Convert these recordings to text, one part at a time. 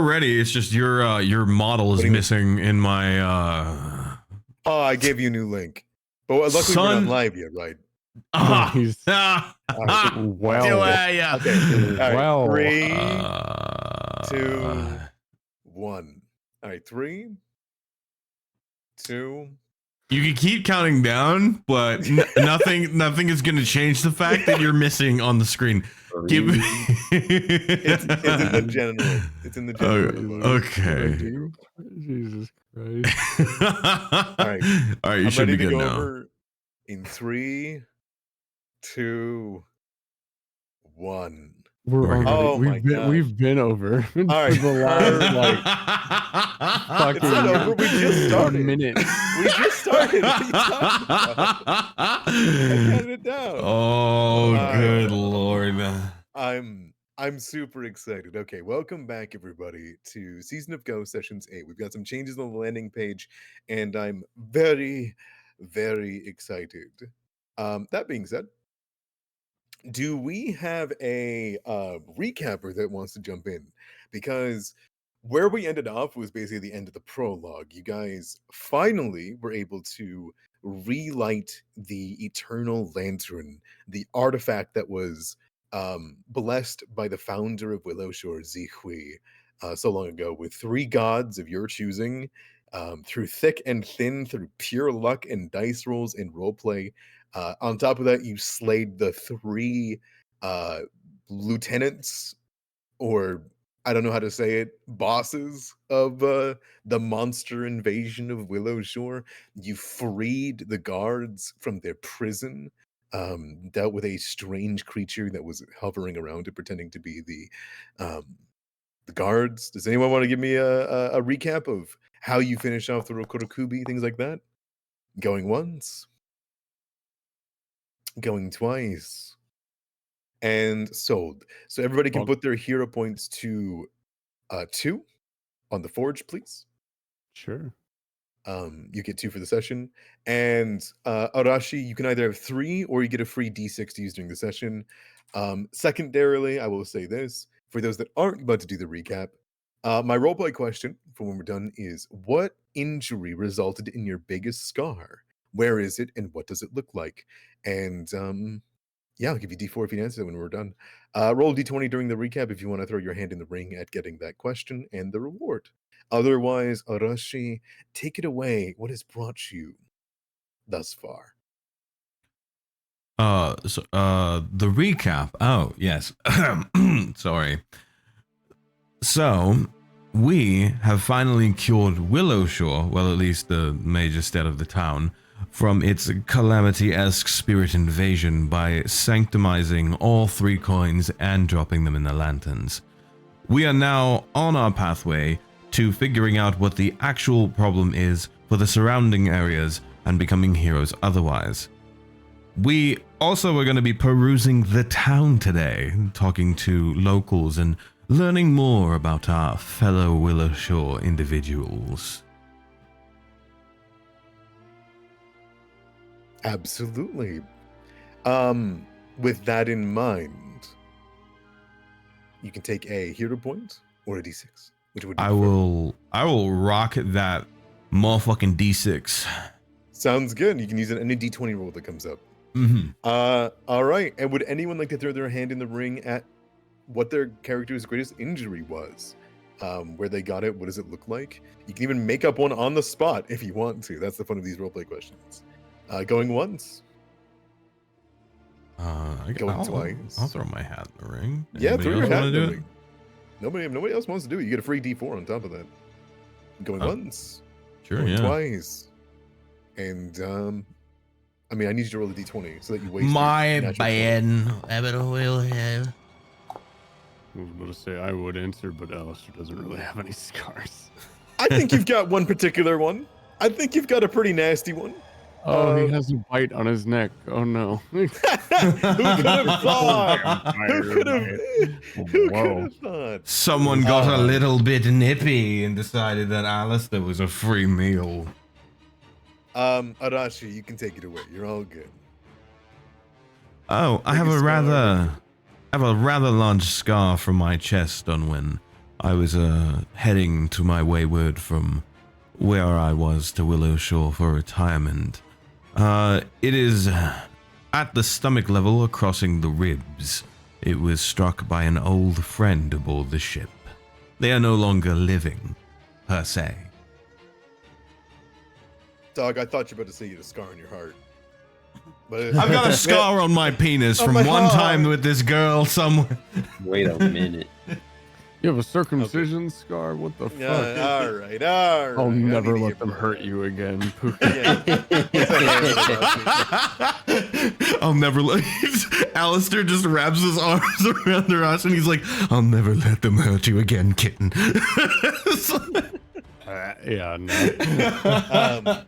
ready. It's just your model is missing in my. Oh, I gave you a new link, but luckily we're not live yet, right? Well, okay. well. 3, 2, 1. All right, 3, 2. You can keep counting down, but nothing is going to change the fact that you're missing on the screen. Give me. It's in the general. It's in the general. Okay. Jesus Christ. All right. All right. You should be good now. Over in 3, 2, 1. We're already, we've been over. All right. For the last, fucking it's not over. We just started. A minute. We just started. What are you talking about? I counted it down. Oh, good Lord. I'm super excited. Okay, welcome back, everybody, to Season of Go Sessions 8. We've got some changes on the landing page, and I'm very, very excited. That being said, do we have a recapper that wants to jump in? Because where we ended off was basically the end of the prologue. You guys finally were able to relight the Eternal Lantern, the artifact that was blessed by the founder of Willowshore, Zihui, so long ago, with 3 gods of your choosing, through thick and thin, through pure luck and dice rolls and roleplay. On top of that, you slayed the 3 lieutenants, or I don't know how to say it, bosses of the monster invasion of Willowshore. You freed the guards from their prison, dealt with a strange creature that was hovering around it, pretending to be the guards. Does anyone want to give me a recap of how you finish off the Rokorokubi, things like that? Going once. Going twice. And sold. So everybody can put their hero points to 2 on the forge, please. Sure. You get 2 for the session. And Arashi, you can either have 3 or you get a free D6 to use during the session. Secondarily, I will say this. For those that aren't about to do the recap, my roleplay question for when we're done is, what injury resulted in your biggest scar? Where is it and what does it look like? And yeah, I'll give you D4 if you answer that when we're done. Roll D20 during the recap if you want to throw your hand in the ring at getting that question and the reward. Otherwise, Arashi, take it away. What has brought you thus far? The recap. Oh, yes. Sorry. So, we have finally cured Willowshore, well, at least the major stead of the town, from its calamity-esque spirit invasion by sanctimizing all 3 coins and dropping them in the lanterns. We are now on our pathway to figuring out what the actual problem is for the surrounding areas and becoming heroes otherwise. We also are going to be perusing the town today, talking to locals and learning more about our fellow Willowshore individuals. Absolutely. With that in mind, you can take a hero point or a D6. Which would you I will rock that motherfucking D6. Sounds good. You can use any D20 roll that comes up. Mm-hmm. All right. And would anyone like to throw their hand in the ring at what their character's greatest injury was? Where they got it? What does it look like? You can even make up one on the spot if you want to. That's the fun of these roleplay questions. Going once. Going twice. I'll throw my hat in the ring. Yeah, throw your hat in the ring. Nobody else wants to do it. You get a free D4 on top of that. Going once. Sure, going yeah. Twice. And I mean, I need you to roll a D20 so that you waste. My bad. I was about to say I would answer, but Aleister doesn't really have any scars. I think you've got one particular one. I think you've got a pretty nasty one. Oh, he has a bite on his neck. Oh no. Who could have thought? Who could have thought? Someone got a little bit nippy and decided that Aleister was a free meal. Arashi, you can take it away. You're all good. Oh, I have a rather large scar from my chest on when I was heading to my wayward from where I was to Willowshore for retirement. It is at the stomach level, crossing the ribs. It was struck by an old friend aboard the ship. They are no longer living, per se. Dog, I thought you were about to say you had a scar on your heart. But I've got a scar on my penis from my one time heart. with this girl somewhere. Wait a minute. You have a circumcision scar? What the fuck? Yeah, all right, all right. I'll I need never to let get them more hurt of you again. I'll never let Aleister just wraps his arms around Arashi and he's like, I'll never let them hurt you again, kitten. Yeah, no.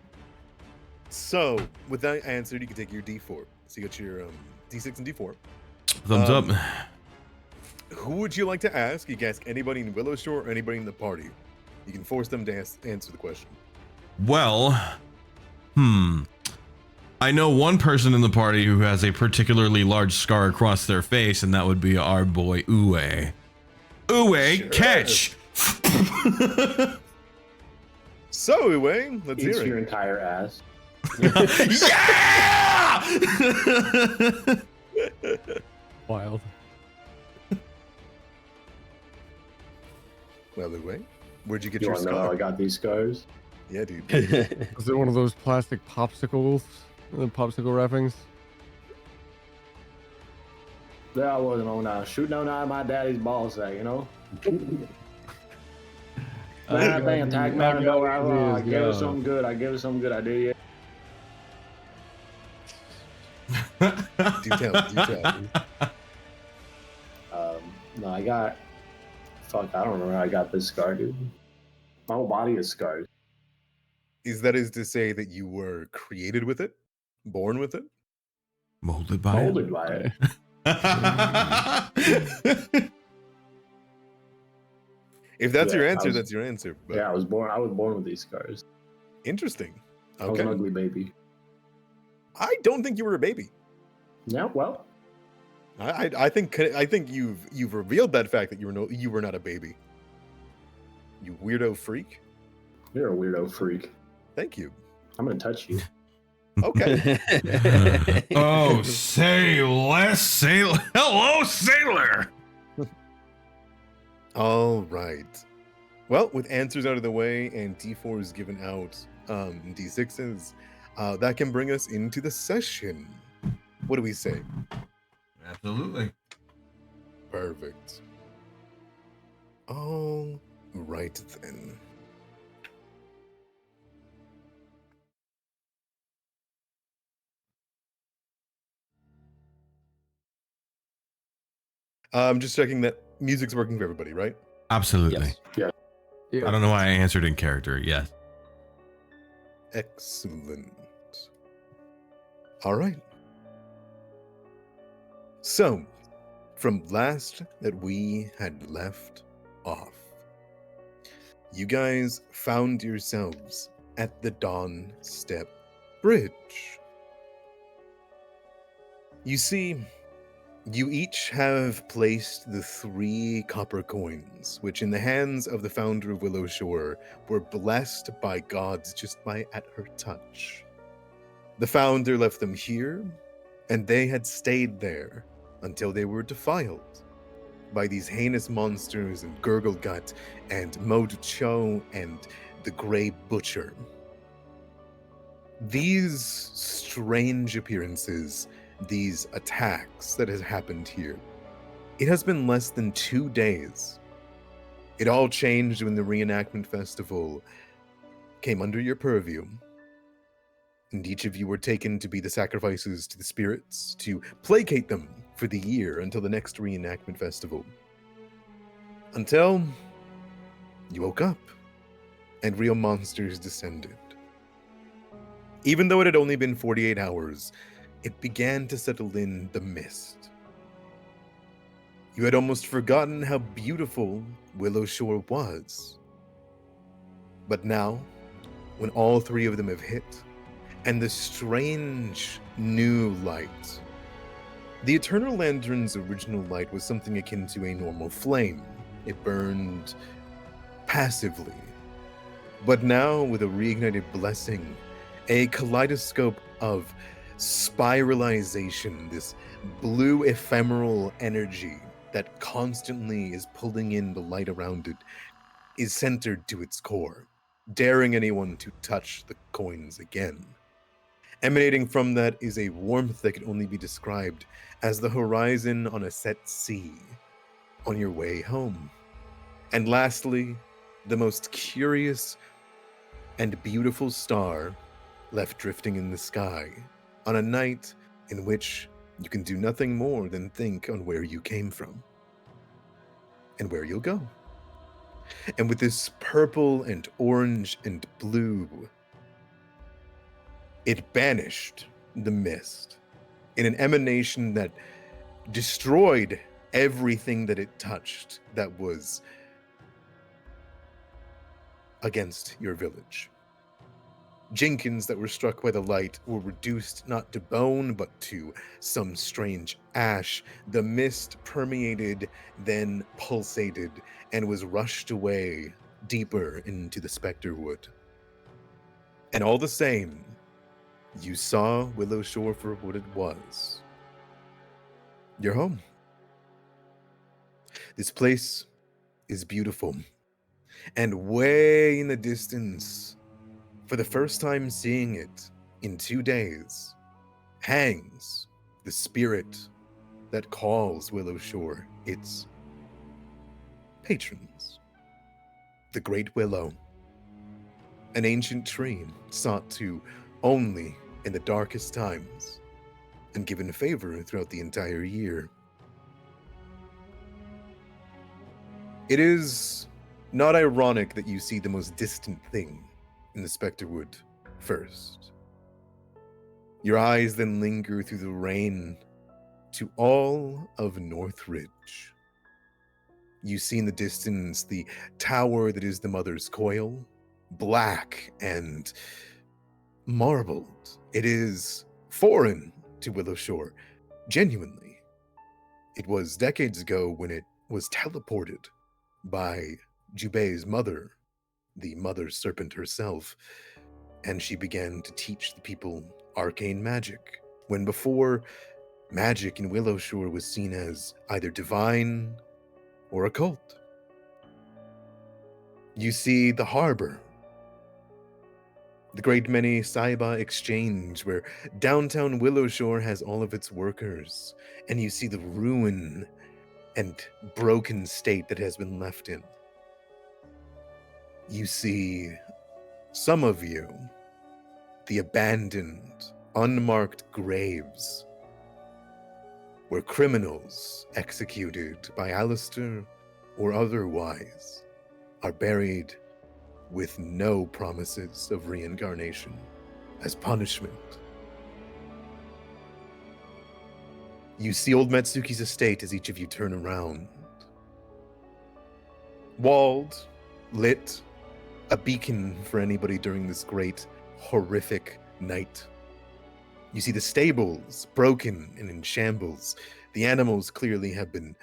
So, with that answered, you can take your D4. So you got your D6 and D4. Thumbs up. Who would you like to ask? You can ask anybody in Willowshore or anybody in the party. You can force them to answer the question. Well, I know one person in the party who has a particularly large scar across their face, and that would be our boy Oaway. Oaway, Sure. catch! So, Oaway, let's Eats hear your it. entire ass. Yeah! Wild. Well, Oaway, where'd you get You your want to know how scar? I got these scars? Yeah, dude. Is it one of those plastic popsicles? The popsicle wrappings? There I was shooting on my daddy's ball sack, you know? That thing attacked me out of nowhere. I gave it something good. I did, yeah. Do tell. No, I got... Fuck, I don't remember how I got this scar, dude. My whole body is scarred. Is to say that you were created with it? Born with it? Molded by Molded by it. it. If that's Yeah, your I answer, was- that's your answer. But Yeah, I was born with these scars. interesting. I was an Okay. ugly baby. I don't think you were a baby. Yeah, well, I think you've revealed that fact that you were not a baby. You weirdo freak. you're a weirdo freak. Thank you. I'm gonna touch you. Okay. Oh, say less, sailor. Hello, sailor. All right. Well, with answers out of the way and D4s given out, D6s, that can bring us into the session. What do we say? Absolutely. Perfect. All right then. I'm just checking that music's working for everybody, right? Absolutely. Yeah. I don't know why I answered in character. Yes. Excellent. All right. So, from last that we had left off, you guys found yourselves at the Dawn Step Bridge. You see, you each have placed the 3 copper coins, which in the hands of the founder of Willowshore were blessed by gods just by at her touch. The founder left them here, and they had stayed there until they were defiled by these heinous monsters and Gurglegut and Moducho and the Grey Butcher. These strange appearances, these attacks that has happened here, it has been less than 2 days. It all changed when the reenactment festival came under your purview, and each of you were taken to be the sacrifices to the spirits, to placate them for the year until the next reenactment festival. Until you woke up, and real monsters descended. Even though it had only been 48 hours, it began to settle in the mist. You had almost forgotten how beautiful Willowshore was. But now, when all 3 of them have hit, and the strange new light. The Eternal Lantern's original light was something akin to a normal flame. it burned passively. But now, with a reignited blessing, a kaleidoscope of spiralization, this blue ephemeral energy that constantly is pulling in the light around it, is centered to its core, daring anyone to touch the coins again. Emanating from that is a warmth that can only be described as the horizon on a set sea on your way home. And lastly, the most curious and beautiful star left drifting in the sky on a night in which you can do nothing more than think on where you came from and where you'll go. And with this purple and orange and blue, it banished the mist in an emanation that destroyed everything that it touched that was against your village. Jenkins that were struck by the light were reduced not to bone, but to some strange ash. The mist permeated, then pulsated, and was rushed away deeper into the Spectre Wood. And all the same, you saw Willowshore for what it was. Your home. This place is beautiful. And way in the distance, for the first time seeing it in 2 days, hangs the spirit that calls Willowshore its patrons. The Great Willow, an ancient tree sought to only in the darkest times and given favor throughout the entire year. It is not ironic that you see the most distant thing in the Specterwood first. Your eyes then linger through the rain to all of Northridge. You see in the distance the tower that is the Mother's Coil, black and marbled. It is foreign to Willowshore, genuinely. It was decades ago when it was teleported by Jubei's mother, the Mother Serpent herself, and she began to teach the people arcane magic, when before, magic in Willowshore was seen as either divine or occult. You see the harbor, the Great Many Saiba Exchange, where downtown Willowshore has all of its workers, and you see the ruin and broken state that has been left in. You see, some of you, the abandoned, unmarked graves where criminals executed by Aleister or otherwise are buried with no promises of reincarnation as punishment. You see old Matsuki's estate as each of you turn around. Walled, lit, a beacon for anybody during this great, horrific night. You see the stables broken and in shambles. The animals clearly have been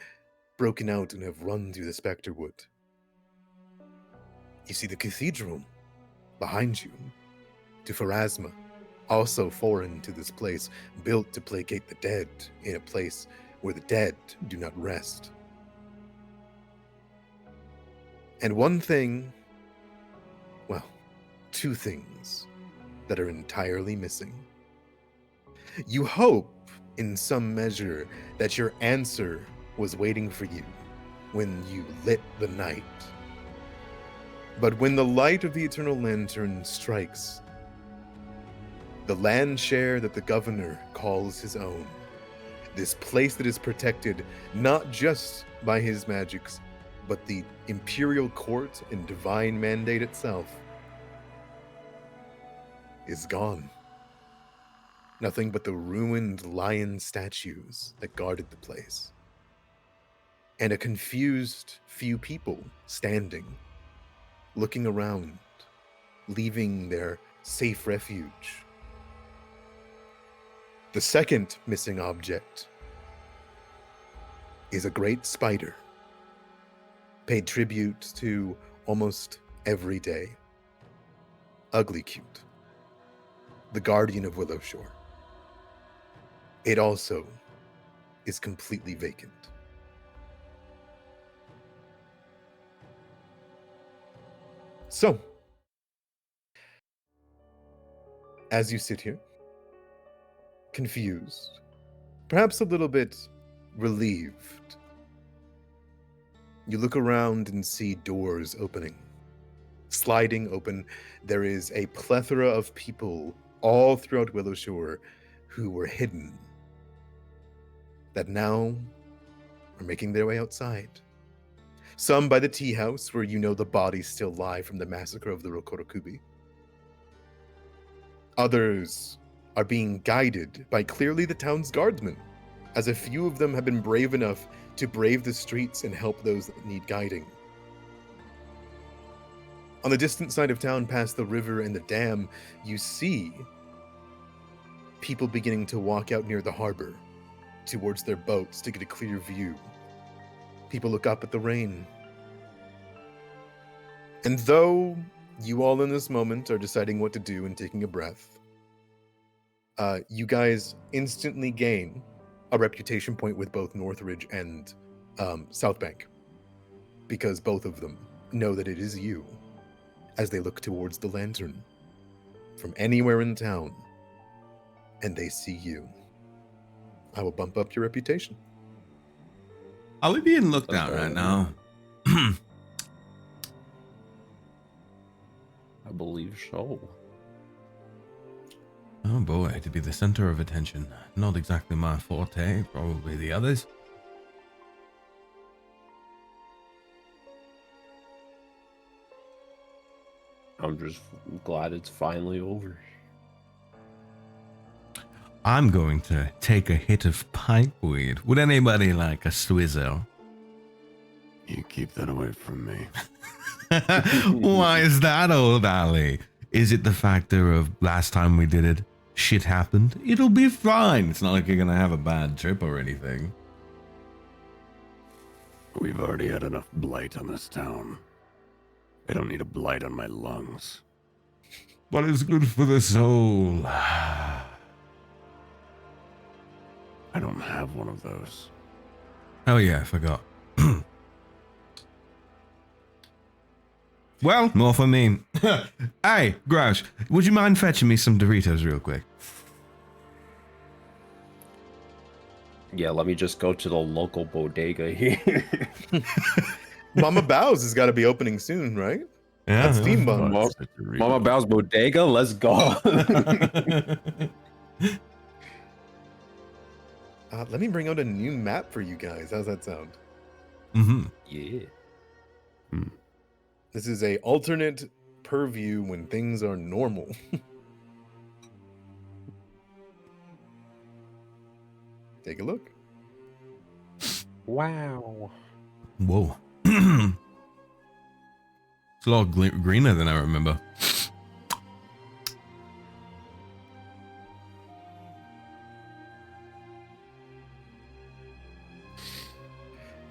broken out and have run through the Specterwood. You see the cathedral behind you, to Pharasma, also foreign to this place, built to placate the dead in a place where the dead do not rest. And one thing, well, two things that are entirely missing. You hope, in some measure, that your answer was waiting for you when you lit the night. But when the light of the Eternal Lantern strikes, the land share that the governor calls his own, this place that is protected not just by his magics, but the imperial court and divine mandate itself, is gone. Nothing but the ruined lion statues that guarded the place. And a confused few people standing, looking around, leaving their safe refuge. The second missing object is a great spider paid tribute to almost every day. Ugly Cute, the guardian of Willowshore. It also is completely vacant. So, as you sit here, confused, perhaps a little bit relieved, you look around and see doors opening, sliding open. There is a plethora of people all throughout Willowshore who were hidden that now are making their way outside. Some by the tea house, where you know the bodies still lie from the massacre of the Rokorokubi. Others are being guided by clearly the town's guardsmen, as a few of them have been brave enough to brave the streets and help those that need guiding. On the distant side of town, past the river and the dam, you see people beginning to walk out near the harbor towards their boats to get a clear view. People look up at the rain. And though you all in this moment are deciding what to do and taking a breath, you guys instantly gain a reputation point with both Northridge and South Bank, because both of them know that it is you as they look towards the lantern from anywhere in town, and they see you. I will bump up your reputation. Are we being looked at right now? I believe so. Oh boy, to be the center of attention. Not exactly my forte, probably the others. I'm just glad it's finally over. I'm going to take a hit of pipeweed. Would anybody like a swizzle? You keep that away from me. Why is that, old Ali? Is it the factor of last time we did it, shit happened? It'll be fine. It's not like you're gonna have a bad trip or anything. We've already had enough blight on this town. I don't need a blight on my lungs. But it's good for the soul. I don't have one of those. Oh yeah, I forgot. Well, more for me. Hey, Grouch, would you mind fetching me some Doritos real quick? Yeah, let me just go to the local bodega here. Mama Bow's has got to be opening soon, right? Yeah. That's Steam Bun. Mama Bow's bodega, let's go. Let me bring out a new map for you guys. How's that sound? Mm-hmm. Yeah. This is a alternate purview when things are normal. Take a look. Wow. Whoa. It's a lot greener than I remember.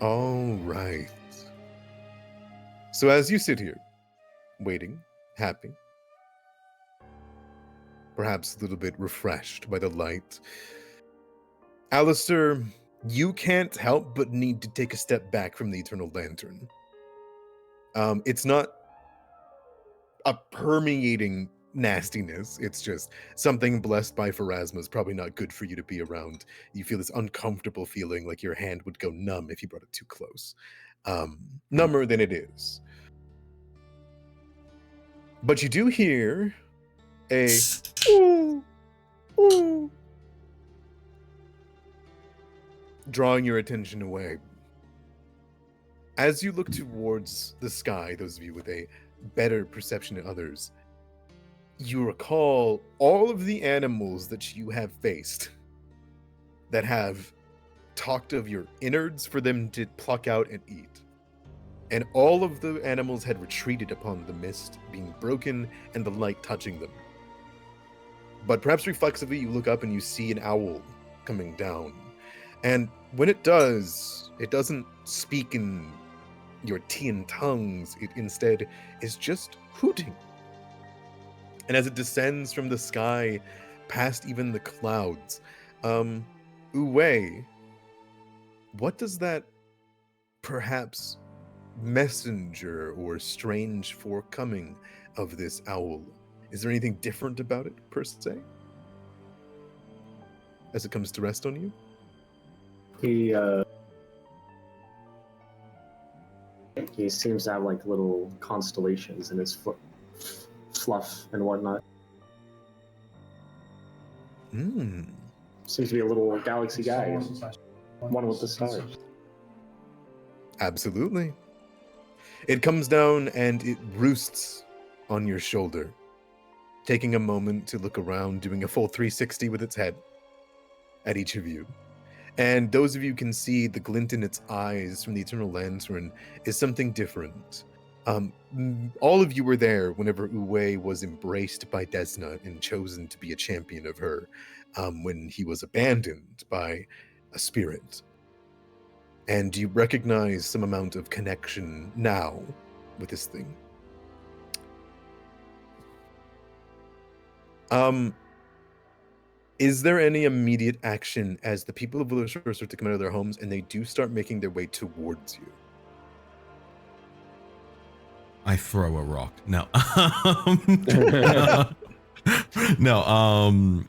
All right. So as you sit here, waiting, happy, perhaps a little bit refreshed by the light, Aleister, you can't help but need to take a step back from the Eternal Lantern. It's not a permeating nastiness. It's just something blessed by Pharasma is probably not good for you to be around. You feel this uncomfortable feeling like your hand would go numb if you brought it too close. Number than it is. But you do hear a ooh, ooh, drawing your attention away. As you look towards the sky, those of you with a better perception than others, you recall all of the animals that you have faced that have talked of your innards for them to pluck out and eat. And all of the animals had retreated upon the mist being broken and the light touching them. But perhaps reflexively, you look up and you see an owl coming down. And when it does, it doesn't speak in your Tian tongues, it instead is just hooting. And as it descends from the sky, past even the clouds, Oaway, what does that perhaps messenger or strange forecoming of this owl, is there anything different about it per se as it comes to rest on you? He seems to have like little constellations in his fluff and whatnot. Seems to be a little galaxy guy, one with the stars. Absolutely. It comes down and it roosts on your shoulder, taking a moment to look around, doing a full 360 with its head at each of you. And those of you can see the glint in its eyes from the Eternal Lantern is something different. All of you were there whenever Oaway was embraced by Desna and chosen to be a champion of her, when he was abandoned by a spirit. And you recognize some amount of connection now with this thing. Is there any immediate action as the people of Willowshore start to come out of their homes and they do start making their way towards you? I throw a rock. No. No.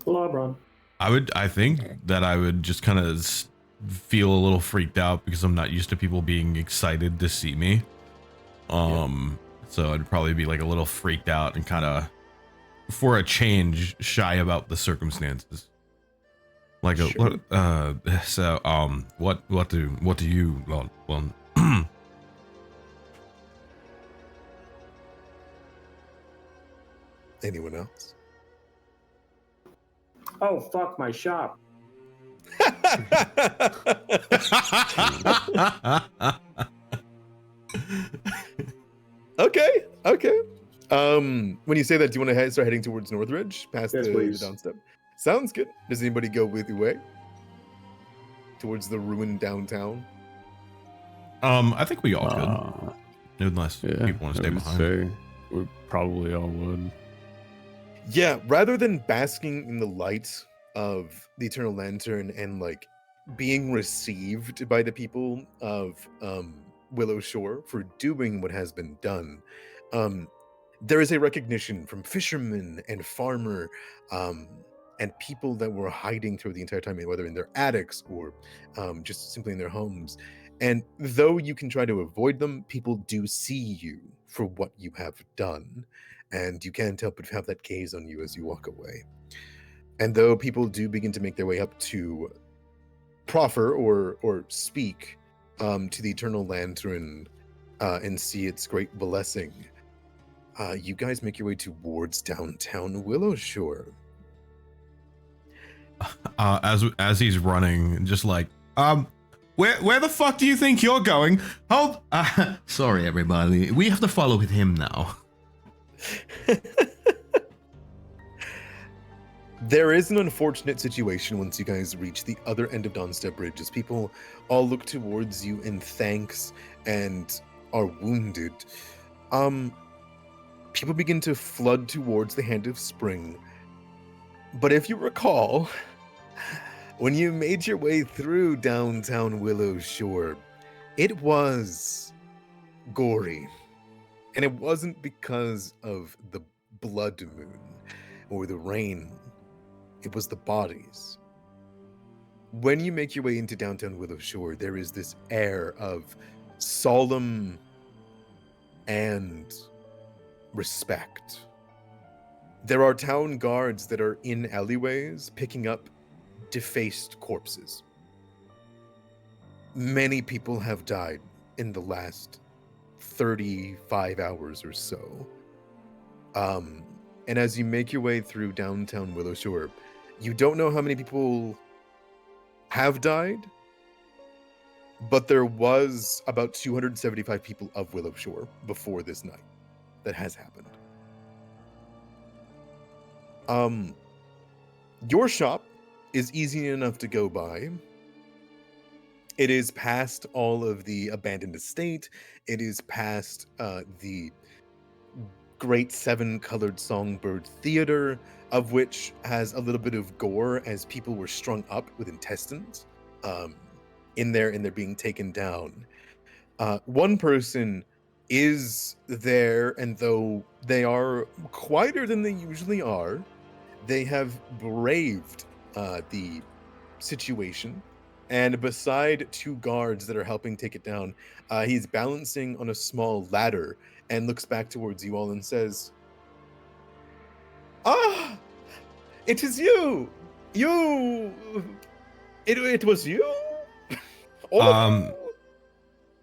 Hello, Bron. I think that I would just kind of feel a little freaked out because I'm not used to people being excited to see me. So I'd probably be like a little freaked out and kind of, for a change, shy about the circumstances. Like Sure. what do you well Anyone else? Oh, fuck my shop. Okay. When you say that, do you want to start heading towards Northridge, past Yes, the please. downstep? Sounds good. Does anybody go with Oaway towards the ruined downtown? I think we all could, unless Yeah, people want to stay I would behind. say we probably all would. Yeah, rather than basking in the light of the Eternal Lantern and like being received by the people of Willowshore for doing what has been done, there is a recognition from fishermen and farmer and people that were hiding through the entire time, whether in their attics or just simply in their homes. And though you can try to avoid them, people do see you for what you have done. And you can't help but have that gaze on you as you walk away. And though people do begin to make their way up to proffer or speak to the Eternal Lantern and see its great blessing, you guys make your way towards downtown Willowshore. As he's running, just like, where the fuck do you think you're going? Hold, sorry everybody, we have to follow with him now. There is an unfortunate situation once you guys reach the other end of Dawnstep Bridge, as people all look towards you in thanks and are wounded. People begin to flood towards the Hand of Spring. But if you recall, when you made your way through downtown Willowshore, it was gory. And it wasn't because of the blood moon or the rain. It was the bodies. When you make your way into downtown Willowshore, there is this air of solemn and respect. There are town guards that are in alleyways picking up defaced corpses. Many people have died in the last 35 hours or so. And as you make your way through downtown Willowshore, you don't know how many people have died, but there was about 275 people of Willowshore before this night that has happened. Your shop is easy enough to go by. It is past all of the abandoned estate. It is past the great seven-colored songbird theater, of which has a little bit of gore as people were strung up with intestines in there, and they're being taken down. One person is there, and though they are quieter than they usually are, they have braved the situation. And beside two guards that are helping take it down, he's balancing on a small ladder and looks back towards you all and says, "Ah, it is you! It was you? All of you?"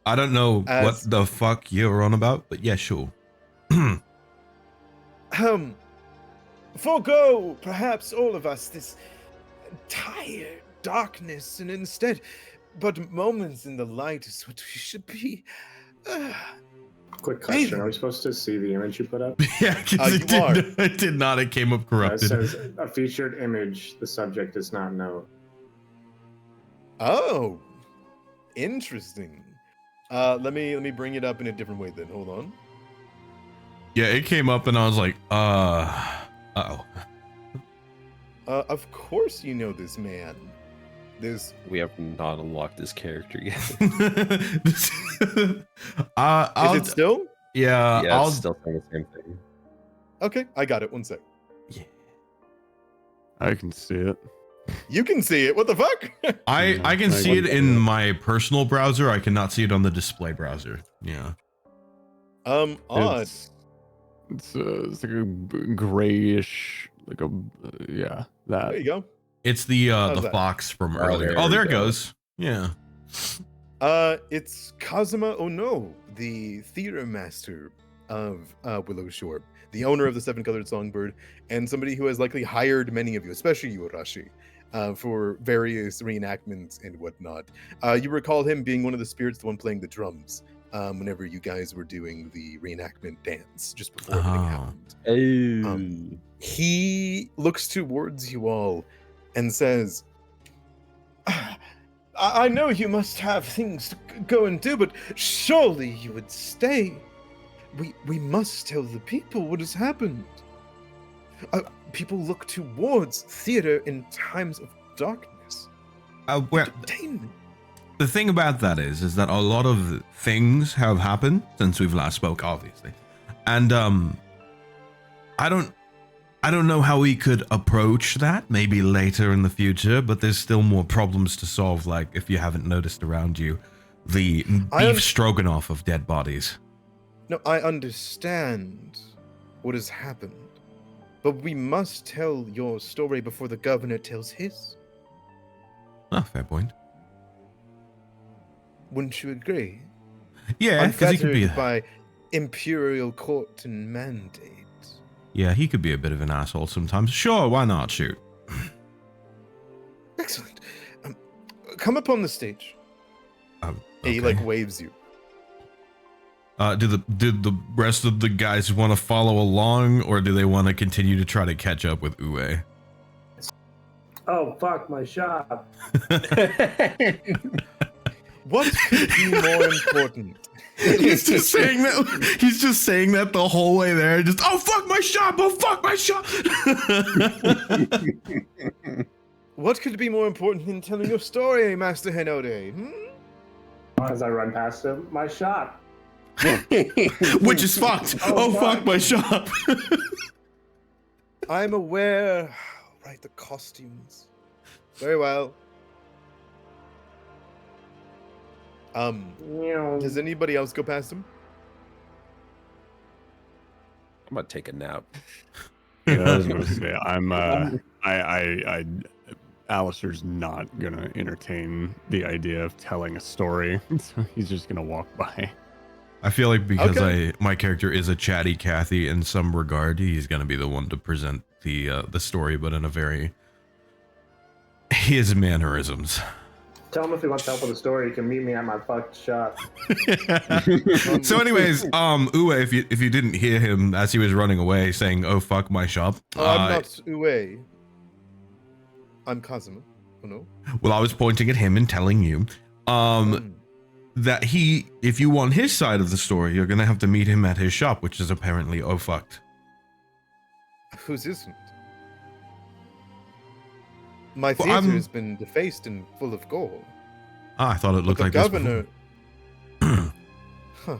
I don't know As- what the fuck you're on about, but yeah, sure. Forgo, perhaps all of us, this tired darkness, and instead, but moments in the light is what we should be. Quick question: are we supposed to see the image you put up? Yeah, because it did not. It came up It corrupted. says a featured image. The subject does not know. Oh, interesting. Let me bring it up in a different way then. Hold on. Yeah, it came up and I was like, uh-oh. Of course you know this man. We have not unlocked this character yet. Is it still? Yeah, Yeah, I'll it's still saying the same thing. Okay, I got it. One sec. I can see it. You can see it. What the fuck? I can see it in my personal browser. I cannot see it on the display browser. Yeah. Odd. It's like a grayish, like a yeah, that. There you go. It's the How's that? fox from Oh, earlier. there Oh, we there it go. goes. Yeah. It's Kazuma Ono, the theater master of Willowshore, the owner of the Seven-Colored Songbird, and somebody who has likely hired many of you, especially you, Arashi, for various reenactments and whatnot. You recall him being one of the spirits, the one playing the drums, whenever you guys were doing the reenactment dance just before everything Ah. happened. He looks towards you all and says, I know you must have things to go and do, but surely you would stay. We must tell the people what has happened. People look towards theater in times of darkness. Well, Entertainment. the thing about that is that a lot of things have happened since we've last spoke, obviously, and I don't know how we could approach that. Maybe later in the future, but there's still more problems to solve. Like if you haven't noticed around you, the beef stroganoff of dead bodies. No, I understand what has happened, but we must tell your story before the governor tells his. Oh, fair point. Wouldn't you agree? Yeah, because he could be. Unfettered by imperial court and mandate. Yeah, he could be a bit of an asshole sometimes. Sure, why not? Shoot. Excellent. Come up on the stage. He Okay. waves you. Did the rest of the guys want to follow along, or do they want to continue to try to catch up with Oaway? Oh fuck my shop! What could be more important? He's just saying that. He's just saying that the whole way there. Just oh fuck my shop! Oh fuck my shop! What could be more important than telling your story, Master Henode? As I run past him, my shop. Which is fucked. Oh fuck my shop! I'm aware. Right, the costumes. Very well. Does anybody else go past him? I'm gonna take a nap. Yeah, I was gonna say Aleister's not gonna entertain the idea of telling a story, so he's just gonna walk by. I feel like because Okay. my character is a chatty Cathy in some regard, he's gonna be the one to present the story, but in a very his mannerisms. Tell him if he wants help with the story, he can meet me at my fucked shop. So, anyways, Oaway, if you didn't hear him as he was running away saying, "Oh fuck my shop," I'm not Uwe. I'm Kazuma. Oh no. well, I was pointing at him and telling you, That if you want his side of the story, you're gonna have to meet him at his shop, which is apparently fucked. Whose isn't? My theater has been defaced and full of gore. Ah, I thought it looked the like governor. This Huh.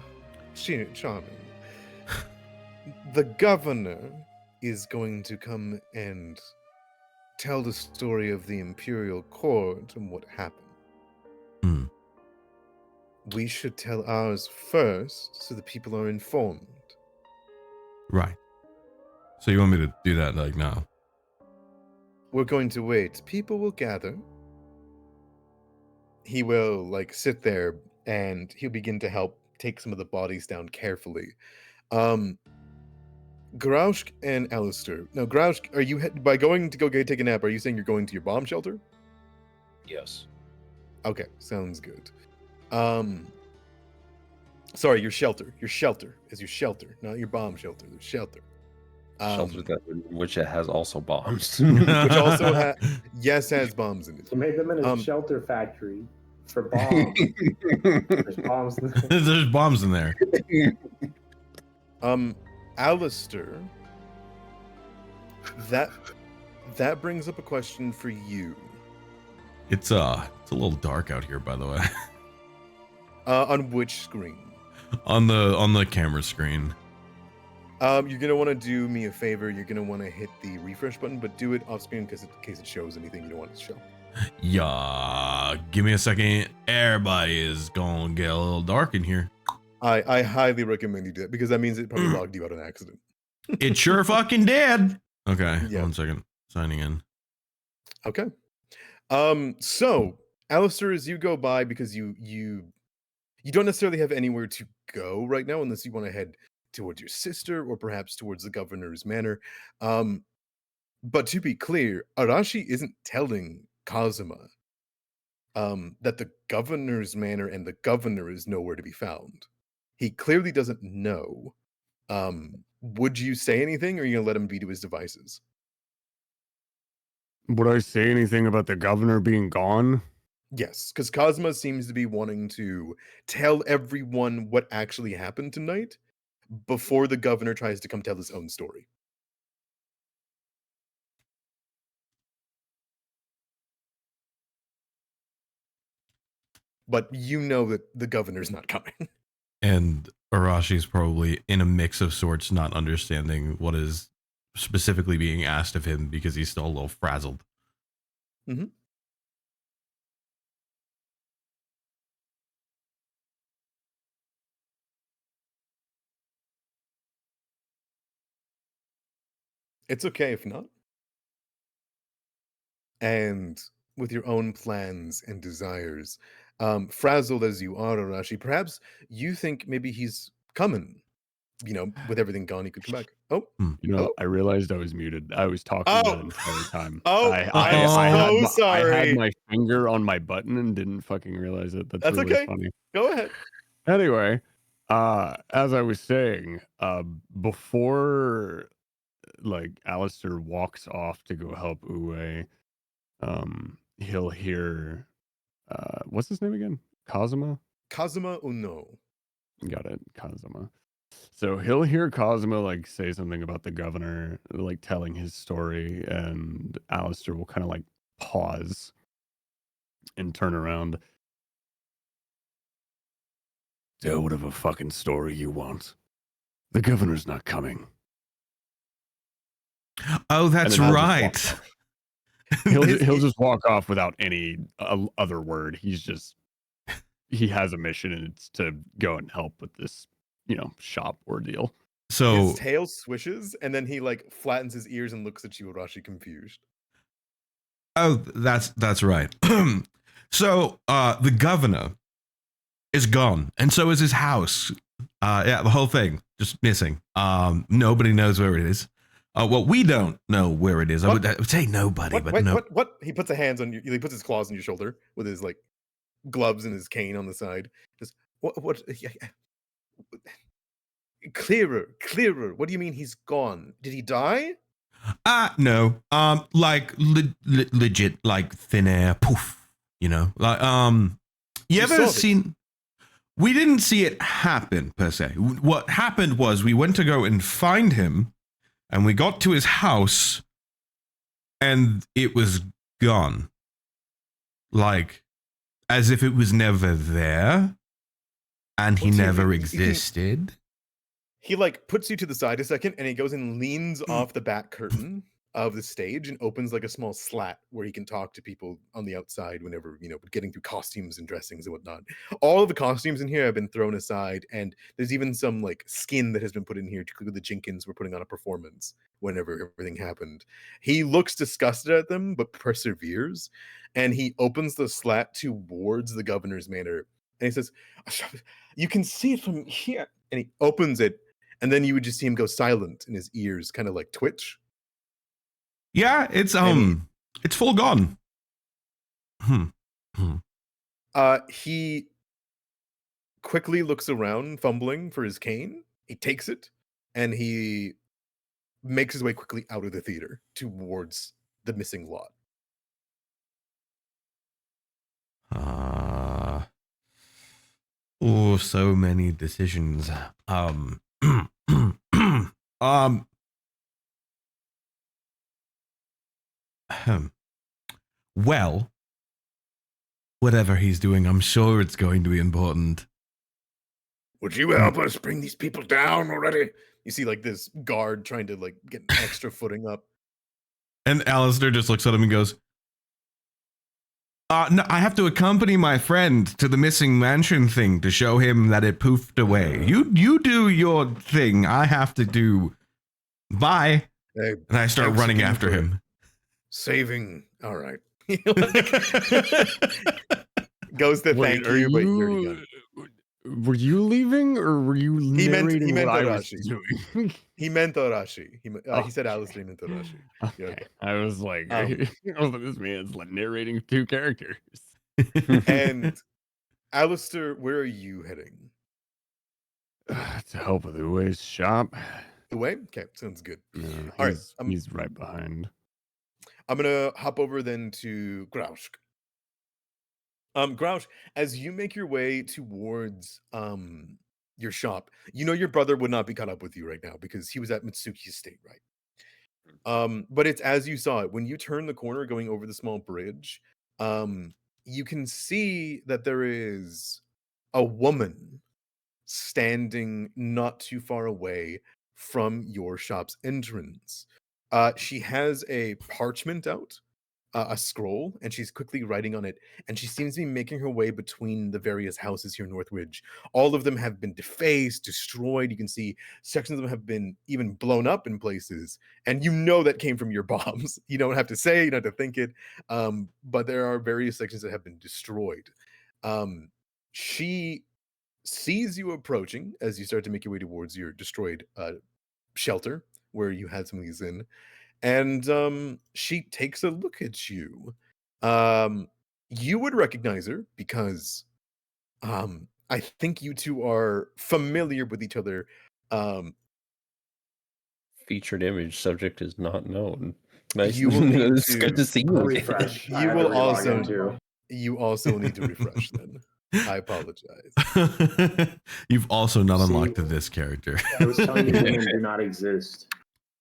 Charming. The governor is going to come and tell the story of the imperial court and what happened. Hmm. We should tell ours first so the people are informed. Right. So you want me to do that like now? We're going to wait. People will gather. He will sit there and he'll begin to help take some of the bodies down carefully. Gruoska and Aleister. Now, Gruoska, are you by going to go take a nap? Are you saying you're going to your bomb shelter? Yes. Okay, sounds good. Sorry, your shelter. Your shelter is your shelter, not your bomb shelter. The shelter. Shelter which it has also bombs. Which also has bombs in it. He made them in a shelter factory for bombs. There's bombs in there. There's bombs in there. Aleister, that brings up a question for you. It's a little dark out here, by the way. On which screen? On the camera screen. You're gonna want to do me a favor. You're gonna want to hit the refresh button, but do it off screen in case it shows anything you don't want it to show. Yeah, give me a second. Everybody is gonna get a little dark in here. I highly recommend you do it because that means it probably logged you out on accident. It sure fucking did. Okay, Yeah. 1 second. Signing in. Okay. So Aleister, as you go by, because you don't necessarily have anywhere to go right now unless you want to head towards your sister or perhaps towards the governor's manor. But to be clear, Arashi isn't telling Kazuma that the governor's manor and the governor is nowhere to be found. He clearly doesn't know. Would you say anything, or are you gonna let him be to his devices? Would I say anything about the governor being gone? Yes, because Kazuma seems to be wanting to tell everyone what actually happened tonight before the governor tries to come tell his own story. But you know that the governor's not coming. And Arashi's probably in a mix of sorts, not understanding what is specifically being asked of him because he's still a little frazzled. Mm-hmm. It's okay if not. And with your own plans and desires, frazzled as you are, Arashi, perhaps you think maybe he's coming. With everything gone, he could come back. Oh, hello? I realized I was muted. I was talking the entire time. I'm so sorry. I had my finger on my button and didn't fucking realize it. That's really okay. funny. Go ahead. Anyway, as I was saying, before Aleister walks off to go help Oaway, he'll hear what's his name again? Kazuma Uno. Got it. Kazuma. So he'll hear Kazuma say something about the governor, telling his story, and Aleister will kind of pause and turn around. Tell whatever fucking story you want. The governor's not coming. Oh, that's right. He'll just walk off without any other word. He has a mission, and it's to go and help with this, shop ordeal. So his tail swishes, and then he flattens his ears and looks at you, Arashi, confused. Oh, that's right. So the governor is gone, and so is his house. Yeah, the whole thing just missing. Nobody knows where it is. Well, we don't know where it is. I would say nobody, but no. What? He puts he puts his claws on your shoulder with his gloves and his cane on the side. Just what? Clearer. What do you mean he's gone? Did he die? No. Legit, thin air, poof. You You ever saw this. seen? We didn't see it happen per se. What happened was we went to go and find him, and we got to his house, and it was gone, like as if it was never there, and he What's he never mean? existed. He like puts you to the side a second, and he goes and leans off the back curtain of the stage and opens like a small slat where he can talk to people on the outside whenever, getting through costumes and dressings and whatnot. All of the costumes in here have been thrown aside, and there's even some like skin that has been put in here to include the Jenkins were putting on a performance whenever everything happened. He looks disgusted at them, but perseveres, and he opens the slat towards the governor's manor, and he says, "You can see it from here." And he opens it, and then you would just see him go silent, and his ears kind of like twitch. Yeah, it's full gone. He quickly looks around, fumbling for his cane. He takes it, and he makes his way quickly out of the theater towards the missing lot. Oh, so many decisions. Well, whatever he's doing, I'm sure it's going to be important. Would you help us bring these people down already? You see, like this guard trying to like get an extra footing up. And Aleister just looks at him and goes, no, I have to accompany my friend to the missing mansion thing to show him that it poofed away. You do your thing. I have to do. Bye. Hey, and I start thanks running again after for him. Saving. All right. Goes to Wait, thank are you, but you already got it. Were you leaving, or were you narrating he meant what I was Arashi. doing? He meant Arashi. He said Okay. Aleister meant Arashi. Okay. I was like, Um, this man's like narrating two characters. And Aleister, where are you heading? To help with Uwe's shop. Away? Okay, sounds good. No, All right, he's right behind. I'm gonna hop over then to Gruoska. Grouch, as you make your way towards your shop, your brother would not be caught up with you right now because he was at Mitsuki Estate, right? But it's as you saw it when you turn the corner going over the small bridge. You can see that there is a woman standing not too far away from your shop's entrance. She has a parchment out, a scroll, and she's quickly writing on it. And she seems to be making her way between the various houses here in Northridge. All of them have been defaced, destroyed. You can see sections of them have been even blown up in places. And that came from your bombs. You don't have to say, you don't have to think it. But there are various sections that have been destroyed. She sees you approaching as you start to make your way towards your destroyed shelter where you had some of these in, and she takes a look at you. You would recognize her because I think you two are familiar with each other. Featured image subject is not known. Nice. You will need It's to good to see I'll you. refresh. I You had to will re-log also in too. you also need to refresh then. I apologize. You've also not See, unlocked this character. I was telling you women do not exist.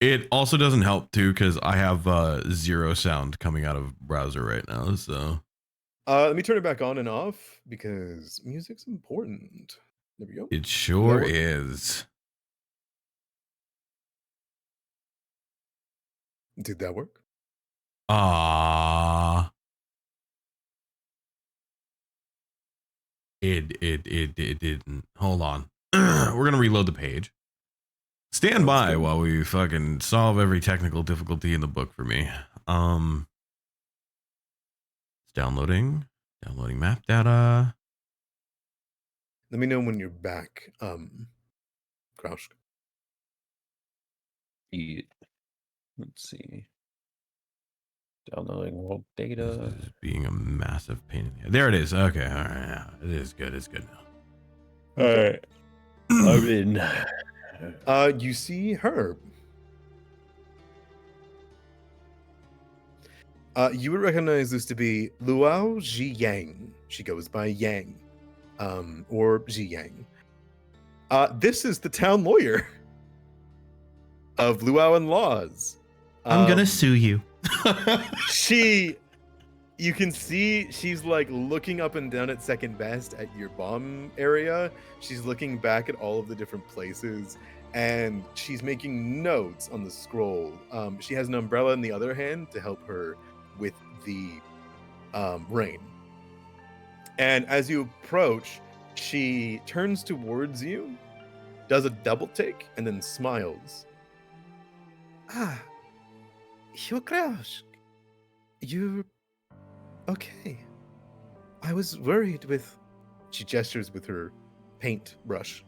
It also doesn't help too because I have zero sound coming out of browser right now. So Let me turn it back on and off because music's important. There we go. it sure work? is. Did that work? Ah, it didn't. Hold on. We're gonna reload the page. Stand by while we fucking solve every technical difficulty in the book for me. It's downloading map data. Let me know when you're back, Crouch. Let's see. Downloading world This data. is being a massive pain in the. There it is. Okay, all right. Yeah, it is good. It's good now. All right. I'm in. You see her. You would recognize this to be Luao Zhiyang. She goes by Yang, or Ji Yang. This is the town lawyer of Luowan Laws. I'm gonna sue you. You can see she's like looking up and down at second best at your bomb area. She's looking back at all of the different places, and she's making notes on the scroll. She has an umbrella in the other hand to help her with the rain. And as you approach, she turns towards you, does a double take, and then smiles. Ah, Gruoska, you're okay. I was worried with... She gestures with her paint brush.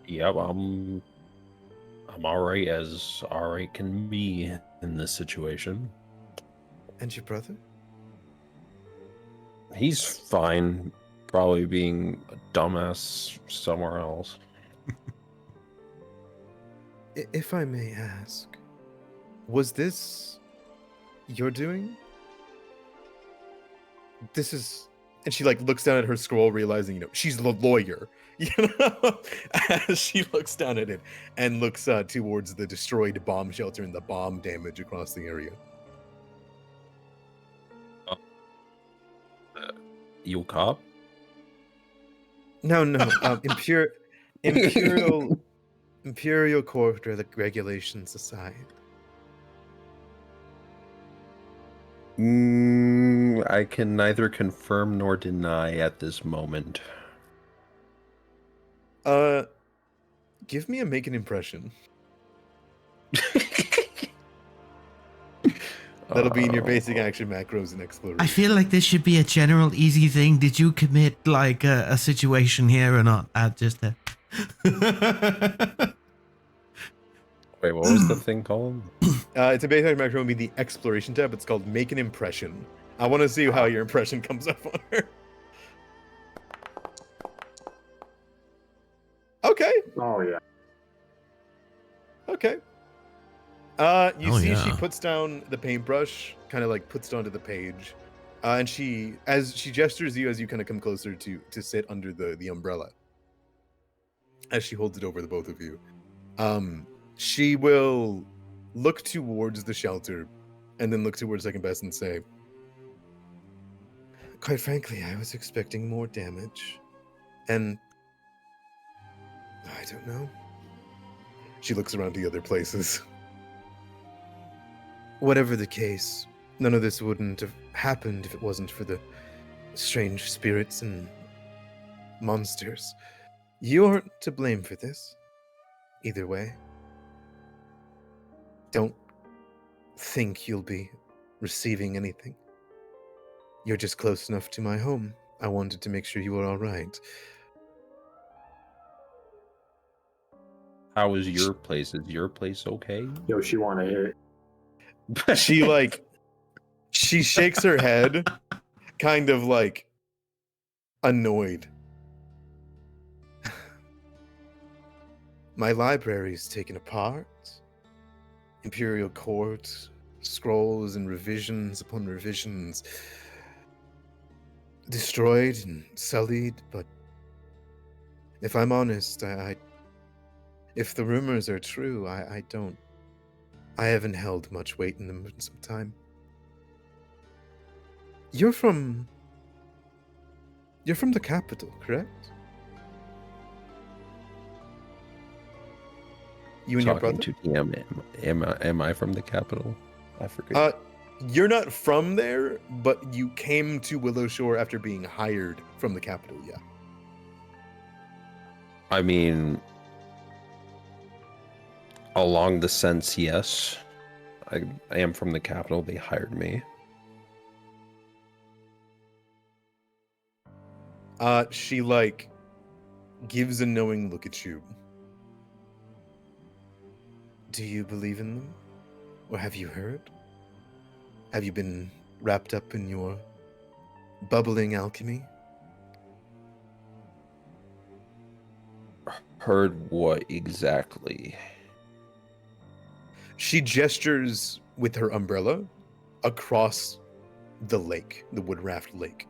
Yep, I'm alright as alright can be in this situation. And your brother? He's fine, probably being a dumbass somewhere else. If I may ask, was this your doing? This is... And she like looks down at her scroll, realizing, she's the lawyer. As she looks down at it and looks towards the destroyed bomb shelter and the bomb damage across the area. You a cop? No, Imperial court or the regulations aside. I can neither confirm nor deny at this moment. Give me a make an impression. That'll be in your basic action macros and exploration. I feel like this should be a general easy thing. Did you commit like a situation here or not? Just a... Wait, what was the thing called? It's a basic action macro. Would be the exploration tab. It's called make an impression. I want to see how your impression comes up on her. Okay. Oh yeah. Okay. You see she puts down the paintbrush, kind of like puts it onto the page. And as she gestures you as you kind of come closer to sit under the umbrella. As she holds it over the both of you. She will look towards the shelter and then look towards second best and say, quite frankly, I was expecting more damage. And I don't know. She looks around to other places. Whatever the case, none of this wouldn't have happened if it wasn't for the strange spirits and monsters. You aren't to blame for this. Either way. Don't think you'll be receiving anything. You're just close enough to my home. I wanted to make sure you were all right. How is your place? Is your place okay? Yo, she want to hit. She shakes her head, kind of like annoyed. My library's taken apart. Imperial court, scrolls and revisions upon revisions. Destroyed and sullied, but if I'm honest, if the rumors are true, I haven't held much weight in them in some time. You're from the capital, correct? You and your brother? To DM, am I from the capital? I forget. You're not from there, but you came to Willowshore after being hired from the capital, yeah. I mean, along the sense, yes. I am from the capital. They hired me. She gives a knowing look at you. Do you believe in them? Or have you heard? Have you been wrapped up in your bubbling alchemy? Heard what exactly? She gestures with her umbrella across the lake, the wood raft lake.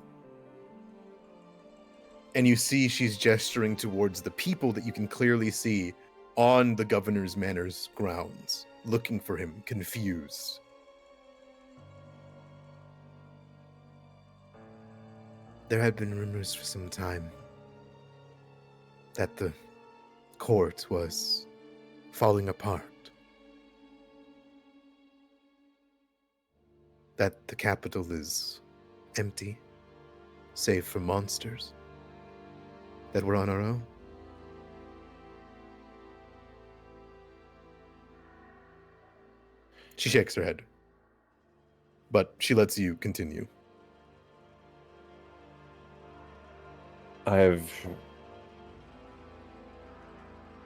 And you see she's gesturing towards the people that you can clearly see on the governor's manor's grounds, looking for him, confused. There had been rumors for some time that the court was falling apart. That the capital is empty, save for monsters. That we're on our own. She shakes her head, but she lets you continue.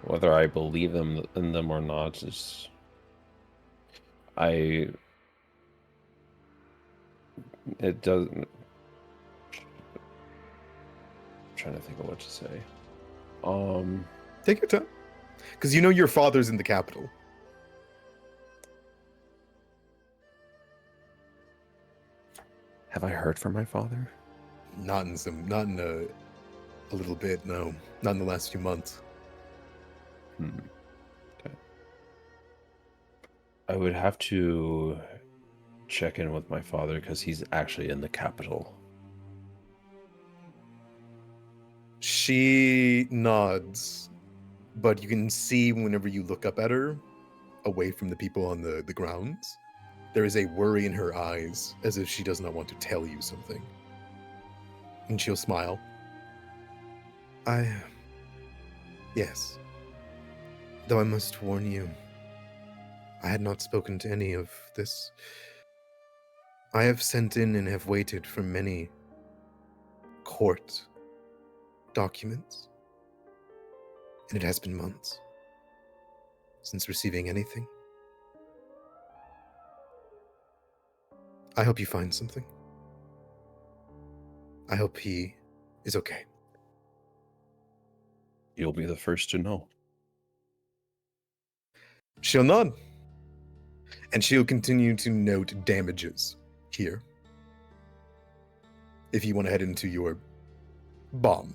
Whether I believe in them or not is, it doesn't. I'm trying to think of what to say. Take your time, because you know your father's in the capital. Have I heard from my father? Not in a little bit. No, not in the last few months. Okay. I would have to check in with my father because he's actually in the capital. She nods, but you can see whenever you look up at her, away from the people on the grounds, there is a worry in her eyes, as if she does not want to tell you something. And she'll smile. Yes. Though I must warn you, I had not spoken to any of this. I have sent in and have waited for many court documents, and it has been months since receiving anything. I hope you find something. I hope he is okay. You'll be the first to know. She'll nod, and she'll continue to note damages here. If you want to head into your bomb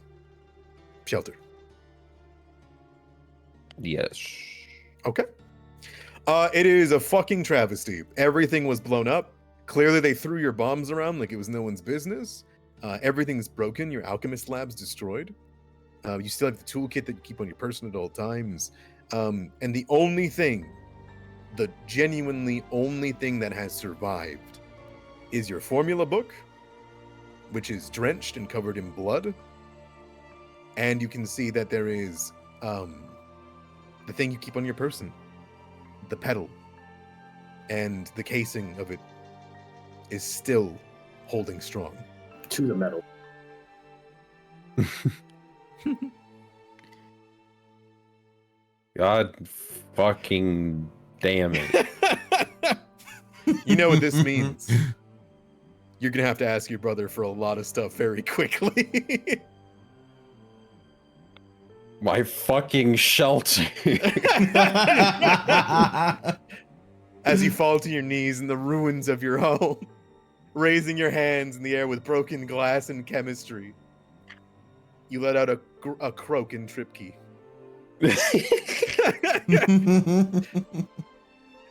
shelter. Yes. Okay. It is a fucking travesty. Everything was blown up. Clearly they threw your bombs around like it was no one's business. Everything's broken. Your alchemist lab's destroyed. You still have the toolkit that you keep on your person at all times. And the only thing, the genuinely only thing that has survived is your formula book, which is drenched and covered in blood. And you can see that there is the thing you keep on your person, the pedal, and the casing of it is still holding strong. To the metal. God fucking damn it. You know what this means. You're going to have to ask your brother for a lot of stuff very quickly. My fucking shelter. As you fall to your knees in the ruins of your home, raising your hands in the air with broken glass and chemistry, you let out a croak in Tripkey.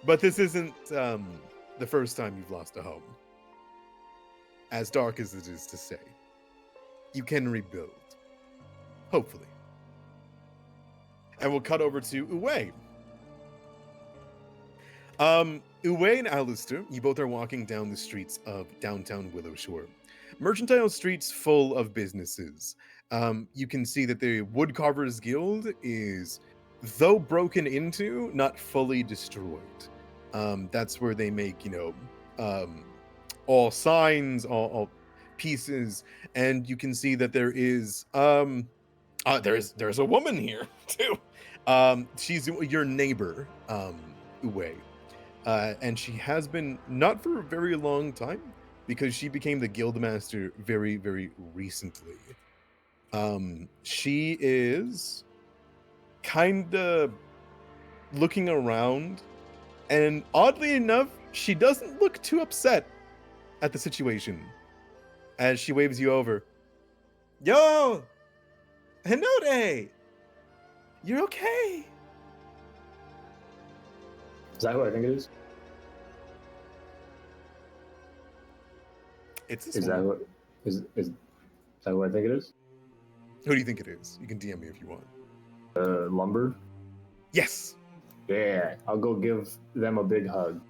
But this isn't the first time you've lost a home. As dark as it is to say, you can rebuild. Hopefully. And we'll cut over to Oaway. Oaway and Aleister, you both are walking down the streets of downtown Willowshore. Mercantile streets full of businesses. You can see that the Woodcarvers Guild is, though broken into, not fully destroyed. That's where they make, all signs, all pieces, and you can see that there is there's a woman here too. She's your neighbor, Oaway. And she has been not for a very long time because she became the guildmaster very, very recently. She is kind of looking around, and oddly enough, she doesn't look too upset. at the situation as she waves you over. Yo! Hinode! You're okay. Is that who I think it is? It's this Is that woman. what is that who I think it is? Who do you think it is? You can DM me if you want. Lumber? Yes. Yeah, I'll go give them a big hug.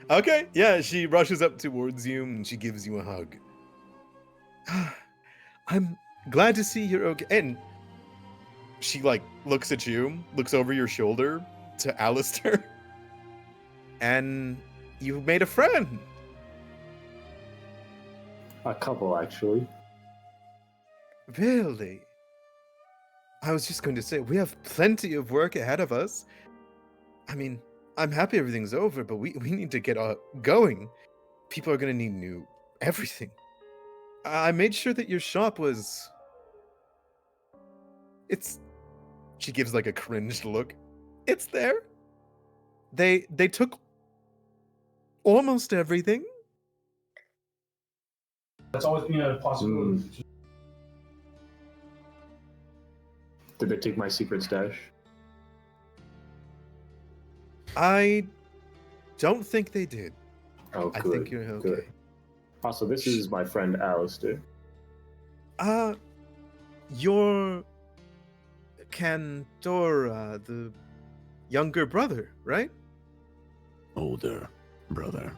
Okay. Yeah, she rushes up towards you and she gives you a hug. I'm glad to see you're okay. And she like looks at you, looks over your shoulder to Aleister, and you've made a friend. A couple, actually. Really? I was just going to say, we have plenty of work ahead of us. I mean, I'm happy everything's over, but we need to get going. People are going to need new everything. I made sure that your shop was... It's... She gives like a cringed look. It's there. They took almost everything. That's always been a possibility. Did they take my secret stash? I don't think they did. Oh, I good. think you're okay. Good. Also, this is my friend Aleister. Your Cantora, the younger brother, right? Older brother.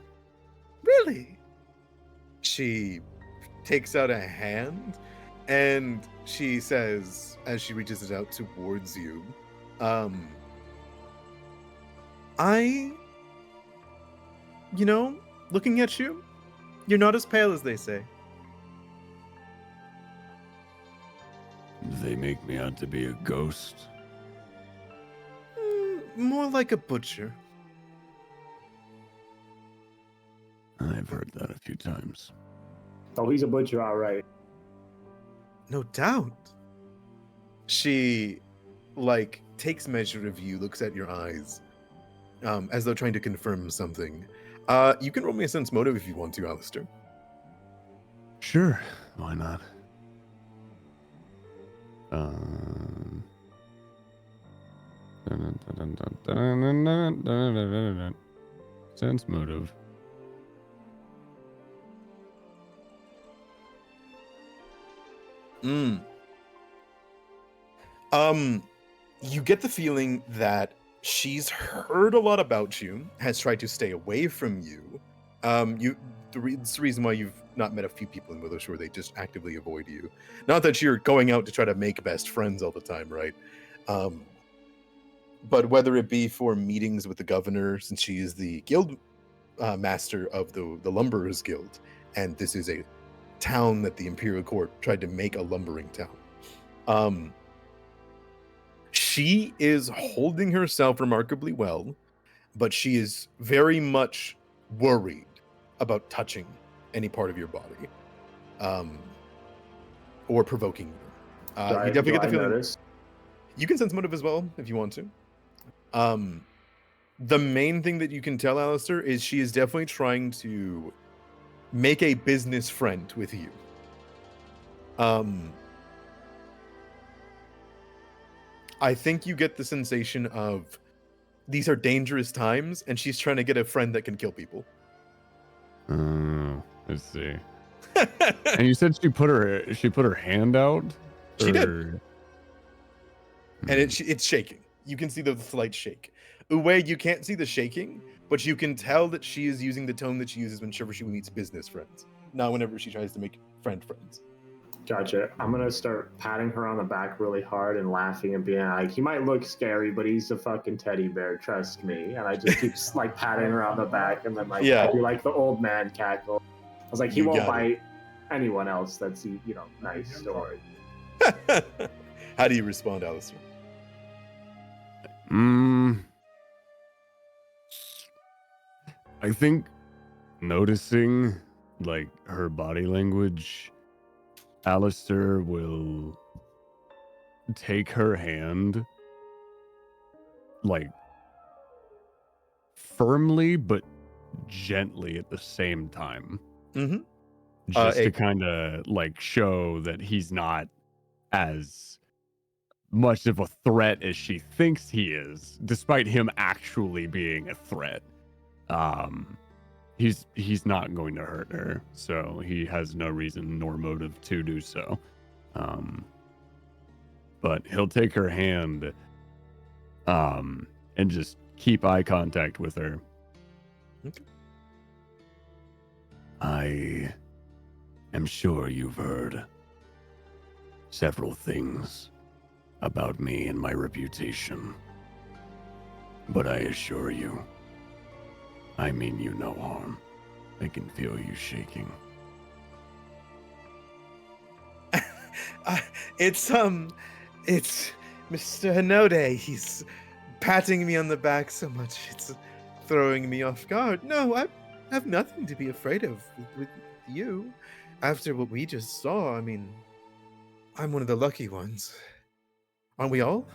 Really? She takes out a hand and she says, as she reaches it out towards you, looking at you, you're not as pale as they say. They make me out to be a ghost. More like a butcher. I've heard that a few times. Oh, he's a butcher, all right. No doubt. She, takes measure of you, looks at your eyes, as though trying to confirm something. You can roll me a sense motive if you want to, Aleister. Sure, why not? Sense motive. You get the feeling that she's heard a lot about you, has tried to stay away from you. It's the reason why you've not met a few people in Willowshore. They just actively avoid you. Not that you're going out to try to make best friends all the time, right? But whether it be for meetings with the governor, since she is the guild master of the Lumberers Guild, and this is a town that the Imperial Court tried to make a lumbering town. She is holding herself remarkably well, but she is very much worried about touching any part of your body, or provoking you. You definitely get the feeling. Notice? You can sense motive as well if you want to. The main thing that you can tell Aleister is she is definitely trying to make a business friend with you. I think you get the sensation of these are dangerous times, and she's trying to get a friend that can kill people. Let's see. And you said she put her hand out? She did. And it's shaking. You can see the slight shake. Oaway, you can't see the shaking, but you can tell that she is using the tone that she uses whenever she meets business friends, not whenever she tries to make friends. Gotcha. I'm gonna start patting her on the back really hard and laughing and being like, he might look scary, but he's a fucking teddy bear, trust me. And I just keep patting her on the back, and then I do the old man cackle. I was like, he won't bite anyone else that's nice story. How do you respond, Aleister? I think noticing her body language, Aleister will take her hand firmly but gently at the same time. Mm-hmm. Just to kind of like show that he's not as much of a threat as she thinks he is, despite him actually being a threat. He's not going to hurt her, so he has no reason nor motive to do so. But he'll take her hand, and just keep eye contact with her. Okay. I am sure you've heard several things about me and my reputation. But I assure you, I mean you no harm. I can feel you shaking. It's Mr. Hinode. He's patting me on the back so much it's throwing me off guard. No, I have nothing to be afraid of with you. After what we just saw, I mean, I'm one of the lucky ones. Aren't we all?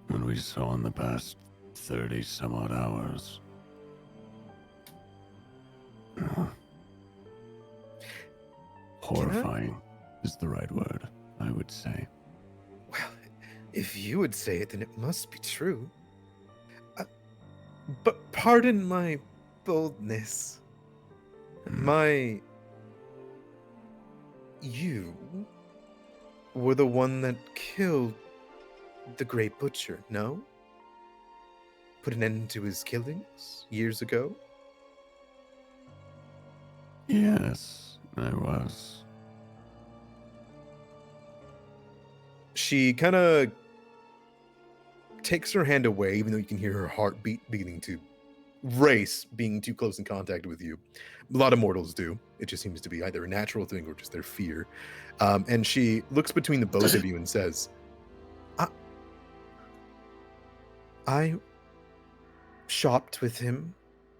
What we saw in the past 30 some odd hours. Horrifying is the right word, I would say. Well, if you would say it, then it must be true. But pardon my boldness. You were the one that killed the Great Butcher, no? Put an end to his killings years ago? Yes, I was. She kind of takes her hand away, even though you can hear her heartbeat beginning to race, being too close in contact with you. A lot of mortals do. It just seems to be either a natural thing or just their fear. And she looks between the both of you and says, I shopped with him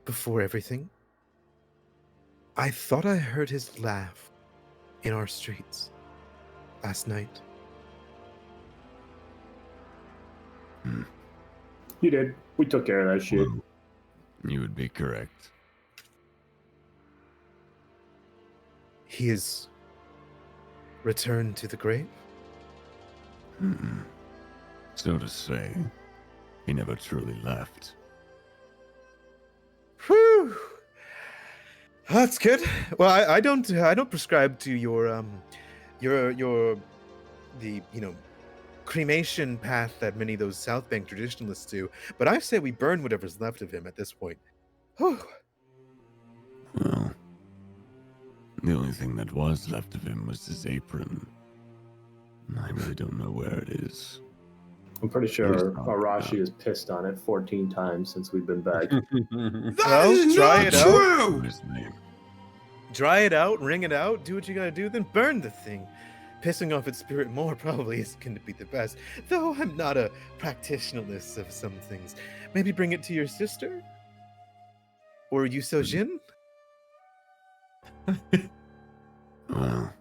before everything. I thought I heard his laugh in our streets last night. You did. We took care of that shit. Well, you would be correct. He is returned to the grave? So to say, he never truly left. Whew. That's good. Well, I don't prescribe to your cremation path that many of those South Bank traditionalists do, but I say we burn whatever's left of him at this point. Whew. Well, the only thing that was left of him was his apron. I really don't know where it is. I'm pretty sure There's not, Arashi is pissed on it 14 times since we've been back. Well, try it out. What is his name? Dry it out, wring it out, do what you gotta do, then burn the thing. Pissing off its spirit more probably isn't going to be the best, though I'm not a practitionalist of some things. Maybe bring it to your sister? Or Yuso Jin? Well,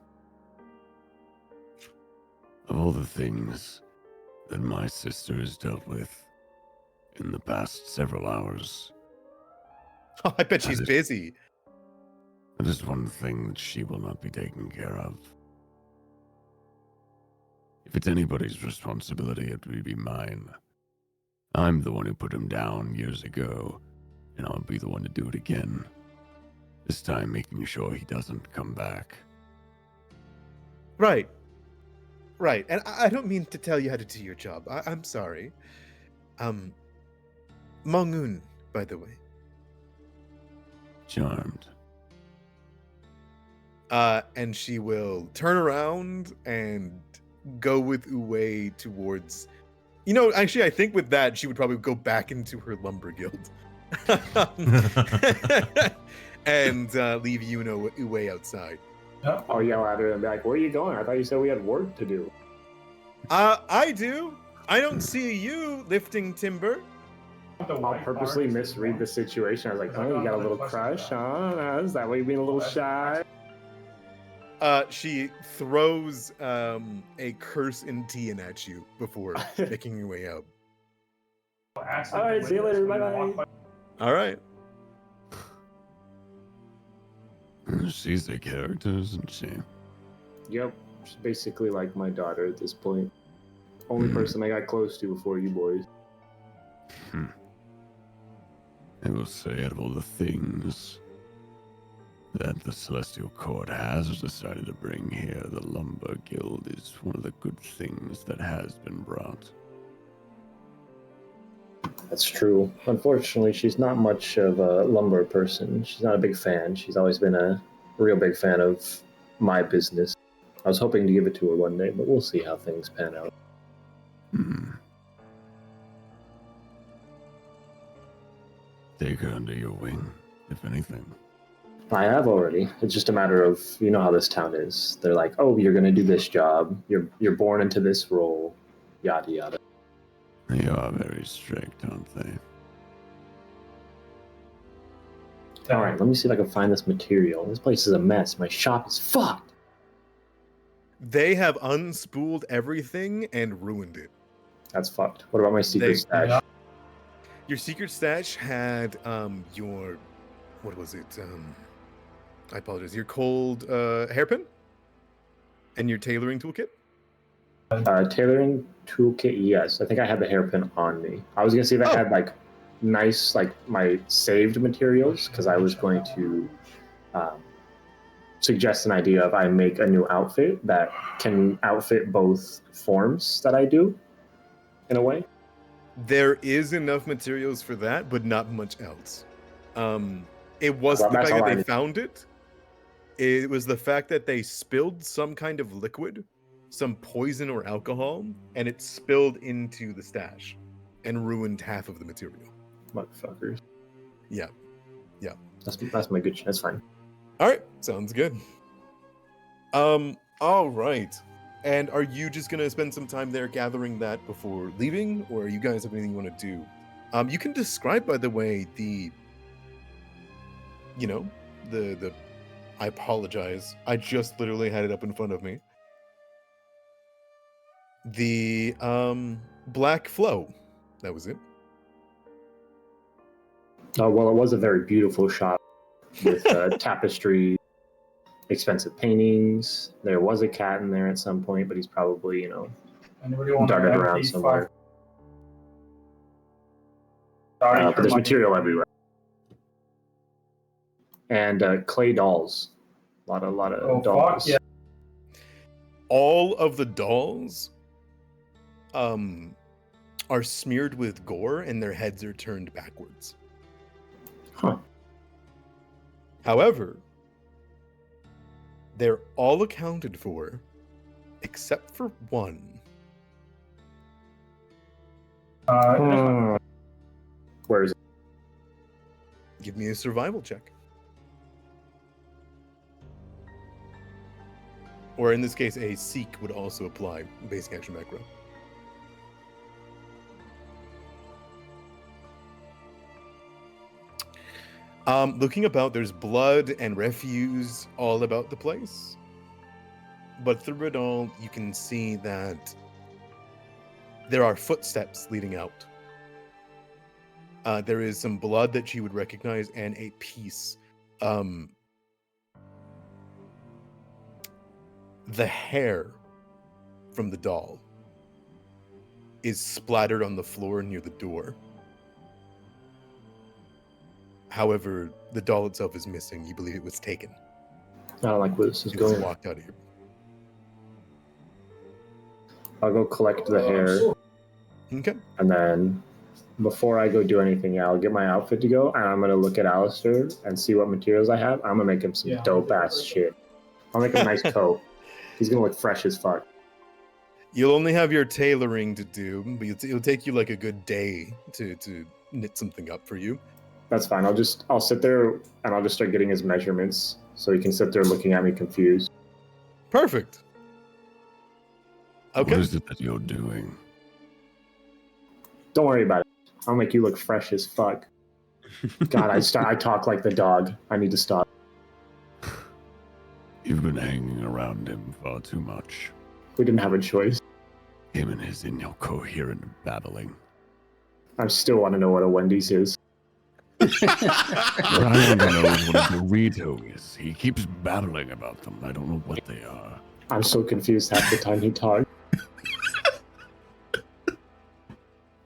of all the things that my sister has dealt with in the past several hours, Oh, I bet she's busy. that is one thing that she will not be taken care of. If it's anybody's responsibility, it would be mine. I'm the one who put him down years ago, and I'll be the one to do it again. This time making sure he doesn't come back. Right. And I don't mean to tell you how to do your job. I'm sorry. Mongun, by the way. Charmed. And she will turn around and go with Oaway towards... actually, I think with that, she would probably go back into her lumber guild. And leave Oaway outside. I'll yell at her and be like, where are you going? I thought you said we had work to do. I do. I don't see you lifting timber. I'll purposely misread the situation. I was like, oh, you got a little crush, huh? Is that why you're being a little shy? She throws a curse in Tian at you before making your way out. All right, see you later. Bye-bye. All right. She's a character, isn't she? Yep, she's basically like my daughter at this point. Only person I got close to before you boys. I will say, out of all the things that the Celestial Court has decided to bring here, the Lumber Guild is one of the good things that has been brought. That's true. Unfortunately, she's not much of a lumber person. She's not a big fan. She's always been a real big fan of my business. I was hoping to give it to her one day, but we'll see how things pan out. Take her under your wing, if anything. I have already. It's just a matter of, you know how this town is. They're like, oh, you're going to do this job. You're born into this role. Yada, yada. They are very strict, aren't they? All right, let me see if I can find this material. This place is a mess. My shop is fucked. They have unspooled everything and ruined it. That's fucked. What about my secret stash? Yeah. Your secret stash had your, what was it? I apologize. Your cold hairpin and your tailoring toolkit. Tailoring toolkit, yes. I think I had the hairpin on me. I was gonna see if I had like nice, like my saved materials, because I was going to suggest an idea of I make a new outfit that can outfit both forms that I do, in a way. There is enough materials for that, but not much else. It was Well, the that's fact all that I they need. found it. It was the fact that they spilled some kind of liquid, some poison or alcohol, and it spilled into the stash and ruined half of the material. Motherfuckers. Yeah. That's my good shit. That's fine. All right, sounds good. All right. And are you just gonna spend some time there gathering that before leaving, or are you guys have anything you want to do? You can describe, by the way, the I apologize. I just literally had it up in front of me. The black flow. That was it. Oh, well, it was a very beautiful shop with tapestry, expensive paintings. There was a cat in there at some point, but he's probably, Anybody want darted to around somewhere. Sorry But for there's my- material everywhere. And clay dolls. A lot of Oh, dolls. fuck yeah. All of the dolls are smeared with gore and their heads are turned backwards. Huh. However, they're all accounted for except for one. Where is it? Give me a survival check. Or in this case, a seek would also apply. Basic action macro. Looking about, there's blood and refuse all about the place. But through it all, you can see that there are footsteps leading out. There is some blood that you would recognize and a piece. The hair from the doll is splattered on the floor near the door. However, the doll itself is missing. You believe it was taken. I don't like where this is It was going. walked out of here. I'll go collect the hair, Okay. and then before I go do anything, I'll get my outfit to go, and I'm gonna look at Aleister and see what materials I have. I'm gonna make him some Yeah. dope ass shit. I'll make him a nice coat. He's gonna look fresh as fuck. You'll only have your tailoring to do, but it'll take you like a good day to knit something up for you. That's fine. I'll sit there and I'll just start getting his measurements so he can sit there looking at me confused. Perfect. Okay. What is it that you're doing? Don't worry about it. I'll make you look fresh as fuck. God, I talk like the dog. I need to stop. You've been hanging around him far too much. We didn't have a choice. Him and his incoherent babbling. I still want to know what a Wendy's is. Ryland knows what a burrito is. He keeps babbling about them. I don't know what they are. I'm so confused half the time he talks.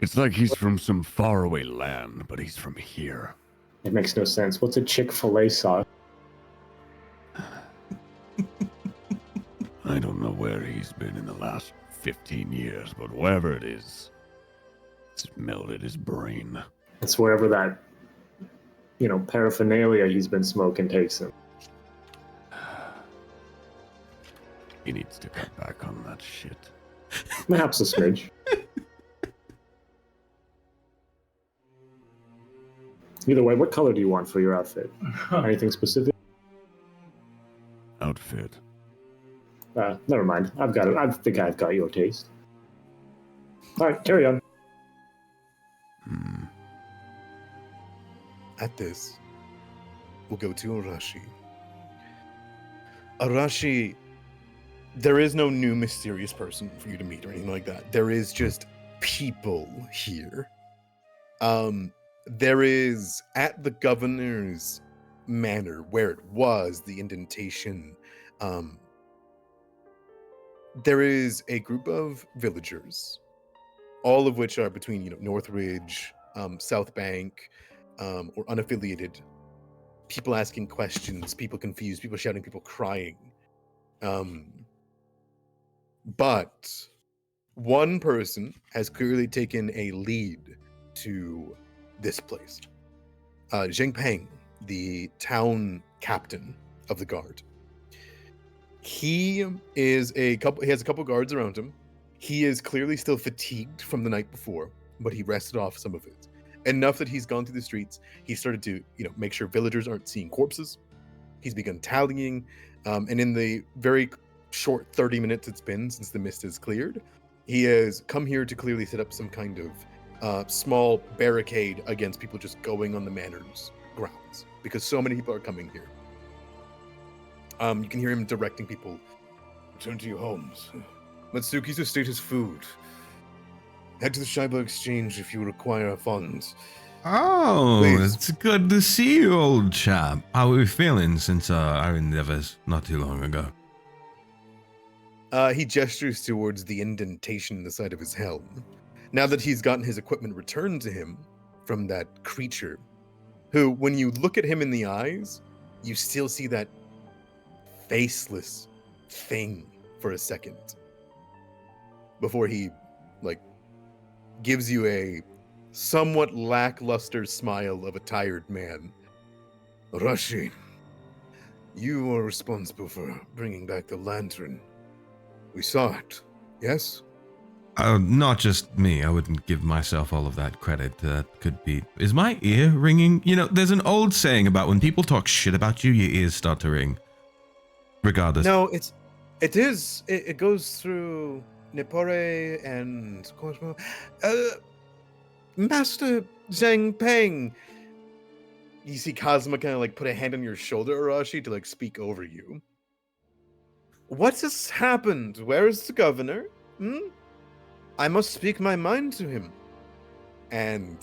It's like he's from some faraway land, but he's from here. It makes no sense. What's a Chick-fil-A sauce? I don't know where he's been in the last 15 years, but wherever it is, it's melted his brain. It's wherever that, paraphernalia he's been smoking takes him. He needs to cut back on that shit. Perhaps a smidge. Either way, what color do you want for your outfit? Anything specific? Outfit. Never mind. I've got it. I think I've got your taste. All right, carry on. At this, we'll go to Arashi. Arashi, there is no new mysterious person for you to meet or anything like that. There is just people here. There is, at the governor's manor, where it was, the indentation, there is a group of villagers, all of which are between, Northridge, South Bank, or unaffiliated. People asking questions, people confused, people shouting, people crying. But one person has clearly taken a lead to this place. Zheng Peng, the town captain of the guard. He has a couple guards around him. He is clearly still fatigued from the night before, but he rested off some of it. Enough that he's gone through the streets. He started to, make sure villagers aren't seeing corpses. He's begun tallying. And in the very short 30 minutes it's been since the mist has cleared, he has come here to clearly set up some kind of small barricade against people just going on the manor's grounds, because so many people are coming here. You can hear him directing people, return to your homes. Matsuki's estate has food. Head to the Shiba Exchange if you require funds. Oh, Please. it's good to see you, old chap. How are we feeling since our endeavors not too long ago? He gestures towards the indentation in the side of his helm. Now that he's gotten his equipment returned to him from that creature, who, when you look at him in the eyes, you still see that faceless thing for a second. Before he, gives you a somewhat lackluster smile of a tired man. Arashi, you are responsible for bringing back the lantern. We saw it, yes? Not just me. I wouldn't give myself all of that credit. That could be... Is my ear ringing? There's an old saying about when people talk shit about you, your ears start to ring. Regardless. No, it is. It goes through Nippore and Cosmo. Master Zheng Peng. You see Kazuma kind of put a hand on your shoulder, Arashi, to speak over you. What has happened? Where is the governor? I must speak my mind to him. And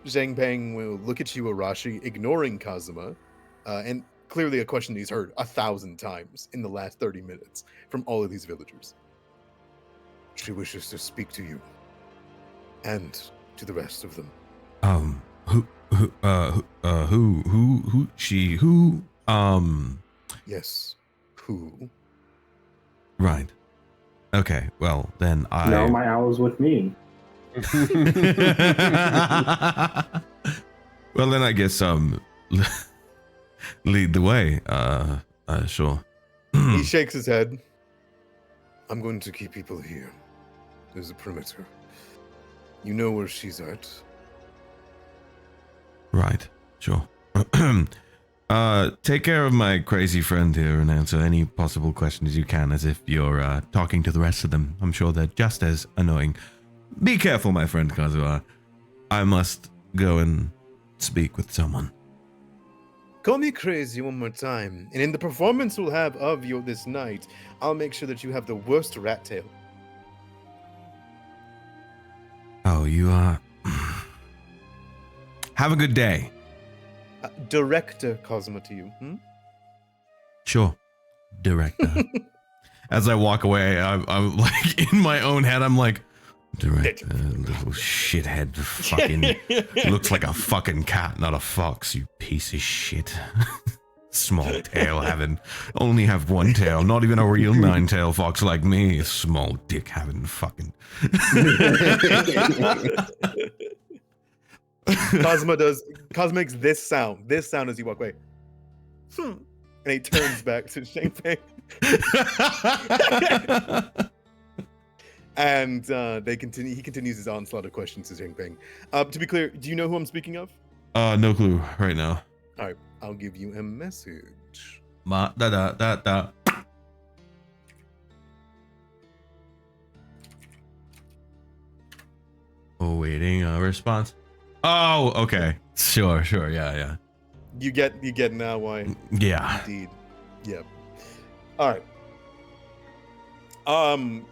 Zheng Peng will look at you, Arashi, ignoring Kazuma, and clearly a question he's heard 1,000 times in the last 30 minutes from all of these villagers. She wishes to speak to you. And to the rest of them. Yes, who? Right. Okay, well, then I... No, my owl's with me. Well, then I guess, lead the way, sure. He shakes his head. I'm going to keep people here. There's a perimeter. You know where she's at. Right, sure. Take care of my crazy friend here and answer any possible questions you can as if you're talking to the rest of them. I'm sure they're just as annoying. Be careful, my friend Kazuha. I must go and speak with someone. Call me crazy one more time, and in the performance we'll have of you this night, I'll make sure that you have the worst rat tail. Oh, you are... Have a good day. Director Cosmo to you. Hmm? Sure, director. As I walk away, I'm like in my own head. I'm like, director, little shithead, fucking looks like a fucking cat, not a fox. You piece of shit. Small tail having, only have one tail. Not even a real 9-tail fox like me. Small dick having fucking. Cosmo makes this sound as you walk away. And he turns back to Shangpeng. And he continues his onslaught of questions to Shangpeng. To be clear, do you know who I'm speaking of? No clue right now. All right, I'll give you a message. Ma da da da da. Awaiting a response. Oh, okay. Sure, yeah. You get now why. Yeah. Indeed. Yep. All right.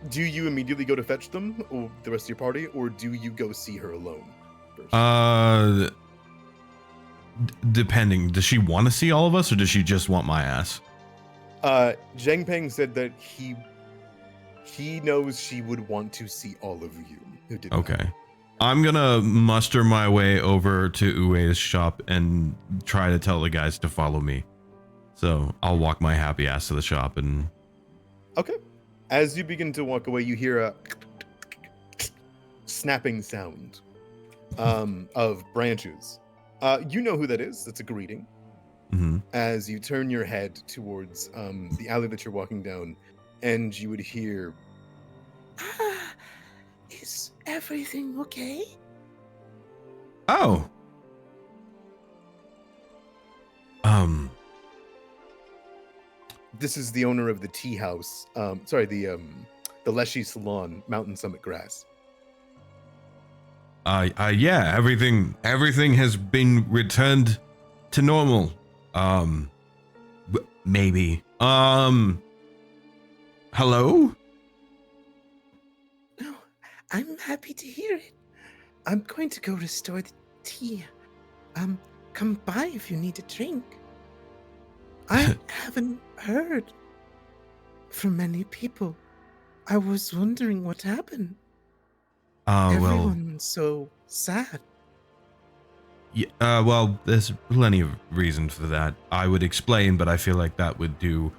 Do you immediately go to fetch them, or the rest of your party, or do you go see her alone first? Depending. Does she want to see all of us, or does she just want my ass? Zhang Peng said that he knows she would want to see all of you. Who did Okay. not. I'm gonna muster my way over to Oaway's shop and try to tell the guys to follow me. So I'll walk my happy ass to the shop and. Okay. As you begin to walk away, you hear a snapping sound of branches. You know who that is. That's a greeting. Mm-hmm. As you turn your head towards the alley that you're walking down, and you would hear, Is everything okay? Oh. this is the owner of the tea house. The Leshy Salon, Mountain Summit Grass. Yeah, everything has been returned to normal. Maybe. Hello? No, I'm happy to hear it. I'm going to go restore the tea. Come by if you need a drink. I haven't heard from many people. I was wondering what happened. Everyone's so sad. Yeah, well, there's plenty of reasons for that. I would explain, but I feel like that would do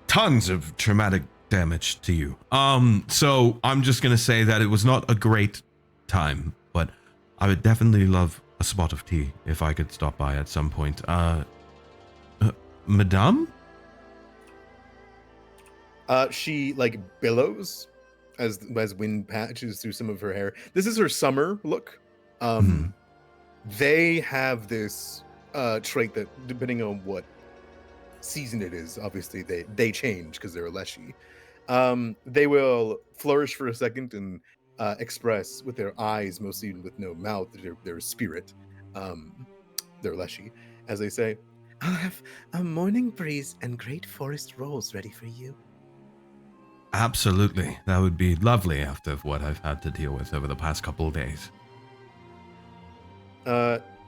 tons of traumatic damage to you. So I'm just gonna say that it was not a great time, but I would definitely love a spot of tea if I could stop by at some point. Madame? She like billows as wind patches through some of her hair. This is her summer look. They have this trait that, depending on what season it is, obviously they change because they're a Leshy. They will flourish for a second and express with their eyes, mostly with no mouth, their spirit. They're Leshy, as they say. I'll have a morning breeze and great forest rolls ready for you. Absolutely. That would be lovely after what I've had to deal with over the past couple of days.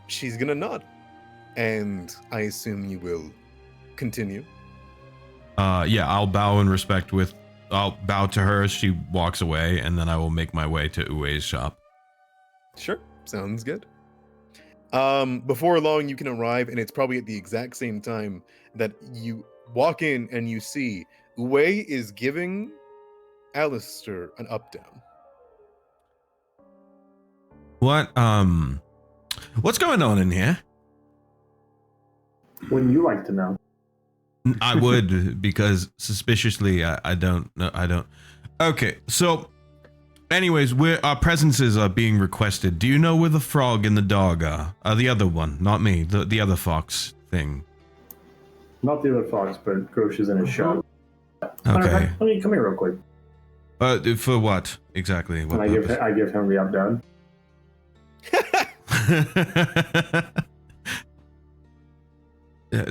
She's gonna nod, and I assume you will continue. Yeah, I'll bow in respect I'll bow to her as she walks away, and then I will make my way to Oaway's shop. Sure, sounds good. Before long, you can arrive, and it's probably at the exact same time that you walk in and you see Oaway is giving Aleister an up-down. What's going on in here? Wouldn't you like to know? I would, because suspiciously, I don't know. I don't. Okay, so, anyways, our presences are being requested. Do you know where the frog and the dog are? The other one, not me. The other fox thing. Not the other fox, but Grosh is in his shop. Okay. Let me come here real quick. For what exactly? What And I give him the up down.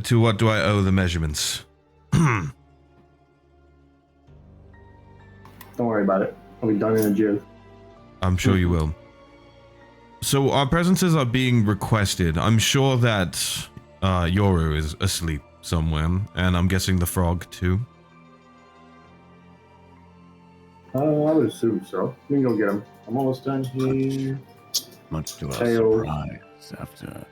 To what do I owe the measurements? Don't worry about it. I'll be done in a jiff. I'm sure you will. So our presences are being requested. I'm sure that Yoru is asleep somewhere, and I'm guessing the frog too. I would assume so. We can go get him. I'm almost done here. Much to our Tail. surprise, after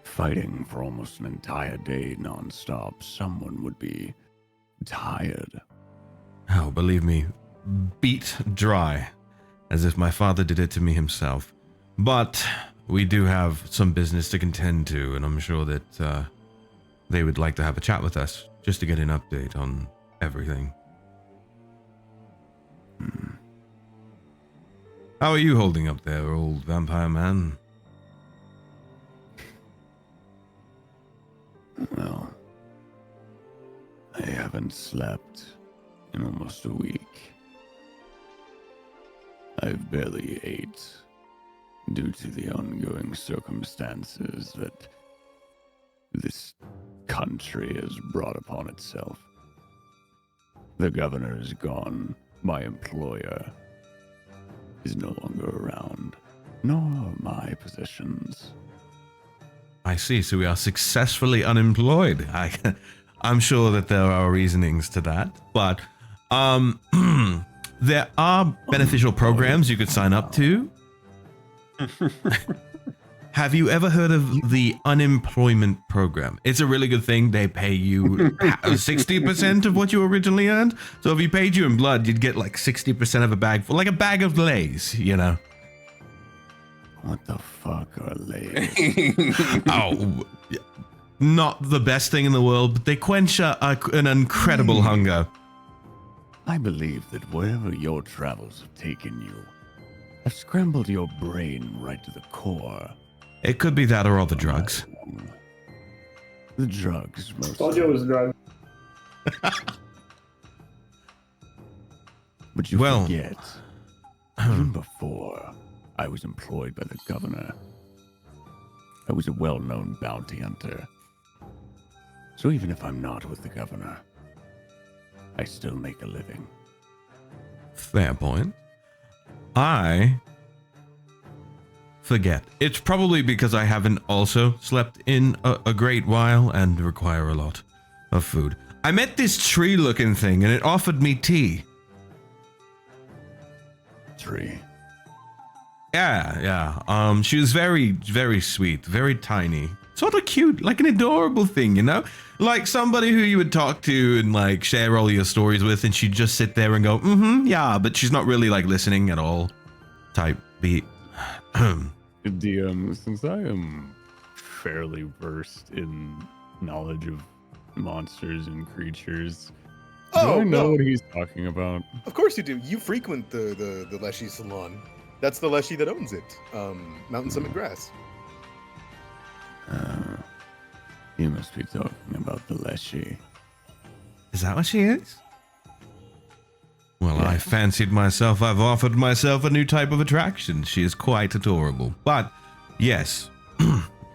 fighting for almost an entire day non-stop, someone would be tired. Oh, believe me, beat dry, as if my father did it to me himself. But we do have some business to contend to, and I'm sure that they would like to have a chat with us, just to get an update on everything. How are you holding up there, old vampire man? Well, I haven't slept in almost a week. I've barely ate due to the ongoing circumstances that this country has brought upon itself. The governor is gone. My employer is no longer around, nor my possessions. I see, so we are successfully unemployed. I'm sure that there are reasonings to that, but there are beneficial programs you could sign up to. Have you ever heard of the unemployment program? It's a really good thing. They pay you 60% of what you originally earned. So if you paid you in blood, you'd get like 60% of a bag, like a bag of Lays, you know? What the fuck are Lays? Oh, not the best thing in the world, but they quench an incredible hunger. I believe that wherever your travels have taken you, have scrambled your brain right to the core. It could be that or all the drugs. The drugs, most. Told you it was drugs. But you Well, forget, even before I was employed by the governor, I was a well-known bounty hunter. So even if I'm not with the governor, I still make a living. Fair point. I forget. It's probably because I haven't also slept in a great while and require a lot of food. I met this tree-looking thing and it offered me tea. Tree. Yeah. She was very, very sweet, very tiny. Sort of cute, like an adorable thing, you know? Like somebody who you would talk to and like share all your stories with, and she'd just sit there and go, yeah, but she's not really like listening at all. Type beat. Since I am fairly versed in knowledge of monsters and creatures, do I know what he's talking about? Of course you do. You frequent the Leshy Salon. That's the Leshy that owns it. Mountain Summit Grass. You must be talking about the Leshy. Is that what she is? Well, Yeah. I fancied myself. I've offered myself a new type of attraction. She is quite adorable. But, yes,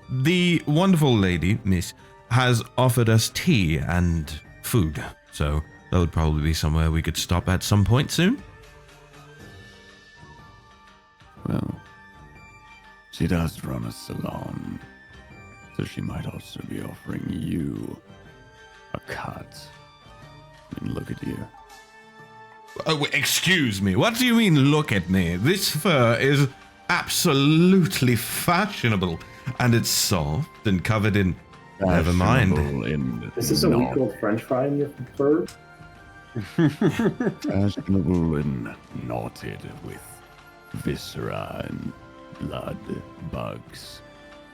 the wonderful lady, Miss, has offered us tea and food. So, that would probably be somewhere we could stop at some point soon. Well, she does run a salon, so she might also be offering you a cut. I mean, look at you. Oh, excuse me. What do you mean, look at me? This fur is absolutely fashionable, and it's soft and covered in... Never mind. Is this a week old French fry in your fur? Fashionable and knotted with viscera and blood, bugs,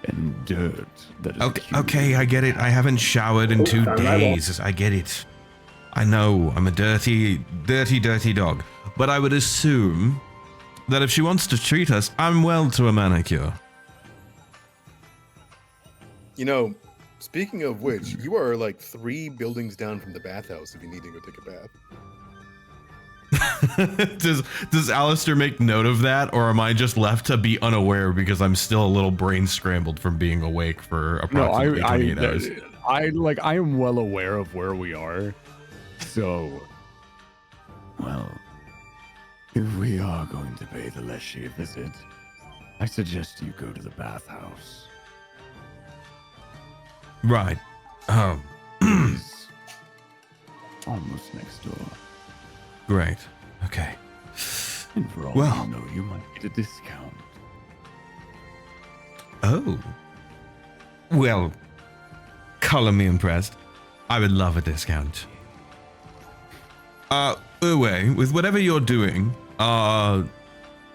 and dirt that is Okay, I get it. I haven't showered in 2 days. I get it. I know, I'm a dirty dog. But I would assume that if she wants to treat us, I'm well to a manicure. You know, speaking of which, you are like 3 buildings down from the bathhouse if you need to go take a bath. Does Aleister make note of that, or am I just left to be unaware because I'm still a little brain scrambled from being awake for approximately 28 hours? I am well aware of where we are. So, Well, if we are going to pay the Leshy a visit, I suggest you go to the bathhouse. Right. It's almost next door. Great. Okay. And for all Well. you know, you might get a discount. Oh. Well, color me impressed. I would love a discount. Oaway, with whatever you're doing,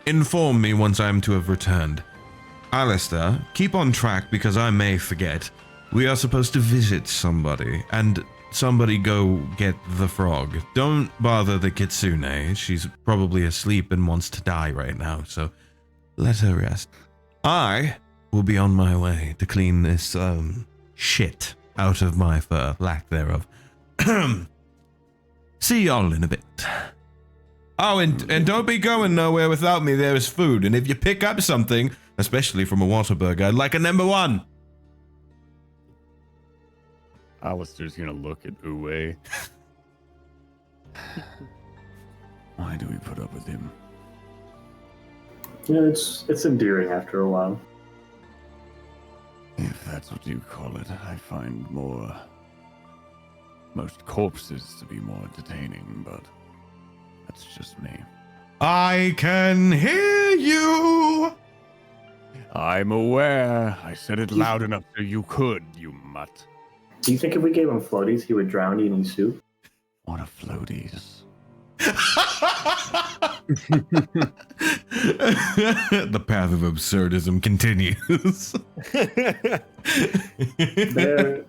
inform me once I am to have returned. Aleister, keep on track because I may forget. We are supposed to visit somebody, and somebody go get the frog. Don't bother the kitsune. She's probably asleep and wants to die right now, so let her rest. I will be on my way to clean this, shit out of my fur, lack thereof. See y'all in a bit. Oh, and don't be going nowhere without me. There is food, and if you pick up something, especially from a Whataburger, I'd like a number 1. Aleister's gonna look at Oaway. Why do we put up with him? Yeah, it's endearing after a while. If that's what you call it, I find most corpses to be more entertaining, but that's just me. I can hear you! I'm aware. I said it loud enough so you could, you mutt. Do you think if we gave him floaties, he would drown eating soup? What are floaties? The path of absurdism continues. They're a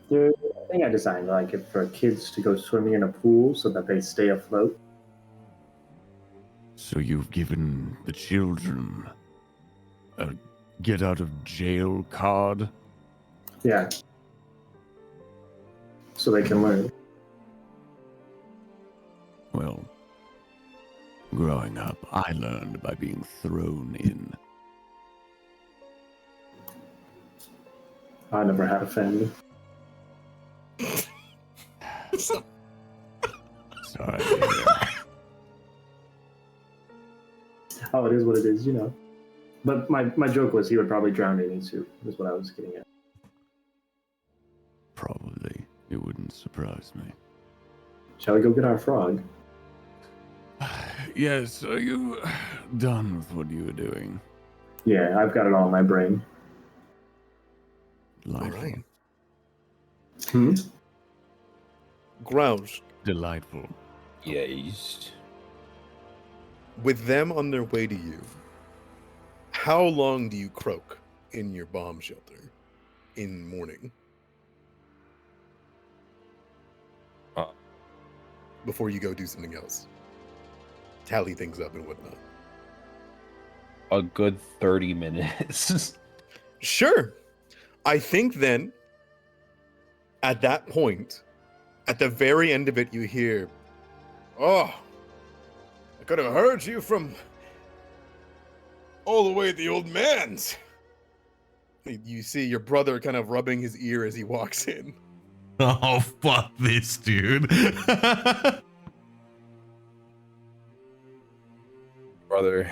thing I designed, like for kids to go swimming in a pool so that they stay afloat. So you've given the children a get out of jail card? Yeah. So they can learn. Well, growing up, I learned by being thrown in. I never had a family. Sorry. Oh, it is what it is, you know. But my joke was he would probably drown eating soup, is what I was getting at. Probably. It wouldn't surprise me. Shall we go get our frog? Yes, are you done with what you were doing? Yeah, I've got it all in my brain. Delightful. All right. Hmm? Grouch, Delightful. Yes. with them on their way to you, how long do you croak in your bomb shelter in morning? Before you go do something else. Tally things up and whatnot. A good 30 minutes. Sure. I think then, at that point, at the very end of it, you hear, "Oh, I could have heard you from all the way at the old man's." You see your brother kind of rubbing his ear as he walks in. Oh, fuck this, dude. Brother.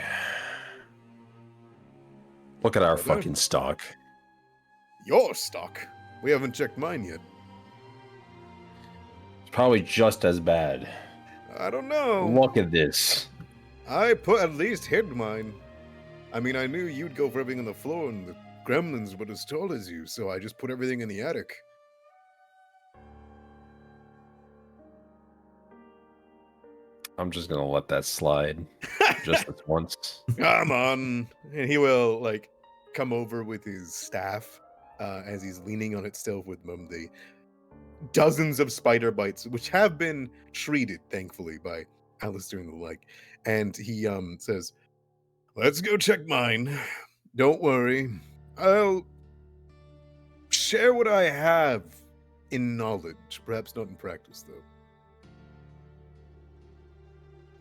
Look at our Brother? fucking stock. Your stock? We haven't checked mine yet. It's probably just as bad. I don't know. Look at this. I at least hid mine. I mean, I knew you'd go for everything on the floor and the gremlins were as tall as you, so I just put everything in the attic. I'm just gonna let that slide. Just this once. Come on. And he will, like, come over with his staff as he's leaning on it still with the dozens of spider bites, which have been treated, thankfully, by Aleister and the like. And he says, "Let's go check mine. Don't worry. I'll share what I have in knowledge, perhaps not in practice, though."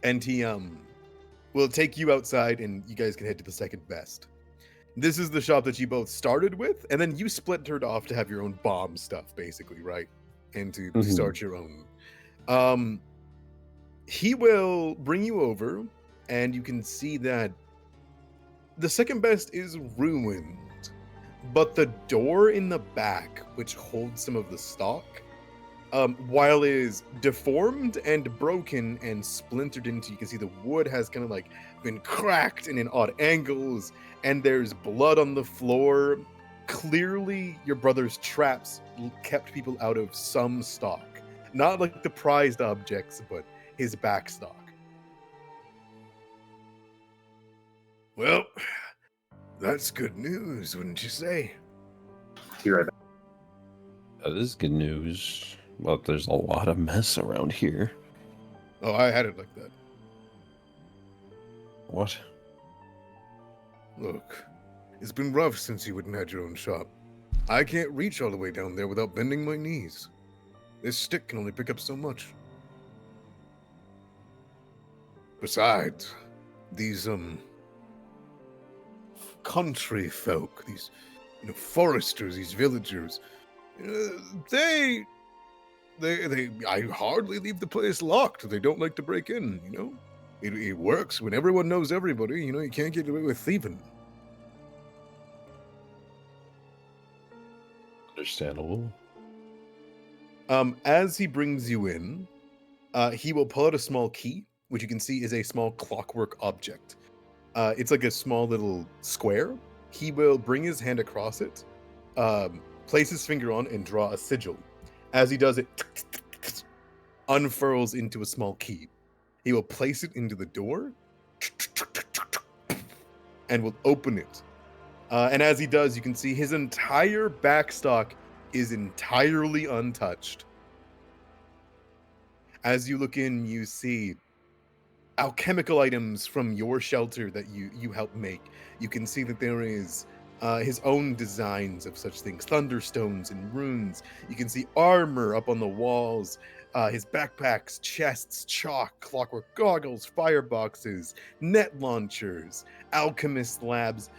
And he will take you outside, and you guys can head to the second best. This is the shop that you both started with, and then you splintered off to have your own bomb stuff, basically, right? And to start your own. He will bring you over, and you can see that The second best is ruined, but the door in the back, which holds some of the stock, while it is deformed and broken and splintered into, you can see the wood has kind of like been cracked and in odd angles, and there's blood on the floor. Clearly, your brother's traps kept people out of some stock. Not like the prized objects, but his back stock. Well, that's good news, wouldn't you say? Be right back. That is good news. But there's a lot of mess around here. Oh, I had it like that. What? Look, it's been rough since you wouldn't had your own shop. I can't reach all the way down there without bending my knees. This stick can only pick up so much. Besides, these, country folk, these, foresters, these villagers, they I hardly leave the place locked. They don't like to break in, It works when everyone knows everybody, you can't get away with thieving. Understandable. As he brings you in, he will pull out a small key, which you can see is a small clockwork object. It's like a small little square. He will bring his hand across it, place his finger on, and draw a sigil. As he does, it unfurls into a small key. He will place it into the door and will open it. And as he does, you can see his entire backstock is entirely untouched. As you look in, you see alchemical items from your shelter that you helped make. You can see that there is his own designs of such things, thunderstones and runes. You can see armor up on the walls, his backpacks, chests, chalk, clockwork goggles, fireboxes, net launchers, alchemist labs.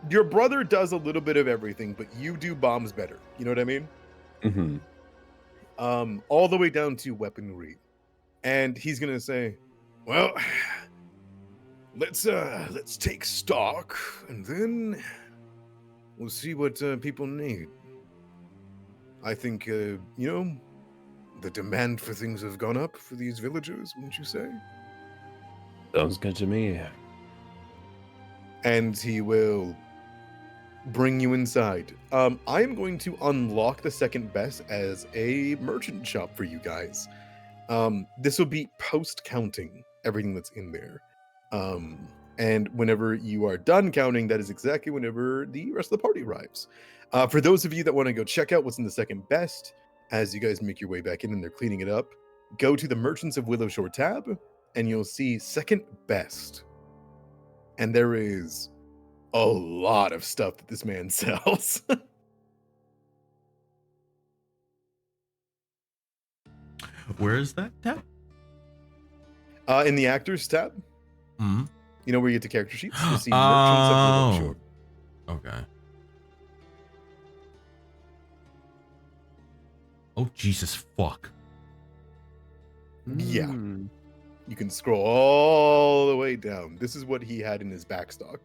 Your brother does a little bit of everything, but you do bombs better. You know what I mean? Mm-hmm. All the way down to weaponry. And he's gonna say, well, let's take stock, and then we'll see what people need. I think, the demand for things have gone up for these villagers, wouldn't you say? Sounds good to me. And he will bring you inside. I am going to unlock the second best as a merchant shop for you guys. This will be post-counting everything that's in there. And whenever you are done counting, that is exactly whenever the rest of the party arrives. For those of you that want to go check out what's in the second best, as you guys make your way back in and they're cleaning it up, go to the Merchants of Willowshore tab, and you'll see second best. And there is a lot of stuff that this man sells. Where is that tab? In the Actors tab, Hmm. you know where you get the character sheets? You see Merchants of Willowshore. Okay. Oh, Jesus fuck. Yeah. You can scroll all the way down. This is what he had in his backstock.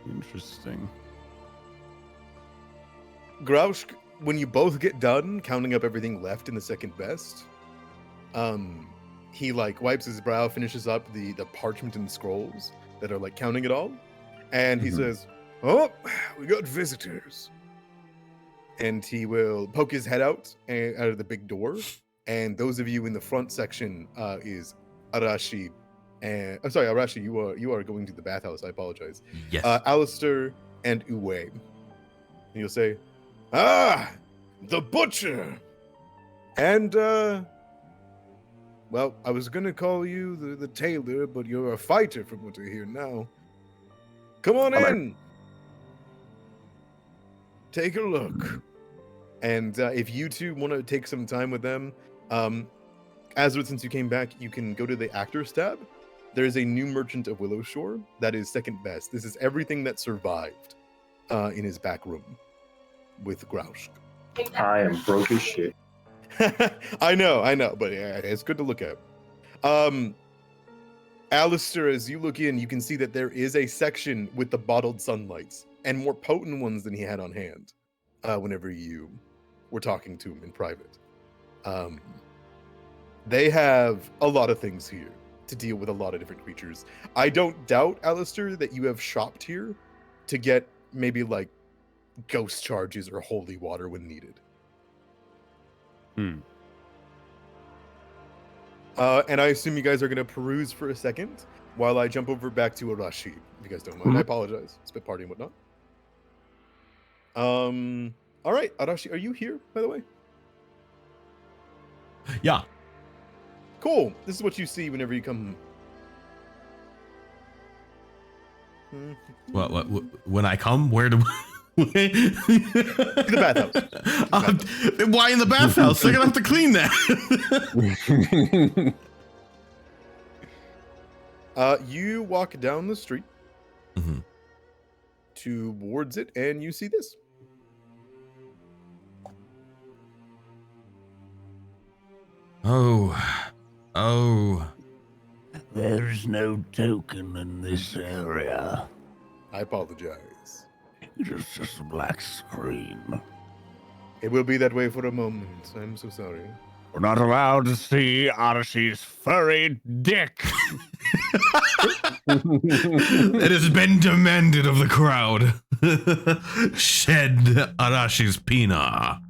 Interesting. Gruoska, when you both get done counting up everything left in the second best, he wipes his brow, finishes up the parchment and scrolls that are counting it all, and he says, "Oh, we got visitors." And he will poke his head out of the big door, and those of you in the front section is Arashi. And I'm sorry, Arashi, you are going to the bathhouse. I apologize. Yes. Aleister and Oaway. And you'll say, "Ah, the butcher!" And, well, I was going to call you the tailor, but you're a fighter from what I hear now. Come on in. Take a look. And if you two want to take some time with them, Azra, since you came back, you can go to the Actors tab. There is a new Merchant of Willowshore that is second best. This is everything that survived. in his back room with Gruoska. I am broke as shit. I know, but yeah, it's good to look at. Aleister, as you look in, you can see that there is a section with the bottled sunlights and more potent ones than he had on hand whenever you were talking to him in private. They have a lot of things here to deal with a lot of different creatures. I don't doubt, Aleister, that you have shopped here to get maybe like ghost charges or holy water when needed. And I assume you guys are going to peruse for a second while I jump over back to Arashi. If you guys don't mind, I apologize. Spit party and whatnot. All right, Arashi, are you here, by the way? Yeah. Cool. This is what you see whenever you come. What? When I come, where do? To the bathhouse. Why in the bathhouse? They're gonna have to clean that. You walk down the street towards it, and you see this. Oh. There's no token in this area. I apologize. Just a black screen. It will be that way for a moment. I'm so sorry. We're not allowed to see Arashi's furry dick. It has been demanded of the crowd. Shed Arashi's pina.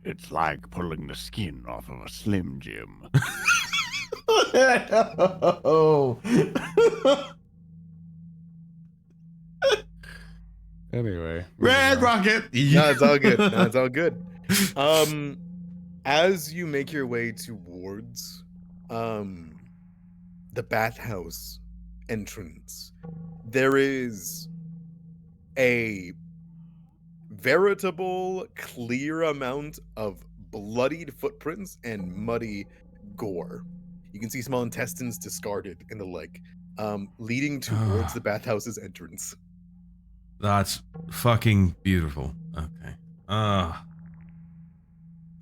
It's like pulling the skin off of a Slim Jim. Oh. Anyway. Red Rocket. No, it's all good. No, it's all good. As you make your way towards the bathhouse entrance, there is a veritable clear amount of bloodied footprints and muddy gore. You can see small intestines discarded and the like, leading towards the bathhouse's entrance. That's fucking beautiful. Okay.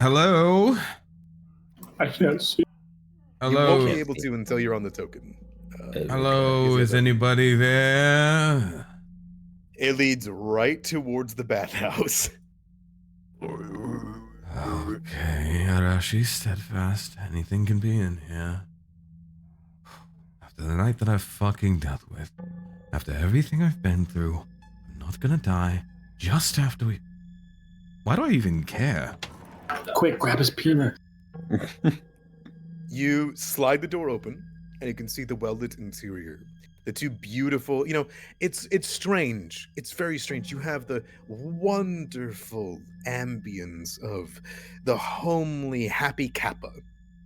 Hello? I can't see. You Hello? won't be able to until you're on the token. Hello? Is anybody there? It leads right towards the bathhouse. Okay, Arashi, steadfast. Anything can be in here. After the night that I've fucking dealt with, after everything I've been through, I'm not gonna die just after we... Why do I even care? Quick, grab his peanut. You slide the door open, and you can see the well-lit interior. The two beautiful, it's strange. It's very strange. You have the wonderful ambience of the homely Happy Kappa.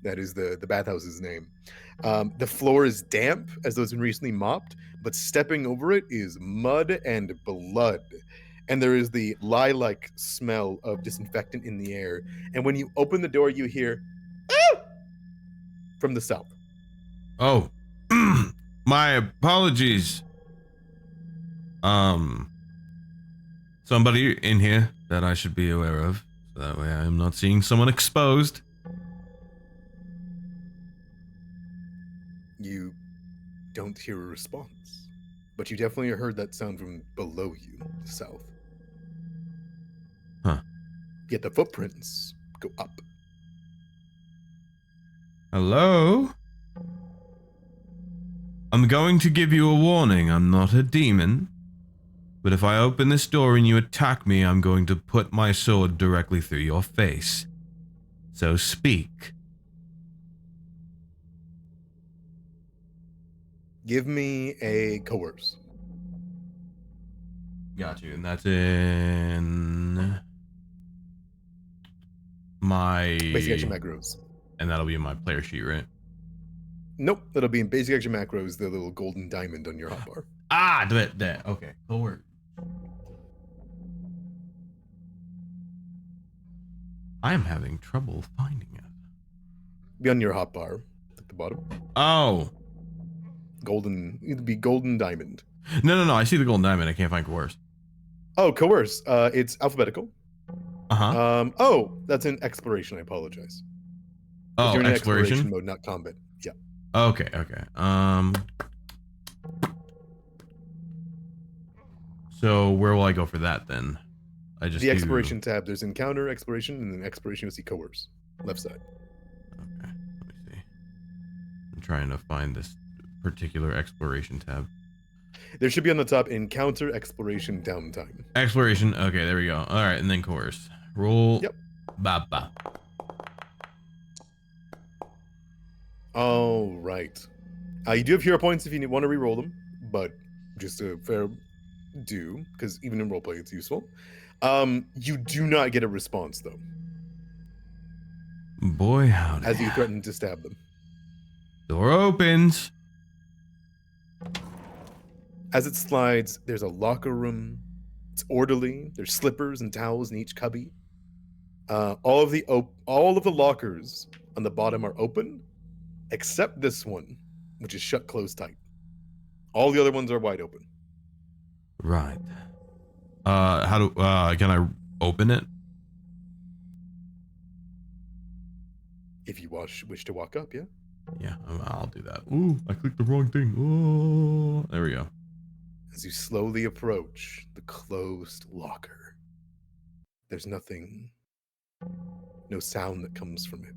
That is the bathhouse's name. The floor is damp, as though it's been recently mopped, but stepping over it is mud and blood. And there is the lilac smell of disinfectant in the air. And when you open the door, you hear, "Ah!" from the south. Oh, my apologies. Somebody in here that I should be aware of, so that way I am not seeing someone exposed. You don't hear a response, but you definitely heard that sound from below you, south. Huh. Yet the footprints go up. Hello? I'm going to give you a warning. I'm not a demon. But if I open this door and you attack me, I'm going to put my sword directly through your face. So speak. Give me a coerce. Got you. And that's in my Basic action macros. And that'll be in my player sheet, right? Nope, that'll be in basic action macros, the little golden diamond on your hotbar. Ah, that. Okay, cool work. I am having trouble finding it. Be on your hotbar at the bottom. Oh. Golden, it'd be golden diamond. No. I see the golden diamond. I can't find coerce. Oh, coerce. It's alphabetical. Uh-huh. That's in exploration. I apologize. Oh, You're in exploration mode, not combat. Yeah. Okay. So where will I go for that then? I just The exploration tab. There's encounter, exploration, and then exploration. You'll see coerce. Left side. Okay. Let me see. I'm trying to find this particular exploration tab. There should be on the top encounter, exploration, downtime. Exploration. Okay, there we go. All right, and then coerce. Roll. Yep. Ba. All right. You do have hero points if you want to re-roll them, but just a fair do, because even in roleplay it's useful. You do not get a response though. Boy, howdy. As you threaten to stab them. Door opens. As it slides, there's a locker room. It's orderly. There's slippers and towels in each cubby. All of the lockers on the bottom are open, except this one, which is shut closed tight. All the other ones are wide open. Right. How do can I open it? If you wish to walk up, yeah. Yeah, I'll do that. Ooh, I clicked the wrong thing. Oh, there we go. As you slowly approach the closed locker, there's nothing, no sound that comes from it.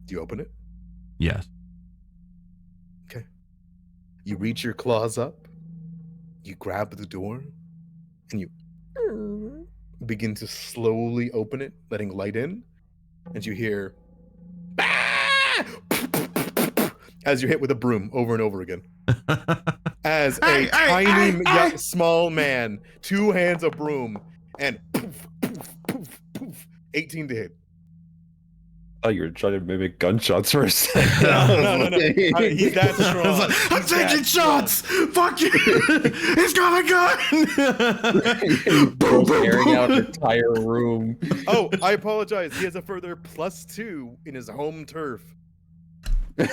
Do you open it? Yes. Okay. You reach your claws up, you grab the door, and you begin to slowly open it, letting light in, and you hear as you're hit with a broom over and over again. As a tiny yet small man, 2 hands a broom, and poof, poof, poof, poof, 18 to hit. Oh, you were trying to mimic gunshots for a second. No. He's that strong. Like, I'm taking shots! Fuck you! He's got a gun! Boom, airing out an entire room. Oh, I apologize. He has a further +2 in his home turf.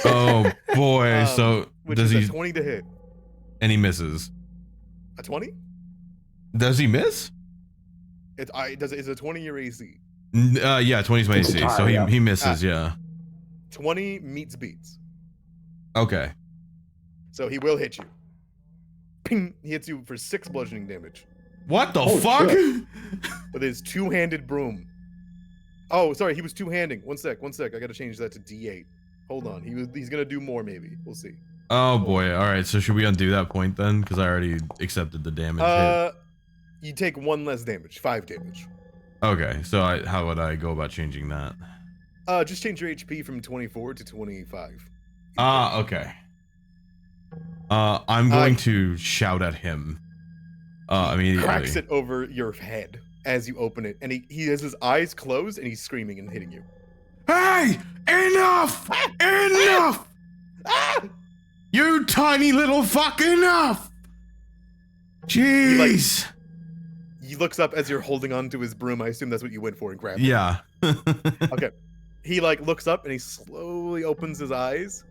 Oh boy, so which does is he? a 20 to hit. And he misses. A 20? Does he miss? It's a 20-year AC. Yeah, 20's my AC, so he misses. Yeah. 20 meets beats. Okay. So he will hit you. Ping! He hits you for 6 bludgeoning damage What the fuck? with his 2-handed broom. Oh, sorry, he was 2-handing. One sec. I gotta change that to D8. Hold on. He's gonna do more maybe. We'll see. Oh boy. All right. So should we undo that point then? Because I already accepted the damage. Hit. You take 1 less damage. 5 damage. Okay. So how would I go about changing that? Just change your HP from 24 to 25. Okay. I'm going to shout at him. Immediately. Cracks it over your head as you open it, and he has his eyes closed and he's screaming and hitting you. Hey! Enough! Enough! You tiny little fuck, enough! Jeez! He looks up as you're holding on to his broom. I assume that's what you went for and grabbed it. Yeah. Okay. He looks up and he slowly opens his eyes.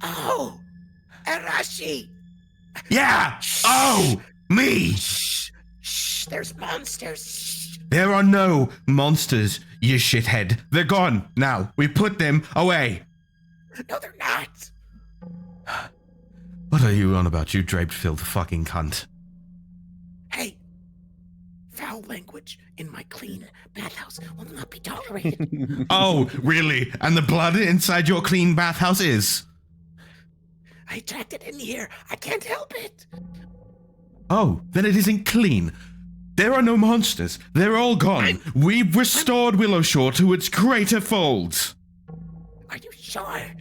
Oh, Arashi! Yeah! Oh! Me! Shh, there's monsters. Shh. There are no monsters, you shithead. They're gone now. We put them away. No, they're not. What are you on about, you draped-filled fucking cunt? Hey, foul language in my clean bathhouse will not be tolerated. Oh, really? And the blood inside your clean bathhouse is? I tracked it in here. I can't help it. Oh, then it isn't clean. There are no monsters. They're all gone. We've restored Willowshore to its greater folds. Are you sure?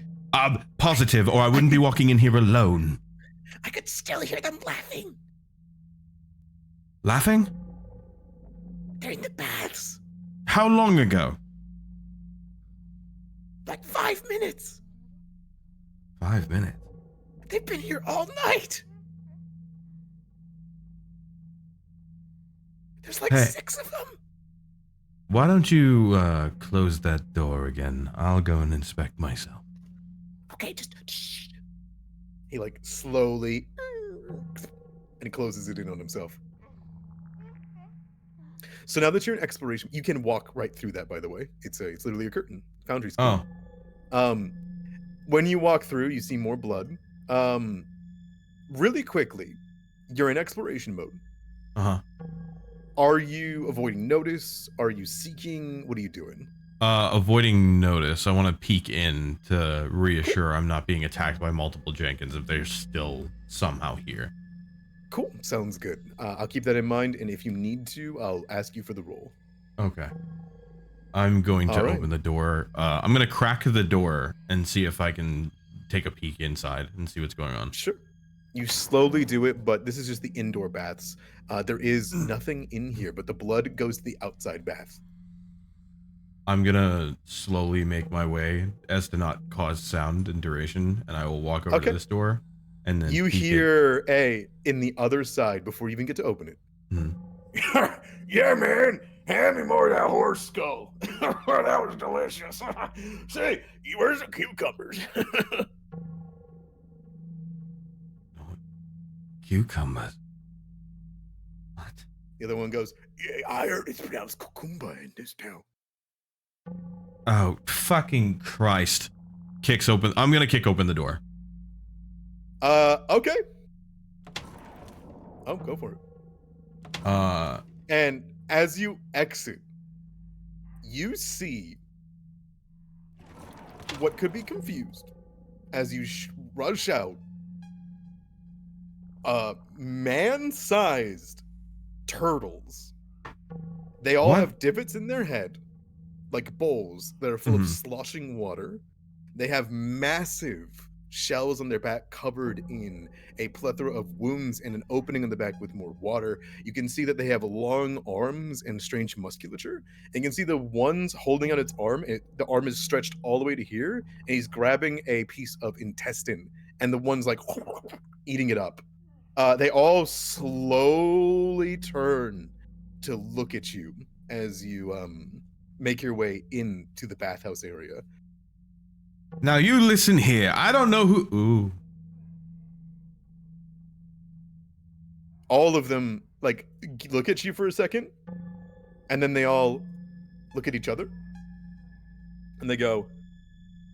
Positive, or I wouldn't be walking in here alone. I could still hear them laughing. Laughing? They're in the baths. How long ago? Like 5 minutes. 5 minutes. They've been here all night. There's like Hey. 6 of them. Why don't you close that door again? I'll go and inspect myself. Okay, just shh. He slowly and closes it in on himself. So now that you're in exploration, you can walk right through that, by the way. It's literally a curtain. Foundry school. Oh, When you walk through, you see more blood. Really quickly, you're in exploration mode. uh-huh. Are you avoiding notice? Are you seeking? What are you doing? Avoiding notice. I want to peek in to reassure I'm not being attacked by multiple Jenkins if they're still somehow here. Cool. Sounds good. I'll keep that in mind, and if you need to, I'll ask you for the roll. Okay. I'm going to All right. open the door. I'm going to crack the door and see if I can take a peek inside and see what's going on. Sure. You slowly do it, but this is just the indoor baths. There is nothing in here, but the blood goes to the outside bath. I'm going to slowly make my way as to not cause sound and duration, and I will walk over Okay. to this door and then You peek in. hear in the other side before you even get to open it. Yeah, man. Hand me more of that horse skull. That was delicious. Say, where's the cucumbers? Cucumbers. What? The other one goes, Yeah, I heard it's pronounced cucumba in this town. Oh, fucking Christ. Kicks open. I'm going to kick open the door. okay. Oh, go for it. And as you exit, you see what could be confused as you rush out. Man-sized turtles. They all What? have divots in their head, like bowls that are full of sloshing water. They have massive shells on their back covered in a plethora of wounds and an opening in the back with more water. You can see that they have long arms and strange musculature. And you can see the ones holding out its arm, the arm is stretched all the way to here, and he's grabbing a piece of intestine, and the one's like eating it up. They all slowly turn to look at you as you make your way into the bathhouse area. Now you listen here. I don't know who. Ooh. All of them like look at you for a second, and then they all look at each other, and they go,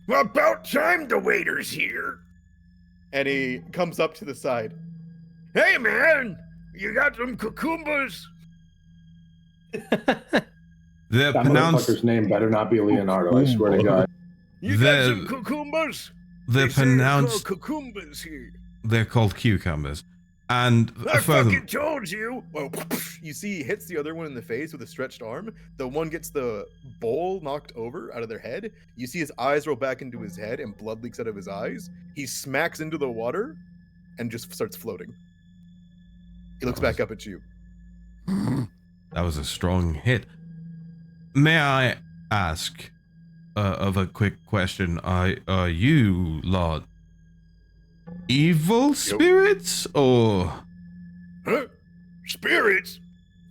About time the waiter's here. and he comes up to the side. Hey, man, you got some cucumbers? They're That pronounced. motherfucker's name better not be Leonardo, I swear to God. You got some cucumbers? They're They say pronounced. called cucumbers here. They're called cucumbers. And I further, fucking told you. Well, you see, he hits the other one in the face with a stretched arm. The one gets the bowl knocked over out of their head. You see his eyes roll back into his head and blood leaks out of his eyes. He smacks into the water and just starts floating. He looks back up at you. that was a strong hit. May I ask of a quick question? Are you Lord evil spirits or? Huh? Spirits?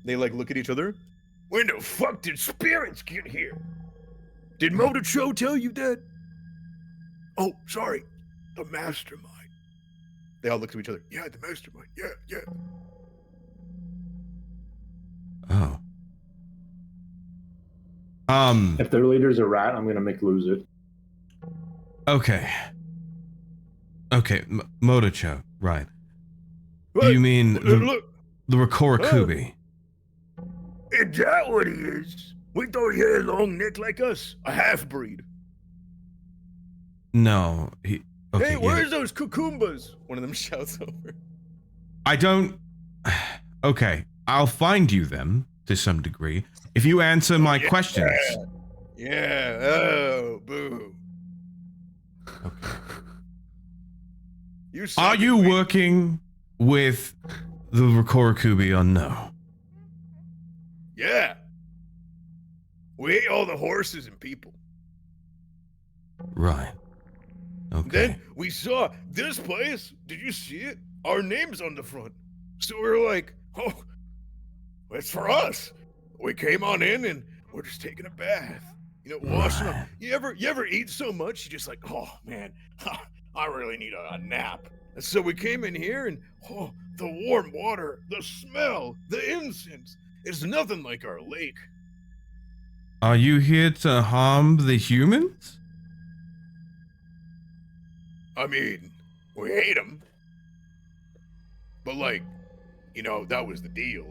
They like look at each other. When the fuck did spirits get here? Did Motor Cho tell you that? Oh, sorry. The mastermind. They all look to each other. Yeah, the mastermind. Yeah. Oh. If their leader's a rat, I'm gonna make lose it. Okay. Okay, Motocho, right. What? You mean Look, the Rakurakubi? is that what he is? We thought he had a long neck like us. A half-breed. No, he. Okay, Hey, yeah. where's those cucumbers? One of them shouts over. I don't. Okay, I'll find you them to some degree if you answer my questions. Yeah. Oh, boo. Okay. You Are you working with the Rakurakubi or no? Yeah. We ate all the horses and people. Right. Okay. Then we saw this place. Did you see it? Our name's on the front. So we were like, oh, it's for us. We came on in and we're just taking a bath. You know, washing up. Right. You ever eat so much, you just like, oh man, I really need a nap. So we came in here and the warm water, the smell, the incense. It's nothing like our lake. Are you here to harm the humans? I mean, we hate them. But like, that was the deal.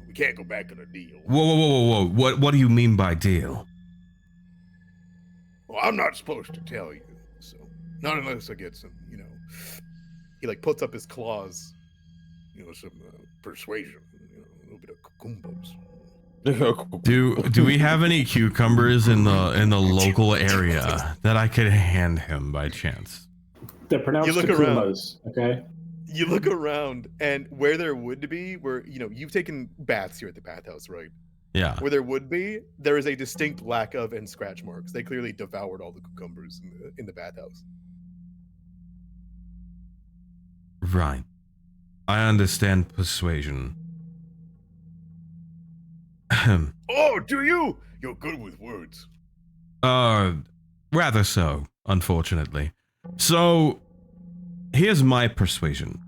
We can't go back on a deal. Whoa. What do you mean by deal? Well, I'm not supposed to tell you, so not unless I get some, He like puts up his claws. some persuasion, a little bit of cucumbers. Do we have any cucumbers in the local area that I could hand him by chance? They're pronounced You look Kukumos, okay? You look around, and where there would be, where you've taken baths here at the bathhouse, right? Yeah. Where there would be, there is a distinct lack of and scratch marks. They clearly devoured all the cucumbers in the bathhouse. Right. I understand persuasion. Oh, do you? You're good with words. Rather so, unfortunately. So, here's my persuasion.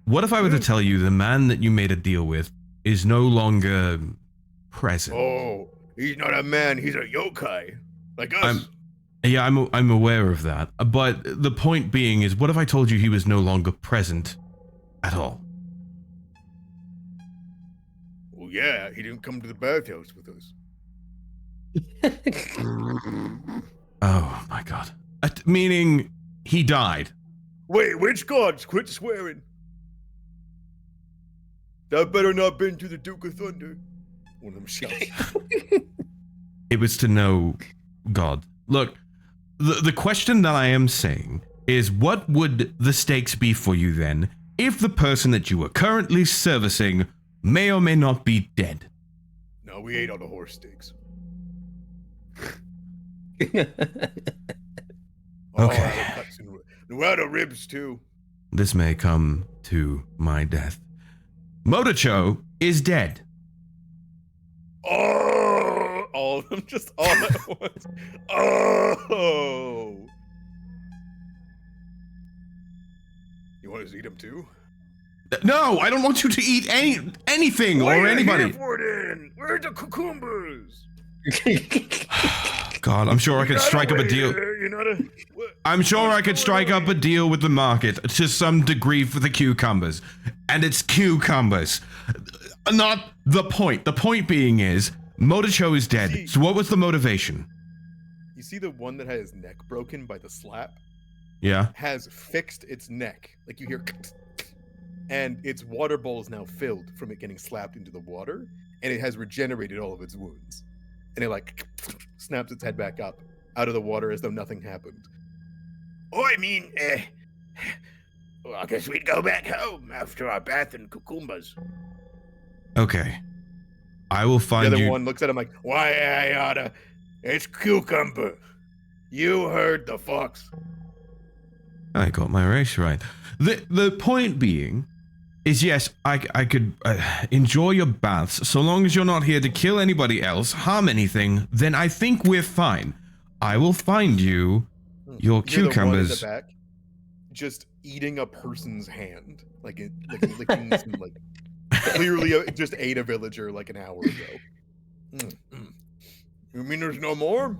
What if I were to tell you the man that you made a deal with is no longer present? Oh, he's not a man, he's a yokai. Like us. I'm aware of that. But the point being is, what if I told you he was no longer present at all? Well, yeah, he didn't come to the bathhouse with us. Oh my god. Meaning, he died. Wait, which gods? Quit swearing. That better not been to the Duke of Thunder. One of them shouts. It was to know God. Look, the question that I am saying is, what would the stakes be for you then if the person that you are currently servicing may or may not be dead? No, we ate all the horse steaks. Okay. We had ribs too. This may come to my death. Motocho is dead. Oh, all of them just all at once. Oh. You want us to eat them too? No, I don't want you to eat anything or anybody. Where's the cucumbers? God, I'm sure I could strike up a deal. I'm sure I could strike up a deal with the market to some degree for the cucumbers. And it's cucumbers. Not the point. The point being is, Motocho is dead. So what was the motivation? You see the one that had his neck broken by the slap? Yeah. Has fixed its neck. Like you hear, and its water bowl is now filled from it getting slapped into the water, and it has regenerated all of its wounds. And it like snaps its head back up out of the water as though nothing happened. Oh, I mean, well, I guess we'd go back home after our bath and cucumbers. Okay. I will find the other you. one looks at him like, Why, I oughta. It's cucumber. You heard the fox. I got my race right. The point being is, yes, I could enjoy your baths so long as you're not here to kill anybody else, harm anything. Then I think we're fine. I will find you your cucumbers. The one in the back, just eating a person's hand, like licking some, like clearly just ate a villager like an hour ago. You mean there's no more?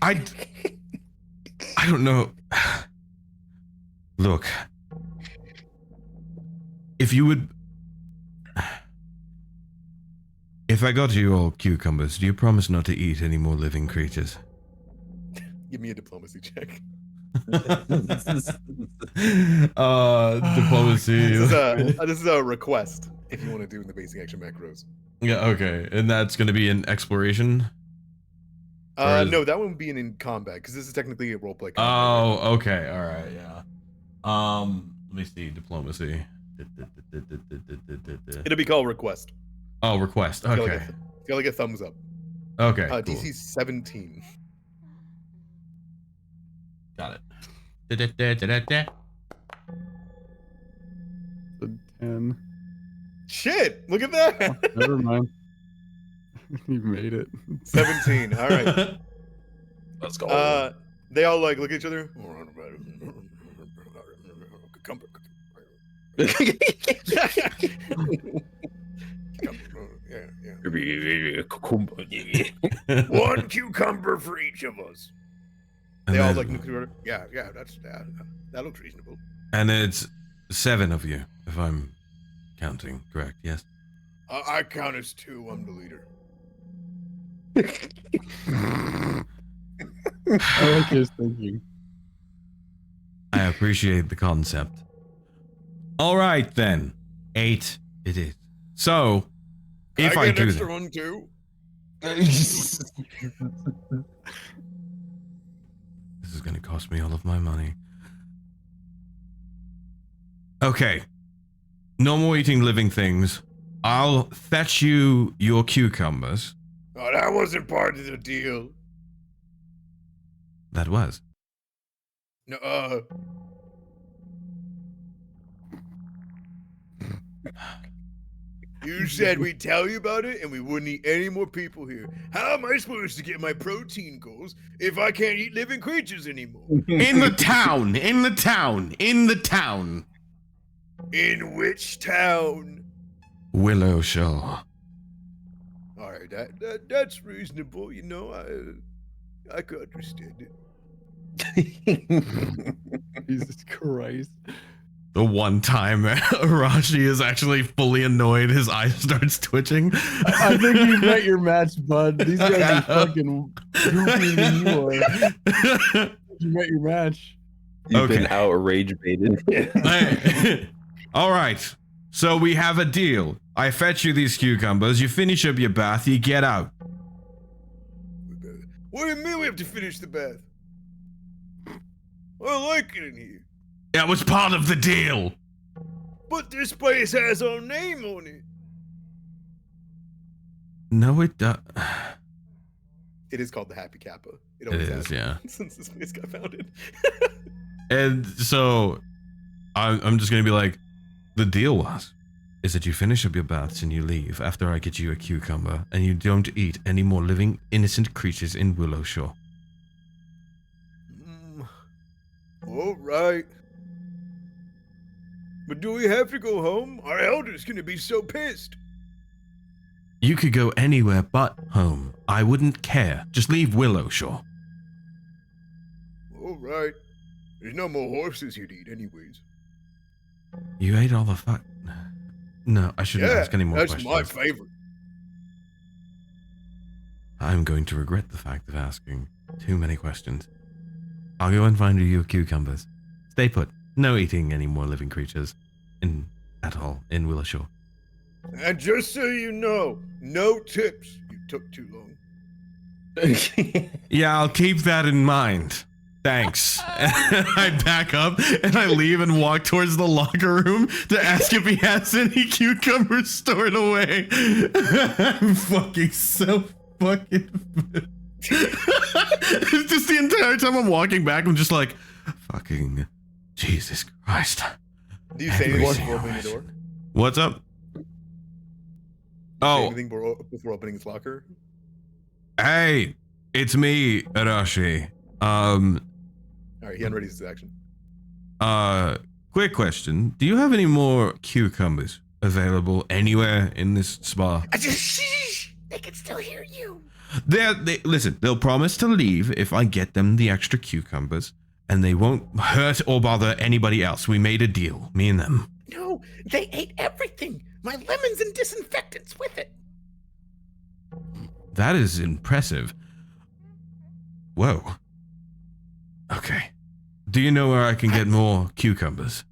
I don't know. Look, if I got you all cucumbers, do you promise not to eat any more living creatures? Give me a diplomacy check. Diplomacy. This is a request if you want to do in the basic action macros. Yeah, okay. And that's going to be an exploration? No, that wouldn't be in combat, because this is technically a roleplay combat. Oh, okay. All right, yeah. Let me see. Diplomacy. It'll be called request. Oh, request. Okay. It's got like a thumbs up. Okay. Cool. DC 17. Got it. A 10. Shit! Look at that. Never mind. You made it. 17. All right. Let's go. They all like look at each other. One cucumber for each of us. They all like nuclear. Yeah, that looks reasonable. And it's 7 of you, if I'm counting correct. Yes. I count as 2. I'm the leader. I like his thinking. I appreciate the concept. All right then, 8 it is. So, if I I get do an extra that, one too. this is going to cost me all of my money. Okay, no more eating living things. I'll fetch you your cucumbers. Oh, that wasn't part of the deal. That was. No, you said we'd tell you about it and we wouldn't eat any more people here. How am I supposed to get my protein goals if I can't eat living creatures anymore? In the town! In the town! In the town! In which town? Willowshore. All right, that's reasonable. You know, I could understand it. Jesus Christ. The one time Arashi is actually fully annoyed, his eye starts twitching. I think you met your match, bud. These guys are fucking goofier than you are. You met your match. You've been outrage baited. All right. So we have a deal. I fetch you these cucumbers. You finish up your bath. You get out. What do you mean we have to finish the bath? I like it in here. That was part of the deal. But this place has our name on it. No, it does. It is called the Happy Kappa. It is, yeah. Since this place got founded. And so I'm just going to be like, the deal is that you finish up your baths and you leave after I get you a cucumber, and you don't eat any more living, innocent creatures in Willowshore. All right. But do we have to go home? Our elder's gonna be so pissed. You could go anywhere but home. I wouldn't care. Just leave Willowshore. All right. There's no more horses here to eat anyways. You ate all the fuck. No, I shouldn't ask any more questions. That's my favorite. I'm going to regret the fact of asking too many questions. I'll go and find you your cucumbers. Stay put. No eating any more living creatures at all in Willowshore. And just so you know, no tips. You took too long. Yeah, I'll keep that in mind. Thanks. I back up and I leave and walk towards the locker room to ask if he has any cucumbers stored away. I'm fucking so fucking... Just the entire time I'm walking back, I'm just like, fucking Jesus Christ. Do you say anything before opening the door? What's up? Say anything before opening his locker? Hey, it's me, Arashi. Alright, he unreadies his action. Quick question. Do you have any more cucumbers available anywhere in this spa? They can still hear you. Listen, they'll promise to leave if I get them the extra cucumbers, and they won't hurt or bother anybody else. We made a deal, me and them. No, they ate everything. My lemons and disinfectants with it. That is impressive. Whoa. Okay. Do you know where I can get more cucumbers?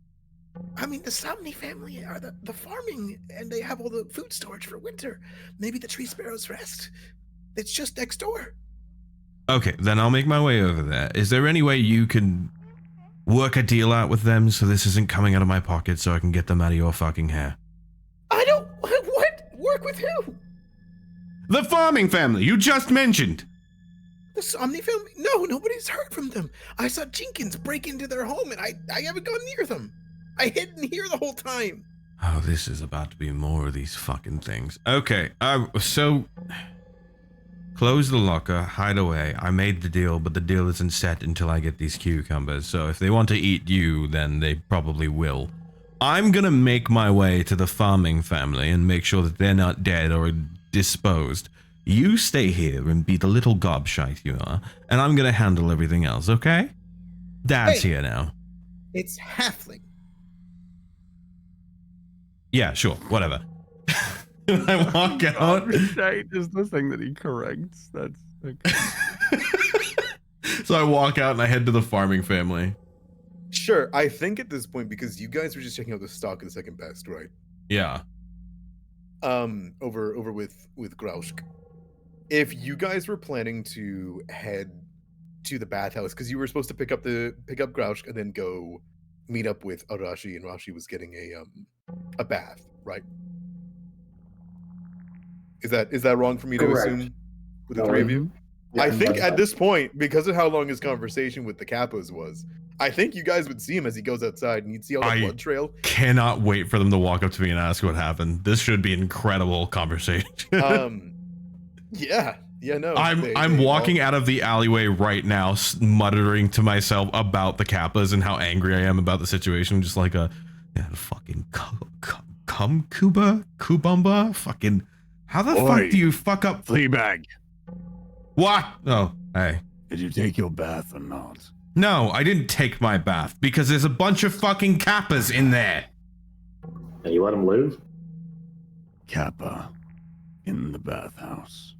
I mean, the Somni family are the farming, and they have all the food storage for winter. Maybe the tree sparrows rest. It's just next door. Okay, then I'll make my way over there. Is there any way you can work a deal out with them so this isn't coming out of my pocket so I can get them out of your fucking hair? I don't... What? Work with who? The farming family you just mentioned. The Somni family? No, nobody's heard from them. I saw Jenkins break into their home, and I haven't gone near them. I hid in here the whole time. Oh, this is about to be more of these fucking things. Okay, so... close the locker, hide away. I made the deal, but the deal isn't set until I get these cucumbers. So if they want to eat you, then they probably will. I'm gonna make my way to the farming family and make sure that they're not dead or disposed. You stay here and be the little gobshite you are, and I'm gonna handle everything else, okay? Dad's Hey. here now. It's halfling. Yeah, sure, whatever. I walk out. Gobshite is the thing that he corrects. That's So I walk out and I head to the farming family. Sure, I think at this point, because you guys were just checking out the stock of the second best, right? Yeah. Over with Gruoska. If you guys were planning to head to the bathhouse, because you were supposed to pick up Gruoska and then go meet up with Arashi, and Arashi was getting a bath, right? Is that wrong for me to Correct. assume with the three of you? Yeah, I think that's at fine. this point, because of how long his conversation with the Kappas was, I think you guys would see him as he goes outside, and you'd see all the blood trail. Cannot wait for them to walk up to me and ask what happened. This should be an incredible conversation. Yeah, no. I'm walking out of the alleyway right now, muttering to myself about the Kappas and how angry I am about the situation. Just like a fucking Kubumba, fucking. How the Oi. fuck do you fuck up? Fleabag, What? Oh, hey. did you take your bath or not? No, I didn't take my bath because there's a bunch of fucking Kappas in there. And you let him live? Kappa in the bathhouse.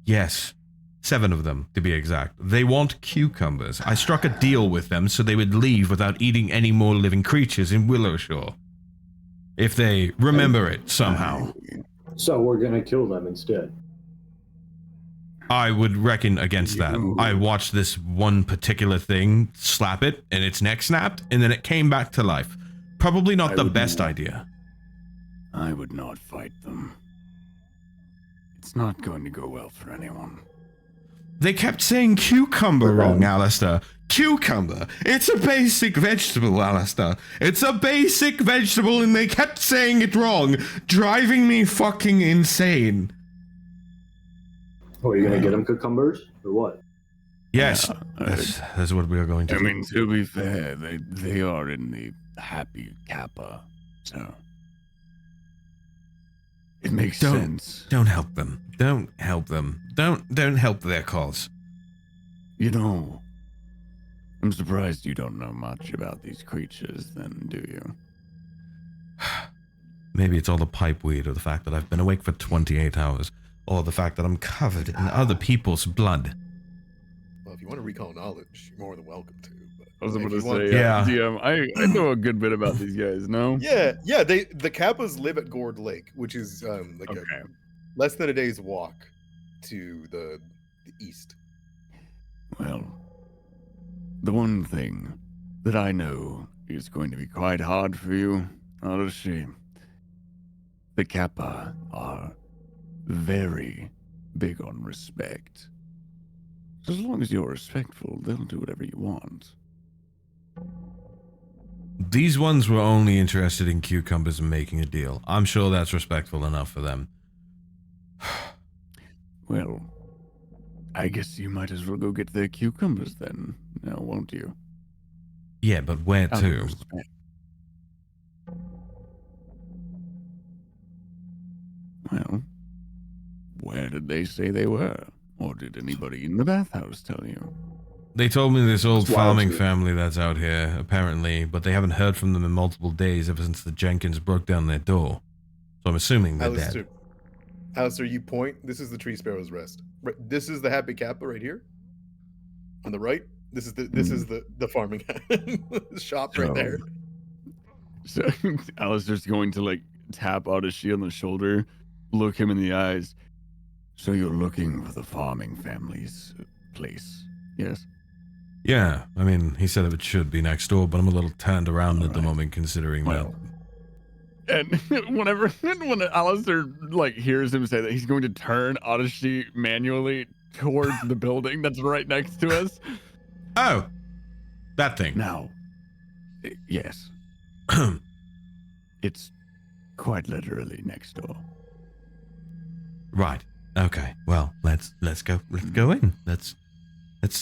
Yes. 7 of them, to be exact. They want cucumbers. I struck a deal with them so they would leave without eating any more living creatures in Willowshore. If they remember it somehow. So we're gonna kill them instead. I would reckon against that. I watched this one particular thing slap it, and its neck snapped, and then it came back to life. Probably not the best idea. I would not fight them. It's not going to go well for anyone. They kept saying cucumber wrong, Aleister. Cucumber. It's a basic vegetable, Aleister. It's a basic vegetable, and they kept saying it wrong, driving me fucking insane. Oh, are you gonna get him cucumbers or what? Yes, Yeah, that's what we are going to I do. mean, to be fair, they are in the happy Kappa, so it makes sense. Don't help them. Don't help them. Don't help their cause. You know, I'm surprised you don't know much about these creatures, then, do you? Maybe it's all the pipe weed, or the fact that I've been awake for 28 hours, or the fact that I'm covered in other people's blood. Well, if you want to recall knowledge, you're more than welcome to. But I was if about you to want- say, Yeah. DM, I know a good bit about these guys, no? Yeah. The Kappas live at Gourd Lake, which is like Okay. a less than a day's walk to the east. Well, the one thing that I know is going to be quite hard for you, Arashi. The Kappa are very big on respect. So as long as you're respectful, they'll do whatever you want. These ones were only interested in cucumbers and making a deal. I'm sure that's respectful enough for them. Well, I guess you might as well go get their cucumbers then, now won't you? Yeah, but where Out of to? respect. Well, where did they say they were? Or did anybody in the bathhouse tell you? They told me this old It's wild, farming too. family that's out here, apparently, but they haven't heard from them in multiple days ever since the Jenkins broke down their door. So I'm assuming they're dead. Alistair, you point. This is the Tree Sparrow's Rest. Right, this is the Happy Kappa right here. On the right, this is the farming shop right there. So Aleister's going to like tap Arashi on the shoulder, look him in the eyes. So you're looking for the farming family's place, yes? Yeah, I mean, he said it should be next door, but I'm a little turned around at the Alright. moment considering Well, And when Aleister like hears him say that, he's going to turn Arashi manually towards the building that's right next to us. that. Oh, that thing. now, yes, it's quite literally next door. Right. Okay, well, let's go in. Let's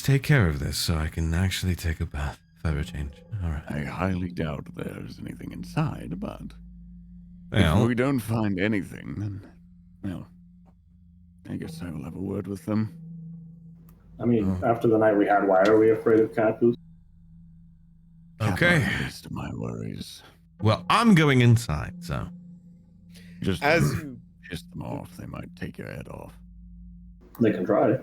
take care of this so I can actually take a bath for a change. All right. I highly doubt there's anything inside, but Well, if we don't find anything, then, well, I guess I will have a word with them. I mean, after the night we had, why are we afraid of Kapus? okay. Least of my worries. Well, I'm going inside, so. Just As you piss them off, they might take your head off. They can try.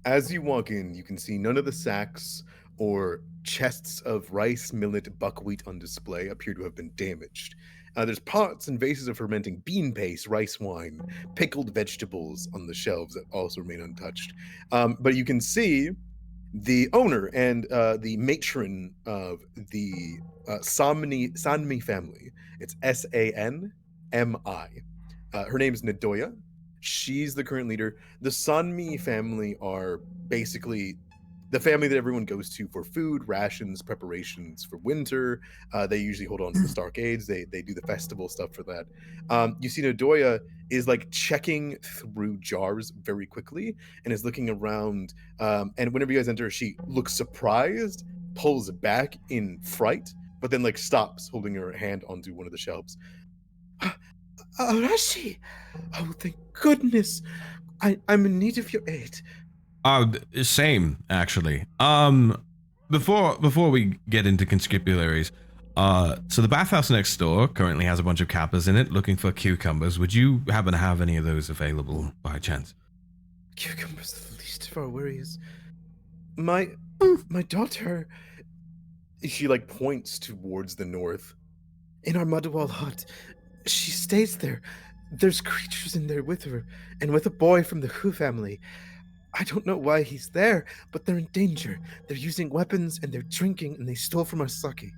As you walk in, you can see none of the sacks or chests of rice, millet, buckwheat on display appear to have been damaged. There's pots and vases of fermenting bean paste, rice wine, pickled vegetables on the shelves that also remain untouched. But you can see the owner and the matron of the Sanmi family. It's Sanmi. Her name is Nadoya. She's the current leader. The Sanmi family are basically the family that everyone goes to for food, rations, preparations for winter. They usually hold on to the Starcades. They do the festival stuff for that. You see Nadoya is like checking through jars very quickly and is looking around. And whenever you guys enter, she looks surprised, pulls back in fright, but then like stops, holding her hand onto one of the shelves. Arashi! Oh, thank goodness! I'm in need of your aid. Same, actually. Before we get into conscripularies, so the bathhouse next door currently has a bunch of kappas in it looking for cucumbers. Would you happen to have any of those available by chance? Cucumbers are the least of our worries. My daughter... She like points towards the north. In our mud-wall hut. She stays there. There's creatures in there with her, and with a boy from the Hu family. I don't know why he's there, but they're in danger. They're using weapons, and they're drinking, and they stole from our sake.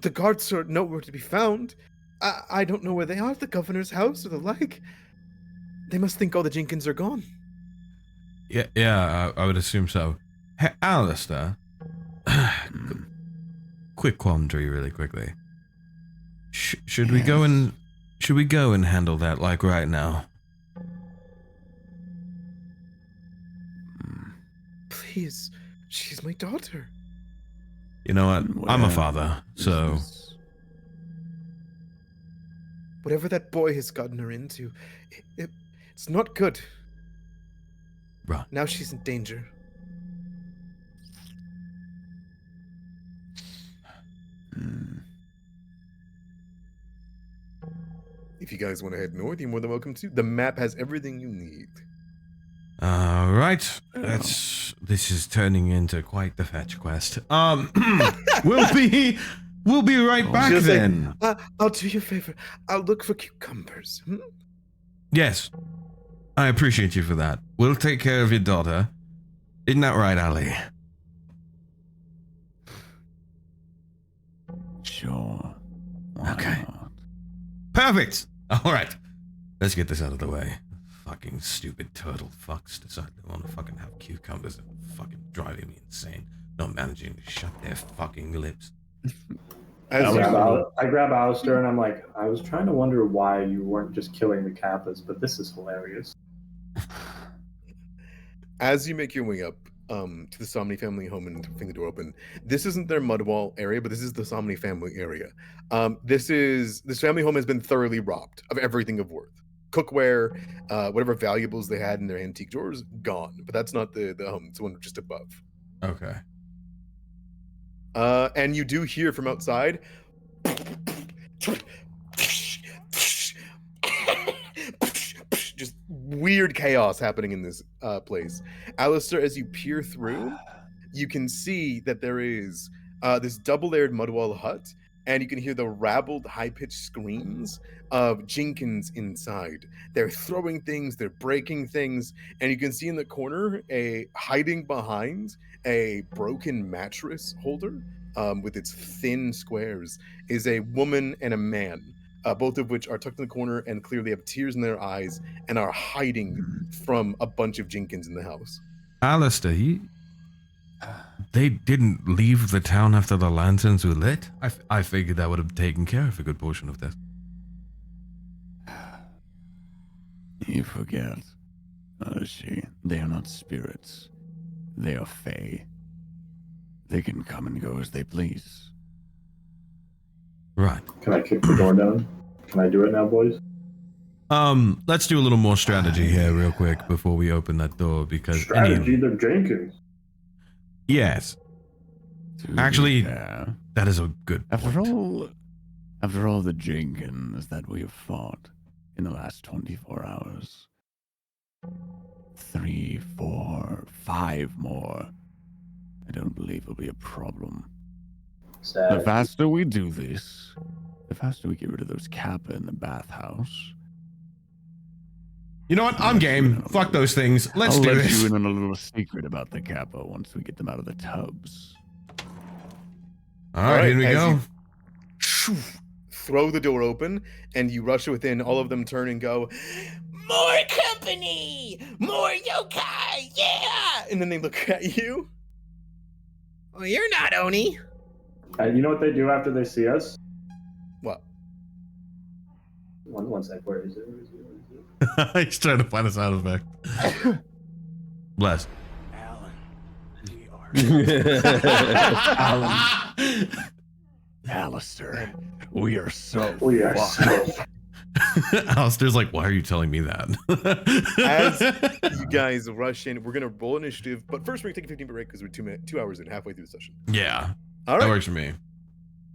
The guards are nowhere to be found. I don't know where they are, the governor's house or the like. They must think all the Jenkins are gone. Yeah, I would assume so. Hey, Aleister. Quick quandary really quickly. Should we go and handle that like right now? Please, she's my daughter. You know what? I'm a father, so Whatever that boy has gotten her into, it's not good. Right. Now she's in danger. If you guys want to head north, you're more than welcome to. The map has everything you need. All right. This is turning into quite the fetch quest. We'll be right back She'll say, then. I'll do you a favor. I'll look for cucumbers. Yes. I appreciate you for that. We'll take care of your daughter. Isn't that right, Ali? Sure. Why Okay. not? Perfect. All right. Let's get this out of the way. Fucking stupid turtle fucks decide they want to fucking have cucumbers and fucking driving me insane. Not managing to shut their fucking lips. I grab Aleister and I'm like, I was trying to wonder why you weren't just killing the kappas, but this is hilarious. As you make your way up to the Somni family home and fling the door open, this isn't their mudwall area, but this is the Somni family area. This family home has been thoroughly robbed of everything of worth. Cookware, whatever valuables they had in their antique drawers, gone. But that's not the home. It's the one just above. Okay. And you do hear from outside just weird chaos happening in this place. Aleister, as you peer through, you can see that there is this double-layered mudwall hut, and you can hear the rabbled, high-pitched screams of Jenkins inside. They're throwing things, they're breaking things, and you can see in the corner hiding behind a broken mattress holder with its thin squares is a woman and a man, both of which are tucked in the corner and clearly have tears in their eyes and are hiding from a bunch of Jenkins in the house. Aleister, they didn't leave the town after the lanterns were lit? I figured that would have taken care of a good portion of this. You forget. Arashi, they are not spirits. They are fae. They can come and go as they please. Right. Can I kick the door down? Can I do it now, boys? Let's do a little more strategy here real quick before we open that door because Strategy, they're Jenkins. Yes. Actually, that is a good point. After all the Jenkins that we have fought in the last 24 hours, 3, 4, 5 more, I don't believe will be a problem. Sad. The faster we do this, the faster we get rid of those Kappa in the bathhouse. You know what? I'm game. Fuck those things. Let's do I'll let this. you in on a little secret about the Kappa once we get them out of the tubs. All right, here we as go. you throw the door open and you rush within. All of them turn and go, "More company! More yokai! Yeah!" And then they look at you. Well, you're not Oni. And you know what they do after they see us? What? One sec. Where is it? He's trying to find a sound effect. Bless. Aleister, we are so Aleister's like, why are you telling me that? As you guys rush in, we're gonna roll initiative, but first we're gonna take a 15-minute break because we're 2 hours in, halfway through the session. Yeah, All right, that works for me.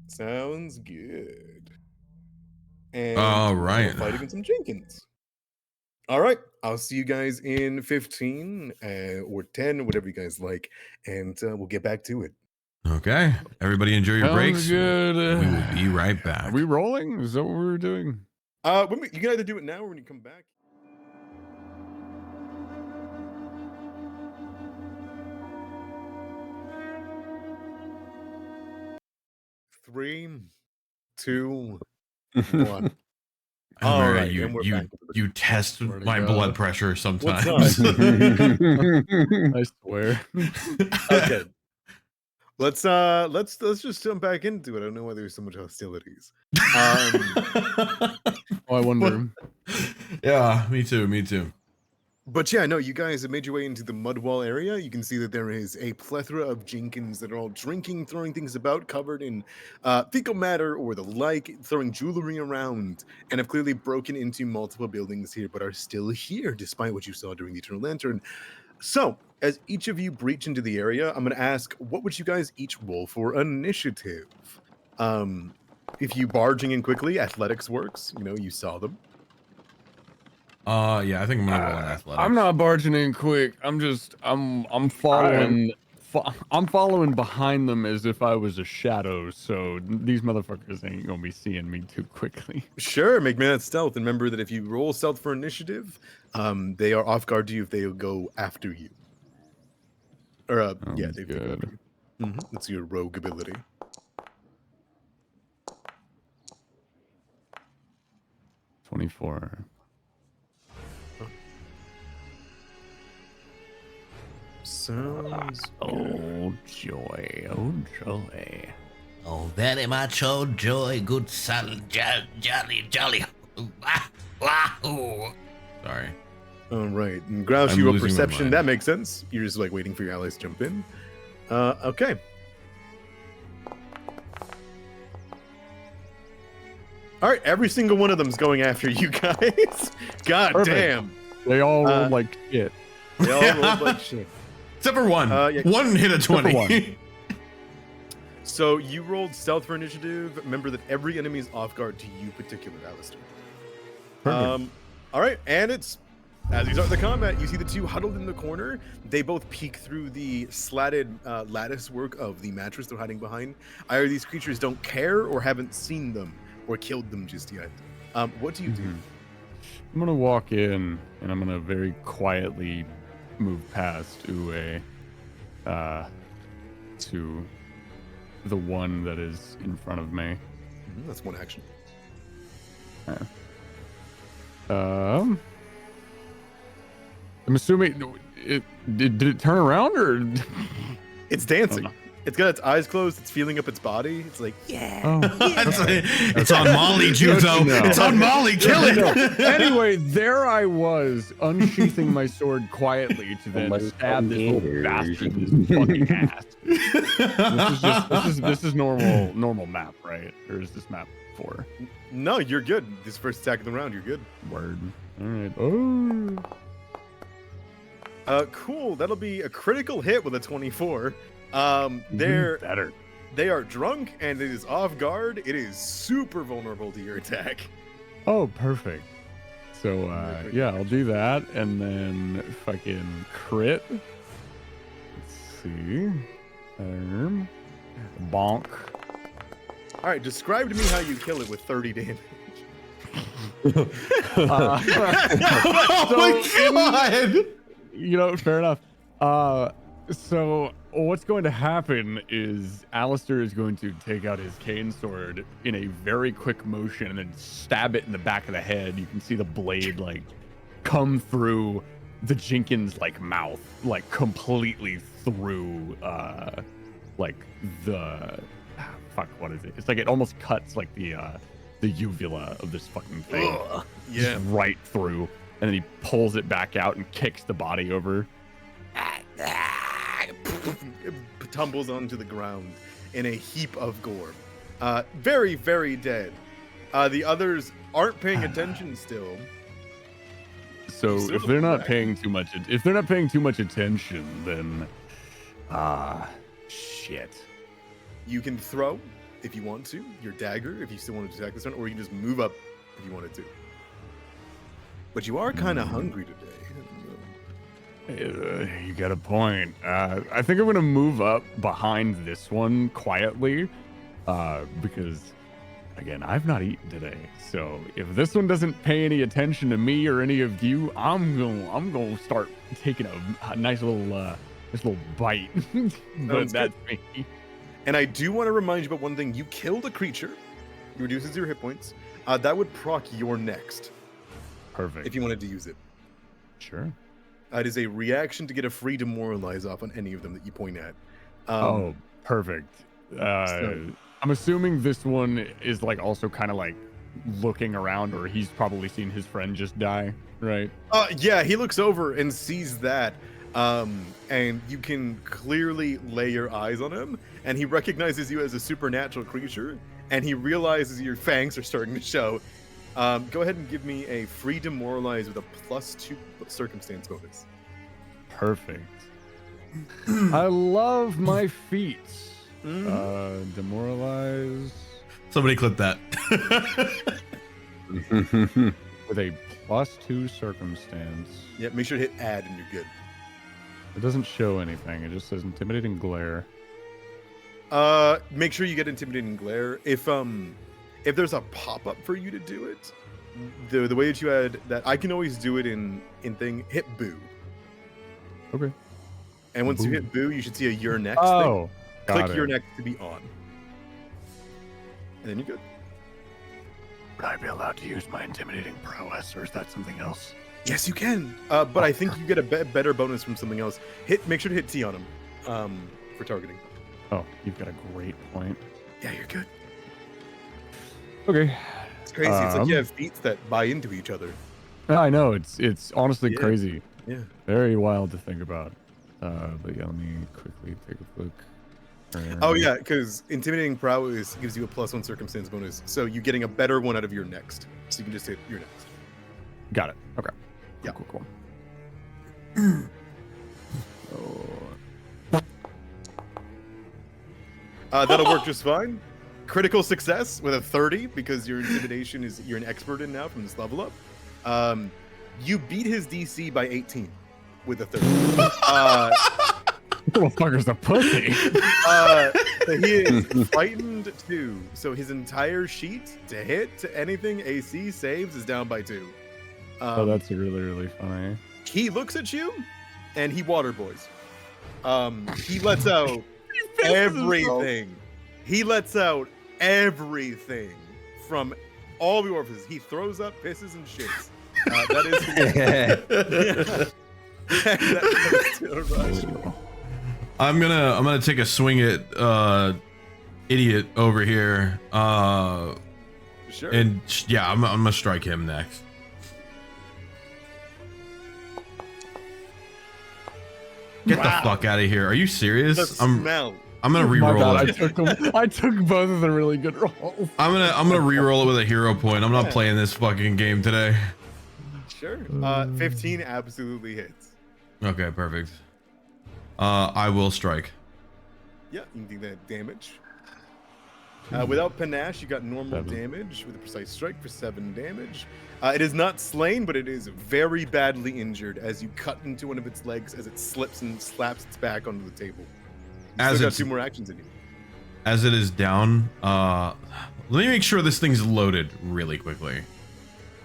sounds good. And All right. we'll fight against some Jenkins. All right, I'll see you guys in 15 or 10, whatever you guys like, and we'll get back to it. Okay, everybody enjoy your Sounds breaks. good. We will be right back. Are we rolling? Is that what we were doing? You can either do it now or when you come back. Three, 2, 1. All Mary, right, and we're back. you test Swear to my God. blood pressure sometimes. I swear. Okay. Let's just jump back into it. I don't know why there's so much hostilities. Oh, I wonder. Yeah, me too. But yeah, no, you guys have made your way into the mud wall area. You can see that there is a plethora of Jenkins that are all drinking, throwing things about, covered in fecal matter or the like, throwing jewelry around, and have clearly broken into multiple buildings here, but are still here despite what you saw during the Eternal Lantern. So, as each of you breach into the area, I'm going to ask, what would you guys each roll for initiative? If you barging in quickly, athletics works. You know, you saw them. Yeah, I think I'm gonna roll an athletics. I'm not barging in quick. I'm following. I'm following behind them as if I was a shadow. So these motherfuckers ain't gonna be seeing me too quickly. Sure, make me that stealth. And remember that if you roll stealth for initiative, they are off guard to you if they go after you. Or yeah, they go after you. That's your rogue ability. $24. Sounds Oh joy, oh joy. Oh, very much, oh joy, good son, jolly. Wahoo! Sorry. all right. And Grouse, I'm you roll losing my perception. mind. That makes sense. You're just like waiting for your allies to jump in. Okay. All right, every single one of them's going after you guys. God Perfect. damn. They all rolled like shit. They all rolled like shit. Except for one. Yeah. One hit a for 20. one. So you rolled stealth for initiative. Remember that every enemy is off guard to you, particular Aleister. Perfect. All right, and it's as you start the combat, you see the two huddled in the corner. They both peek through the slatted lattice work of the mattress they're hiding behind. Either these creatures don't care or haven't seen them or killed them just yet. What do you do? I'm gonna walk in and I'm gonna very quietly move past Oaway to the one that is in front of me. That's one action. I'm assuming did it turn around or It's dancing. It's got its eyes closed. It's feeling up its body. It's like, yeah. Oh. It's on Molly, Juzo. No. It's on Molly. Kill it. Anyway, there I was, unsheathing my sword quietly to then stab this little bastard in his fucking ass. This is normal map, right? Or is this map 4? No, you're good. This first attack of the round, you're good. Word. All right. Oh. Cool. That'll be a critical hit with a 24. Better. They are drunk and it is off guard. It is super vulnerable to your attack. Oh, perfect. So yeah, I'll do that and then fucking crit. Let's see. Bonk. All right, describe to me how you kill it with 30 damage. Oh my god! You know, fair enough. So what's going to happen is Aleister is going to take out his cane sword in a very quick motion and then stab it in the back of the head. You can see the blade like come through the Jenkins like mouth, like completely through like the fuck, what is it? It's like it almost cuts like the uvula of this fucking thing. Ugh. Yeah. Just right through. And then he pulls it back out and kicks the body over. It tumbles onto the ground in a heap of gore. Very, very dead. The others aren't paying attention still. So if they're not paying too much, attention, then shit. You can throw if you want to your dagger if you still want to attack this one, or you can just move up if you wanted to. But you are kind of hungry today. You got a point. I think I'm gonna move up behind this one quietly, because again, I've not eaten today. So if this one doesn't pay any attention to me or any of you, I'm gonna start taking a nice little bite. But that's me. And I do want to remind you about one thing. You killed a creature. It reduces your hit points. That would proc your next. Perfect. If you wanted to use it. Sure. It is a reaction to get a free demoralize off on any of them that you point at. Oh, perfect. I'm assuming this one is like also kind of like looking around, or he's probably seen his friend just die, right? Yeah, he looks over and sees that. And you can clearly lay your eyes on him, and he recognizes you as a supernatural creature, and he realizes your fangs are starting to show. Go ahead and give me a free demoralize with a +2 circumstance bonus. Perfect. I love my feats. Demoralize. Somebody clip that. With a +2 circumstance. Yeah, make sure to hit add and you're good. It doesn't show anything. It just says intimidating glare. Make sure you get intimidating glare. If there's a pop-up for you to do it, the way that you had that, I can always do it in thing, hit boo. Okay. And once you hit boo, you should see a your next thing. Click your next to be on. And then you're good. Would I be allowed to use my intimidating prowess, or is that something else? Yes, you can. But I think you get a better bonus from something else. Make sure to hit T on him for targeting. Oh, you've got a great point. Yeah, you're good. Okay. It's crazy. It's like you have feats that buy into each other. I know. It's honestly crazy. Yeah. Very wild to think about. But yeah, let me quickly take a look. Oh yeah, because intimidating prowess gives you a +1 circumstance bonus, so you're getting a better one out of your next. So you can just hit your next. Got it. Okay. Yeah. Cool. That'll work just fine. Critical success with a 30 because your intimidation you're an expert in now from this level up. You beat his DC by 18 with a 30. Motherfucker's a pussy. So he is frightened too. So his entire sheet to hit to anything AC saves is down by 2. Oh, that's really, really funny. He looks at you and he water boys. He lets out everything. He lets out everything from all the orifices. He throws up, pisses, and shits. That is. That goes to Arashi. I'm gonna take a swing at idiot over here. Sure. And yeah, I'm gonna strike him next. Get the fuck out of here! Are you serious? The smell. I'm gonna My re-roll bad, it. I took both of the really good rolls. I'm gonna re-roll it with a hero point. I'm not playing this fucking game today. Sure. 15 absolutely hits. Okay, perfect. I will strike. Yeah, you can do that damage. Without panache, you got normal damage with a precise strike for 7 damage. It is not slain, but it is very badly injured as you cut into one of its legs as it slips and slaps its back onto the table. You still got 2 more actions in you. As it is down, let me make sure this thing's loaded really quickly.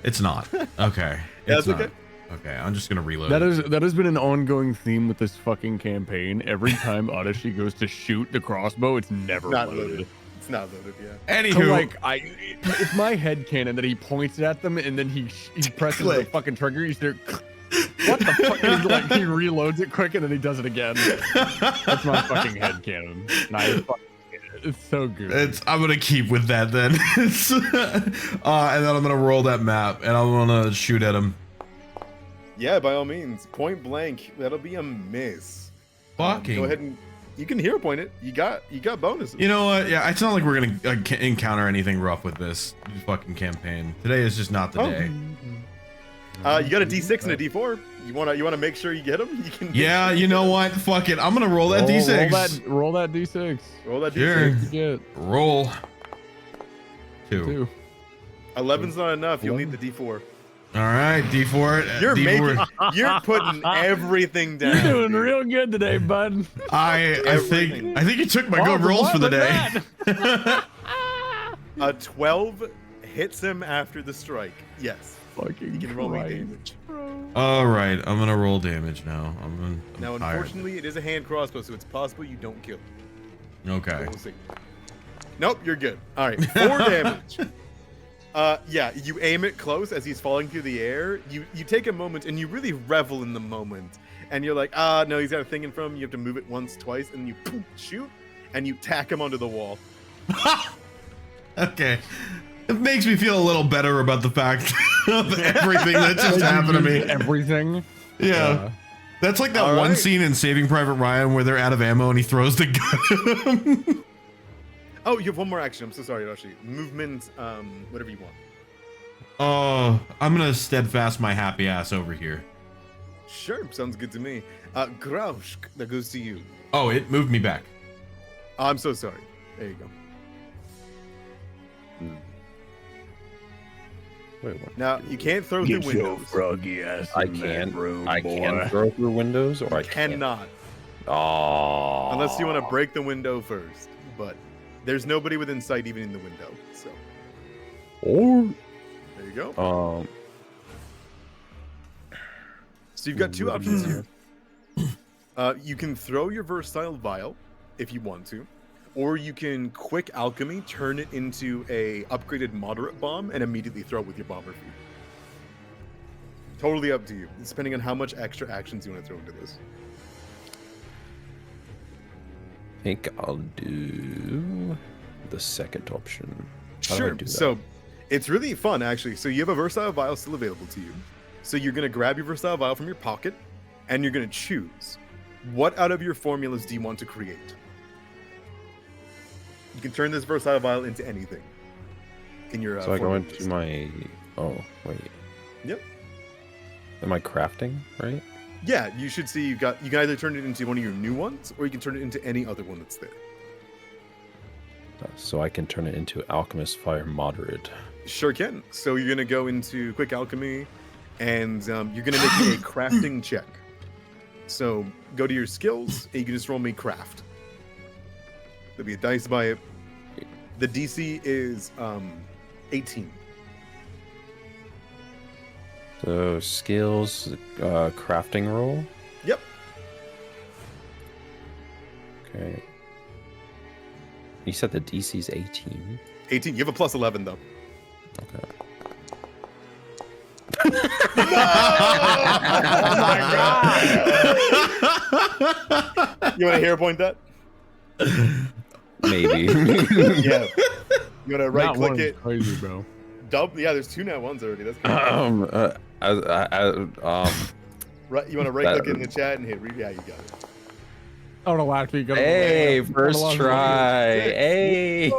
It's not. Okay. That's okay. Okay, I'm just gonna reload. That has been an ongoing theme with this fucking campaign. Every time Arashi goes to shoot the crossbow, it's never loaded. It's not loaded, yeah. Anywho, so like it's my head canon that he points at them and then he presses the fucking trigger. He's there. What the fuck? And he reloads it quick and then he does it again. That's my fucking head canon. And it's so good. I'm gonna keep with that then. And then I'm gonna roll that map and I'm gonna shoot at him. Yeah, by all means. Point blank. That'll be a miss. Fucking. Go ahead and you can hero point it. You got bonuses. You know what? Yeah, it's not like we're gonna encounter anything rough with this fucking campaign. Today is just not the day. You got a D6 and a D4. You wanna make sure you get them. You can. Yeah, you know what? Fuck it. I'm gonna roll that D6. Roll that D6. Roll that D6. Sure. Roll. 2. 11's not enough. You'll need the D4. All right, D4. You're putting everything down. You're doing real good today, bud. I think you took my good rolls for the day. A 12 hits him after the strike. Yes. Fucking you can roll me damage. All right, I'm gonna roll damage now. I'm now, tired. unfortunately, it is a hand crossbow, so it's possible you don't kill. Okay. We'll see. Nope, you're good. All right, 4 damage. Yeah, you aim it close as he's falling through the air. You take a moment and you really revel in the moment. And you're like, no, he's got a thing in front of him. You have to move it once, twice, and you poof, shoot, and you tack him onto the wall. Okay. It makes me feel a little better about the fact of everything that just happened to me. Everything? Yeah. That's like that one scene in Saving Private Ryan where they're out of ammo and he throws the gun at him. Oh, you have one more action. I'm so sorry, Arashi. Movement, whatever you want. Oh, I'm gonna steadfast my happy ass over here. Sure, sounds good to me. Gruoska, that goes to you. Oh, it moved me back. I'm so sorry. There you go. Wait, what? Now, you can't throw through windows. Froggy ass I can throw through windows, or I cannot. Oh. Unless you want to break the window first. But there's nobody within sight even in the window. So. Or there you go. So you've got 2 options here. You can throw your versatile vial if you want to, or you can quick alchemy, turn it into a upgraded moderate bomb, and immediately throw it with your bomber feet. Totally up to you. It's depending on how much extra actions you want to throw into this. I think I'll do the second option. How do I Sure. do that? So it's really fun, actually. So you have a versatile vial still available to you. So you're going to grab your versatile vial from your pocket, and you're going to choose what out of your formulas do you want to create. You can turn this versatile vial into anything in your. So I go into my. Oh wait. Yep. Am I crafting right? Yeah, you should see you can either turn it into one of your new ones, or you can turn it into any other one that's there. So I can turn it into Alchemist Fire Moderate. Sure can. So you're gonna go into Quick Alchemy, and you're gonna make me a crafting check. So go to your skills, and you can just roll me craft. There'll be a dice by it. The DC is 18. So skills, crafting roll. Yep. Okay. You said the DC's 18. 18. You have a plus 11 though. Okay. Oh my god! You want to hero point that? Maybe. Yeah. You want to right click it? Crazy, bro. Yeah, there's 2 nat ones already. That's good. Right, you want to right click it in the chat and hit read? Yeah, you got it. Oh no, last week. Hey, first try. Hey.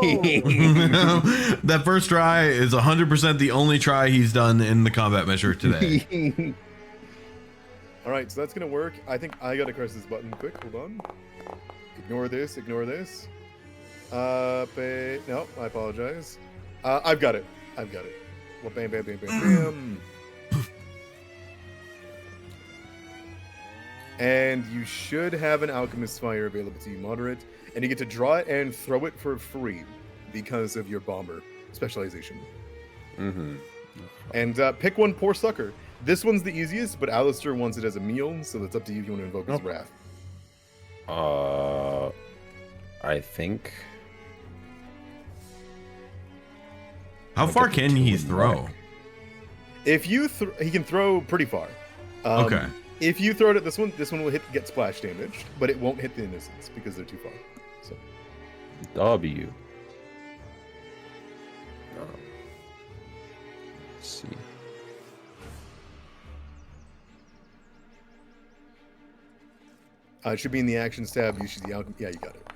That first try is 100% the only try he's done in the combat measure today. All right, so that's gonna work. I think I gotta press this button quick. Hold on. Ignore this. Ignore this. No, I apologize. I've got it. I've got it. Well, bam, bam, bam, bam, bam. And you should have an Alchemist's Fire available to you, moderate, and you get to draw it and throw it for free because of your bomber specialization. Mm-hmm. And pick one poor sucker. This one's the easiest, but Aleister wants it as a meal, so it's up to you if you want to invoke his wrath. I think. How far can he throw? If you he can throw pretty far. Okay. If you throw it at this one will get splash damaged, but it won't hit the innocents because they're too far. So. W. Let's see. It should be in the actions tab. You should yeah, you got it.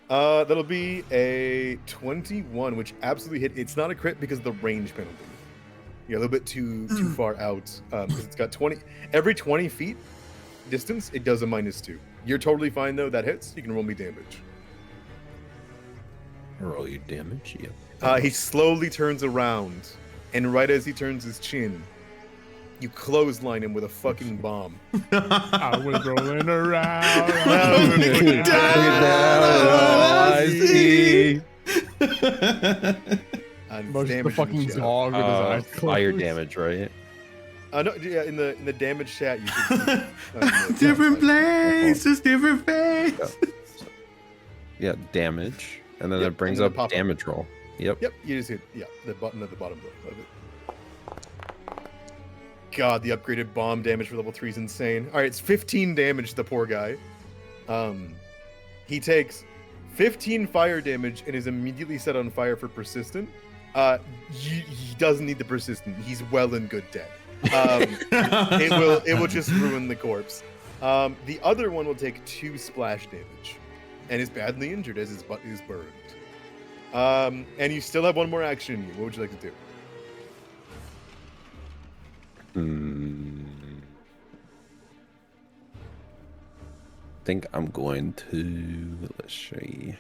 That'll be a 21, which absolutely hit. It's not a crit because of the range penalty. You're a little bit too far out because it's got 20. Every 20 feet distance, it does a -2. You're totally fine though. That hits. You can roll me damage. Roll you damage. Yep. He slowly turns around, and right as he turns his chin, you clothesline him with a fucking bomb. I was rolling around. I see. Most of the fucking dog with his eyes closed. Fire damage, right? No, yeah, in the damage chat you can see, Different places, different face. Yeah, damage, and then Yep, it brings and up then pop damage roll. Yep. Yep, you just hit the button at the bottom of it. God, the upgraded bomb damage for level 3 is insane. All right, it's 15 damage to the poor guy. He takes 15 fire damage and is immediately set on fire for persistent. He doesn't need the persistent. He's well and good dead. It will just ruin the corpse. The other one will take 2 splash damage and is badly injured as his butt is burned. And you still have one more action in you. What would you like to do? I think I'm going to, let's see.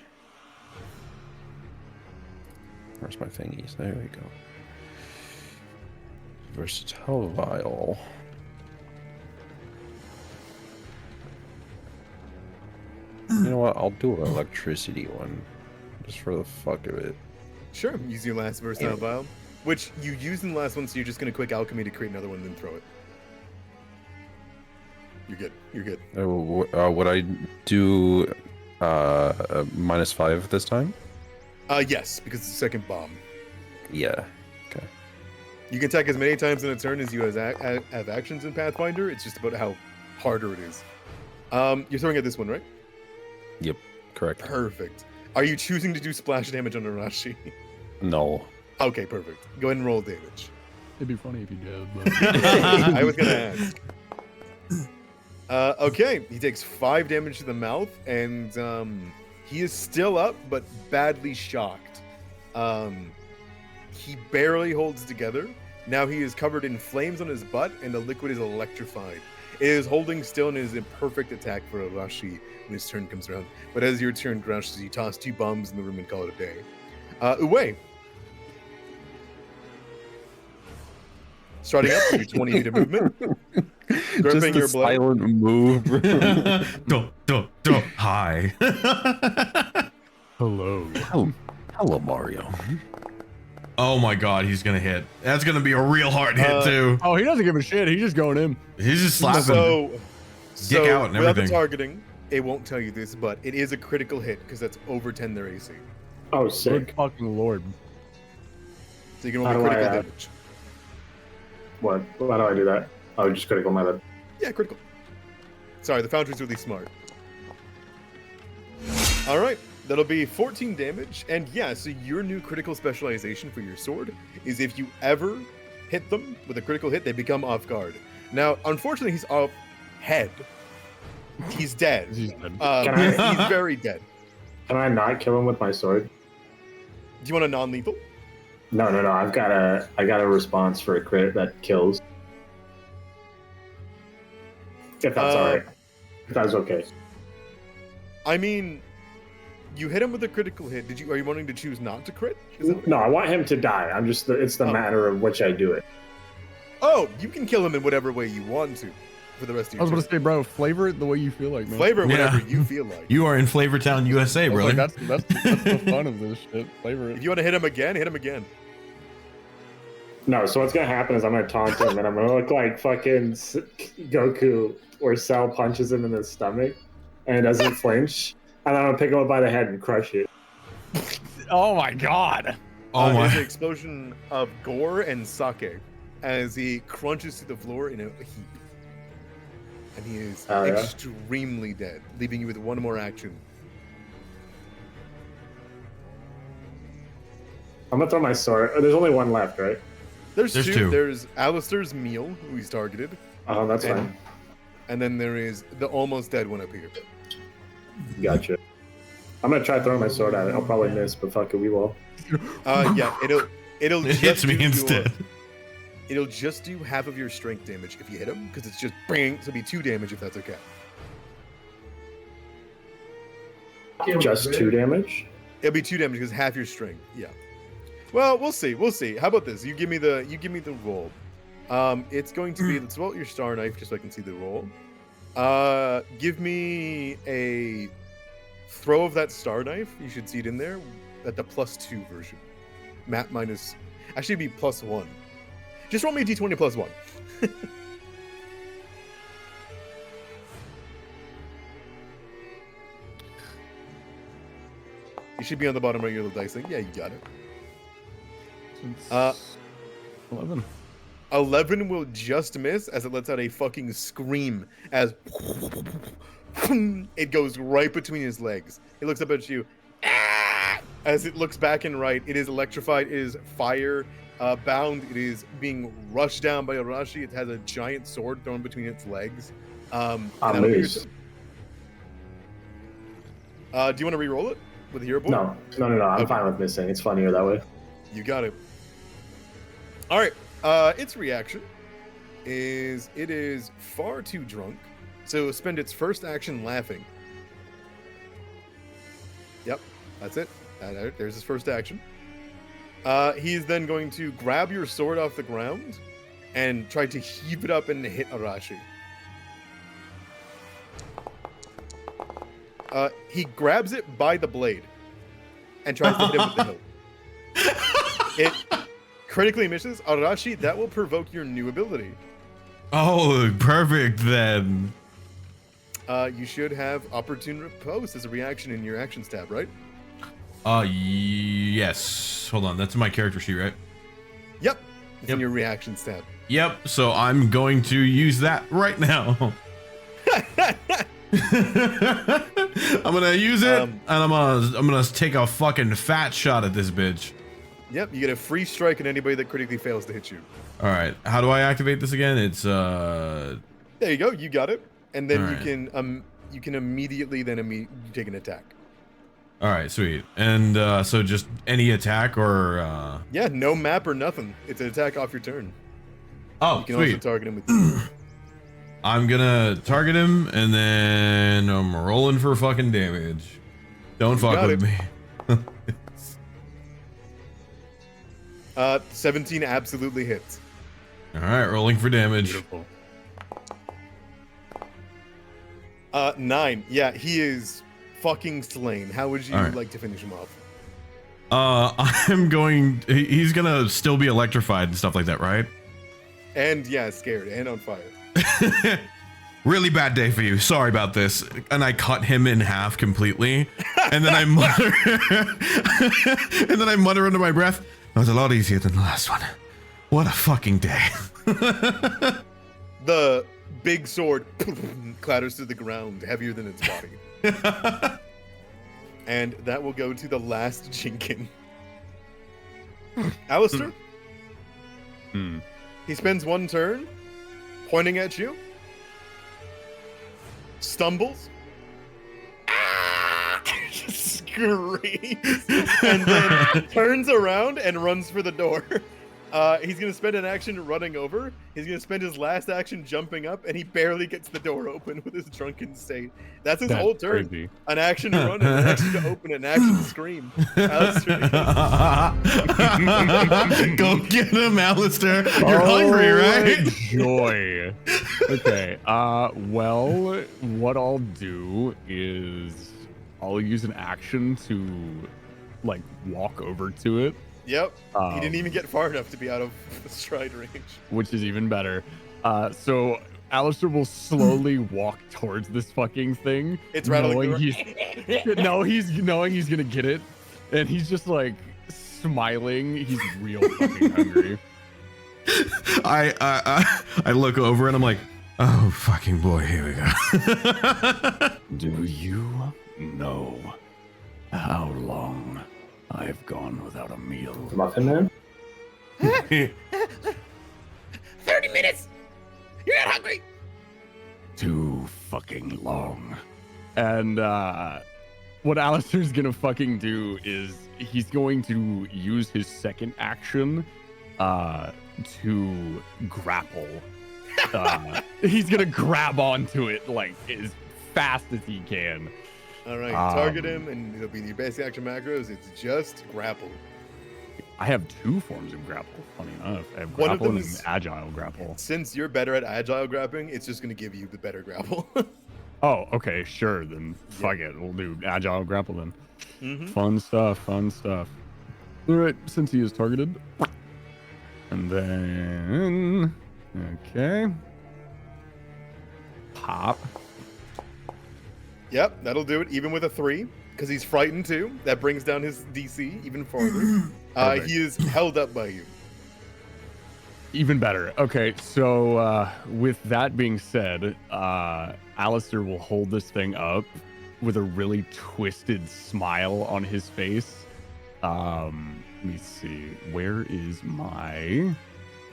Where's my thingies? There we go. Versatile vial. You know what? I'll do an electricity one. Just for the fuck of it. Sure, use your last versatile vial. Which you used in the last one, so you're just going to quick alchemy to create another one and then throw it. You're good. You're good. Would I do -5 this time? Yes, because it's the second bomb. Yeah. Okay. You can attack as many times in a turn as you have actions in Pathfinder. It's just about how harder it is. You're throwing at this one, right? Yep. Correct. Perfect. Are you choosing to do splash damage on Arashi? No. Okay, perfect. Go ahead and roll damage. It'd be funny if you did. But... I was gonna ask. Okay, he takes 5 damage to the mouth, and he is still up, but badly shocked. He barely holds together. Now he is covered in flames on his butt, and the liquid is electrified. It is holding still and is a perfect attack for Arashi when his turn comes around. But as your turn crashes, you toss 2 bombs in the room and call it a day. Oaway. Starting up with your 20 feet of movement. Gripping your blade. Silent move. Hi. Hello. Hello, Mario. Oh my god, he's gonna hit. That's gonna be a real hard hit too. Oh, he doesn't give a shit. He's just going in. He's just slapping. So out and without everything. the targeting, it won't tell you this, but it is a critical hit because that's over 10 their AC. Oh, sick. Good fucking lord. So you can roll critical damage. What? How do I do that? Oh, just critical, my bad. Yeah, critical. Sorry, the foundry's really smart. All right, that'll be 14 damage. And yeah, so your new critical specialization for your sword is if you ever hit them with a critical hit, they become off guard. Now, unfortunately, he's off head. He's dead. He's dead. He's very dead. Can I not kill him with my sword? Do you want a non-lethal? No. I got a response for a crit that kills. If that's alright. If that's okay. I mean, you hit him with a critical hit. Are you wanting to choose not to crit? No, I want him to die. It's the matter of which I do it. Oh, you can kill him in whatever way you want to for the rest of your I was turn. going to say, bro, flavor it the way you feel like, man. Flavor it whatever you feel like. You are in Flavortown, USA, brother. Like, that's the fun of this shit. Flavor it. If you want to hit him again, hit him again. No, so what's gonna happen is I'm gonna taunt him and I'm gonna look like fucking Goku where Cell punches him in the stomach and it doesn't flinch. And I'm gonna pick him up by the head and crush it. Oh my god. Oh my. There's an explosion of gore and sake as he crunches to the floor in a heap. And he is extremely dead, leaving you with one more action. I'm gonna throw my sword. Oh, there's only one left, right? There's two. There's Aleister's meal, who he's targeted. Oh, that's fine. And then there is the almost dead one up here. Gotcha. I'm gonna try throwing my sword at it. I'll probably miss, but fuck it, we will. Yeah, it'll It hits me instead. It'll just do half of your strength damage if you hit him, because it's just bang, so it'll be 2 damage if that's okay. Just 2 damage? It'll be 2 damage because half your strength. Yeah. Well, we'll see. We'll see. How about this? You give me the roll. It's going to be, let's roll out your star knife just so I can see the roll. Give me a throw of that star knife. You should see it in there at the +2 version. Map minus, actually it'd be +1. Just roll me a d20 +1. You should be on the bottom right of your little dice thing. Yeah, you got it. 11. 11 will just miss as it lets out a fucking scream as it goes right between his legs. It looks up at you. As it looks back and right, it is electrified. It is fire bound. It is being rushed down by Arashi. It has a giant sword thrown between its legs. Do you want to re-roll it with a hero point? No. I'm fine with missing. It's funnier that way. You got it. All right. Its reaction is it is far too drunk, so spend its first action laughing. Yep, that's it. There's his first action. He's then going to grab your sword off the ground and try to heave it up and hit Arashi. He grabs it by the blade and tries to hit him with the hilt. It critically misses. Arashi, that will provoke your new ability. Oh, perfect then. You should have opportune riposte as a reaction in your actions tab, right? Yes. Hold on, that's in my character sheet, right? Yep. It's in your reactions tab. Yep. So I'm going to use that right now. I'm gonna use it, and I'm gonna take a fucking fat shot at this bitch. Yep, you get a free strike on anybody that critically fails to hit you. All right, how do I activate this again? It's There you go, you got it, and then right. you can immediately take an attack. All right, sweet. And so just any attack or Yeah, no map or nothing. It's an attack off your turn. Oh, you can sweet. also target him with. I'm gonna target him, and then I'm rolling for fucking damage. Don't fuck with me. 17 absolutely hits. All right, rolling for damage. Beautiful. 9. Yeah, he is fucking slain. How would you like to finish him off? I'm going. He's gonna still be electrified and stuff like that, right? And yeah, scared and on fire. Really bad day for you. Sorry about this. And I cut him in half completely, and then I mutter, under my breath. That was a lot easier than the last one. What a fucking day. The big sword clatters to the ground, heavier than its body. And that will go to the last Jinkin. Aleister? He spends one turn pointing at you, stumbles, screams, and then turns around and runs for the door. He's going to spend an action running over. He's going to spend his last action jumping up, and he barely gets the door open with his drunken state. That's his whole turn. Crazy. An action to run, and an action to open, an action to scream. Aleister, Go get him, Aleister. You're hungry, right? Joy. Okay. Well, what I'll do is I'll use an action to like walk over to it. Yep. He didn't even get far enough to be out of stride range. Which is even better. So Aleister will slowly walk towards this fucking thing. It's rattling. Knowing he's gonna get it, and he's just like smiling. He's real fucking hungry. I look over and I'm like, oh fucking boy, here we go. Do you know how long I've gone without a meal? Muffin Man? 30 minutes! You're not hungry! Too fucking long. And what Aleister's gonna fucking do is he's going to use his second action to grapple. He's gonna grab onto it like as fast as he can. All right, target him, and it'll be your basic action macros. It's just grapple. I have two forms of grapple, funny enough. I have One of grapple them and is- an agile grapple. Since you're better at agile grappling, it's just going to give you the better grapple. Oh, okay, sure. Then fuck it. We'll do agile grapple then. Mhm. Fun stuff, fun stuff. All right, since he is targeted. And then, okay. Pop. Yep, that'll do it, even with a 3, because he's frightened too. That brings down his DC even farther. Perfect. He is held up by you. Even better. Okay, so with that being said, Aleister will hold this thing up with a really twisted smile on his face. Let me see. Where is my...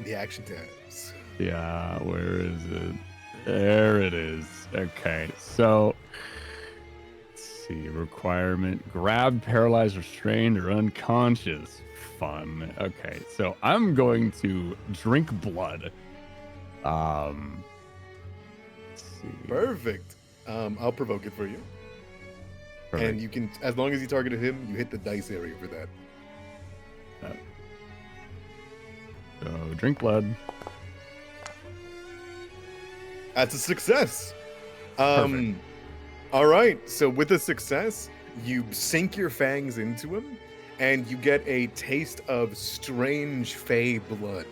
The action tabs. Yeah, where is it? There it is. Okay, so... Let's see. Requirement. Grab, paralyzed, restrained, or unconscious. Fun. Okay, so I'm going to drink blood. Let's see. Perfect. I'll provoke it for you. Perfect. And you can, as long as you targeted him, you hit the dice area for that. So drink blood. That's a success. Perfect. All right. So with a success, you sink your fangs into him, and you get a taste of strange fey blood.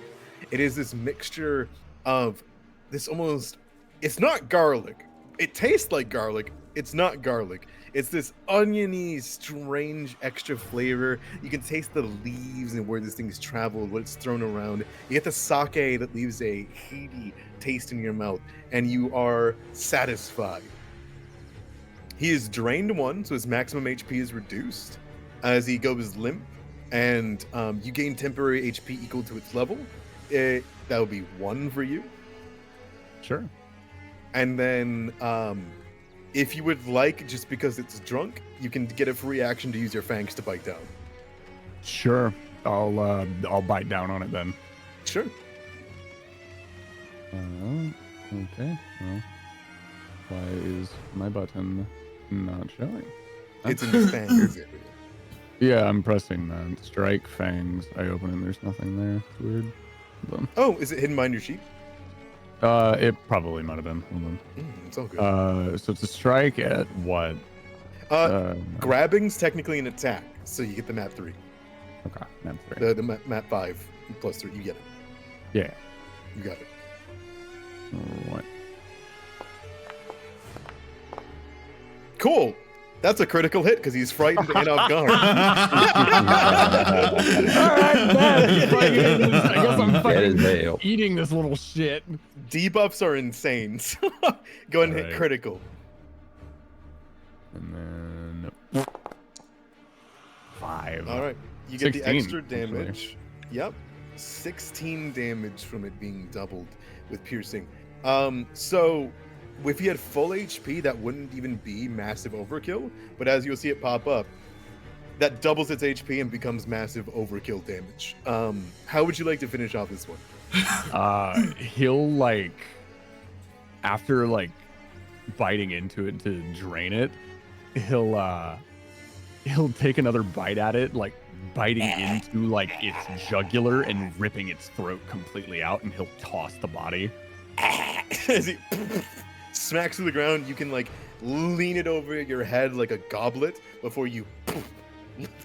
It is this mixture of this almost. It's not garlic. It tastes like garlic. It's not garlic. It's this oniony, strange extra flavor. You can taste the leaves and where this thing's traveled, what it's thrown around. You get the sake that leaves a heady taste in your mouth, and you are satisfied. He is drained 1, so his maximum HP is reduced as he goes limp, and you gain temporary HP equal to its level. That would be 1 for you. Sure. And then, if you would like, just because it's drunk, you can get a free action to use your fangs to bite down. Sure. I'll bite down on it then. Sure. Okay. Well, why is my button not showing? It's in the fangs area. Yeah, I'm pressing that. Strike fangs. I open it. There's nothing there. It's weird. Hold Oh, is it hidden behind your sheet? on. It probably might have been. Hold on. It's all good. So it's a strike at what? Grabbing's technically an attack, so you get the map 3. Okay, map 3. The map 5 plus 3, you get it. Yeah. You got it. What? Cool. That's a critical hit because he's frightened and off guard. All right, bet. I guess I'm That is fucking hell. eating this little shit. Debuffs are insane. So go ahead and hit Alright. critical. And then 5. All right, you get the 16, extra actually. damage. Yep, 16 damage from it being doubled with piercing. So if he had full HP, that wouldn't even be massive overkill. But as you'll see it pop up, that doubles its HP and becomes massive overkill damage. How would you like to finish off this one? He'll like after like biting into it to drain it, he'll take another bite at it, like biting into like its jugular and ripping its throat completely out, and he'll toss the body. As he smacks to the ground, you can like lean it over your head like a goblet before you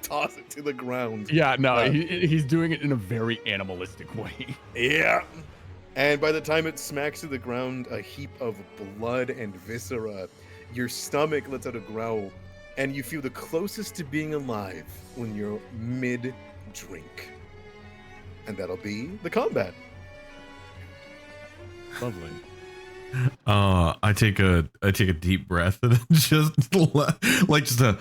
toss it to the ground. Yeah, no, he's doing it in a very animalistic way. Yeah. And by the time it smacks to the ground, a heap of blood and viscera, your stomach lets out a growl, and you feel the closest to being alive when you're mid-drink. And that'll be the combat. Lovely. I take a deep breath and just like just a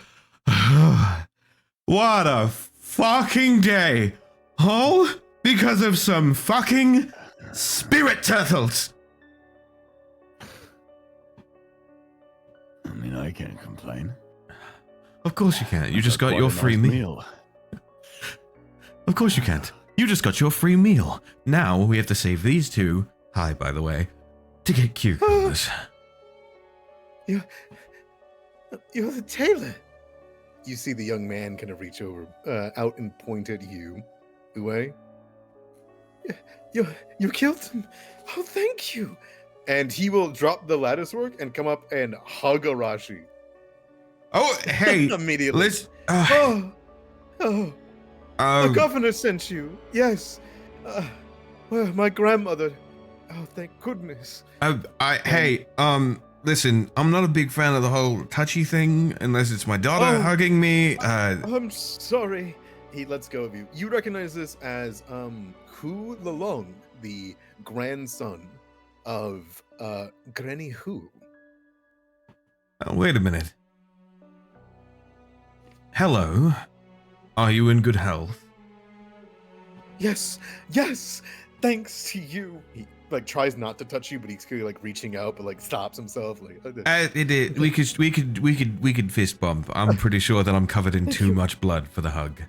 what a fucking day. Oh, because of some fucking spirit turtles. I mean, I can't complain. Of course you can't. You just got Quite your a free nice meal. Of course you can't. You just got your free meal. Now we have to save these two. Hi, by the way. To get cucumbers. You're the tailor. You see the young man kind of reach over, out and point at you. Oaway. You killed him. Oh, thank you. And he will drop the lattice work and come up and hug Arashi. Oh, hey. Immediately. Let's. Oh, the governor sent you. Yes. Well, my grandmother. Oh, thank goodness. Hey, listen, I'm not a big fan of the whole touchy thing unless it's my daughter hugging me. I'm sorry. He lets go of you. You recognize this as Hu Lalong, the grandson of Granny Hu. Wait a minute. Hello. Are you in good health? Yes. Thanks to you. He like tries not to touch you, but he's clearly like reaching out, but like stops himself. Like We could fist bump. I'm pretty sure that I'm covered in too much blood for the hug.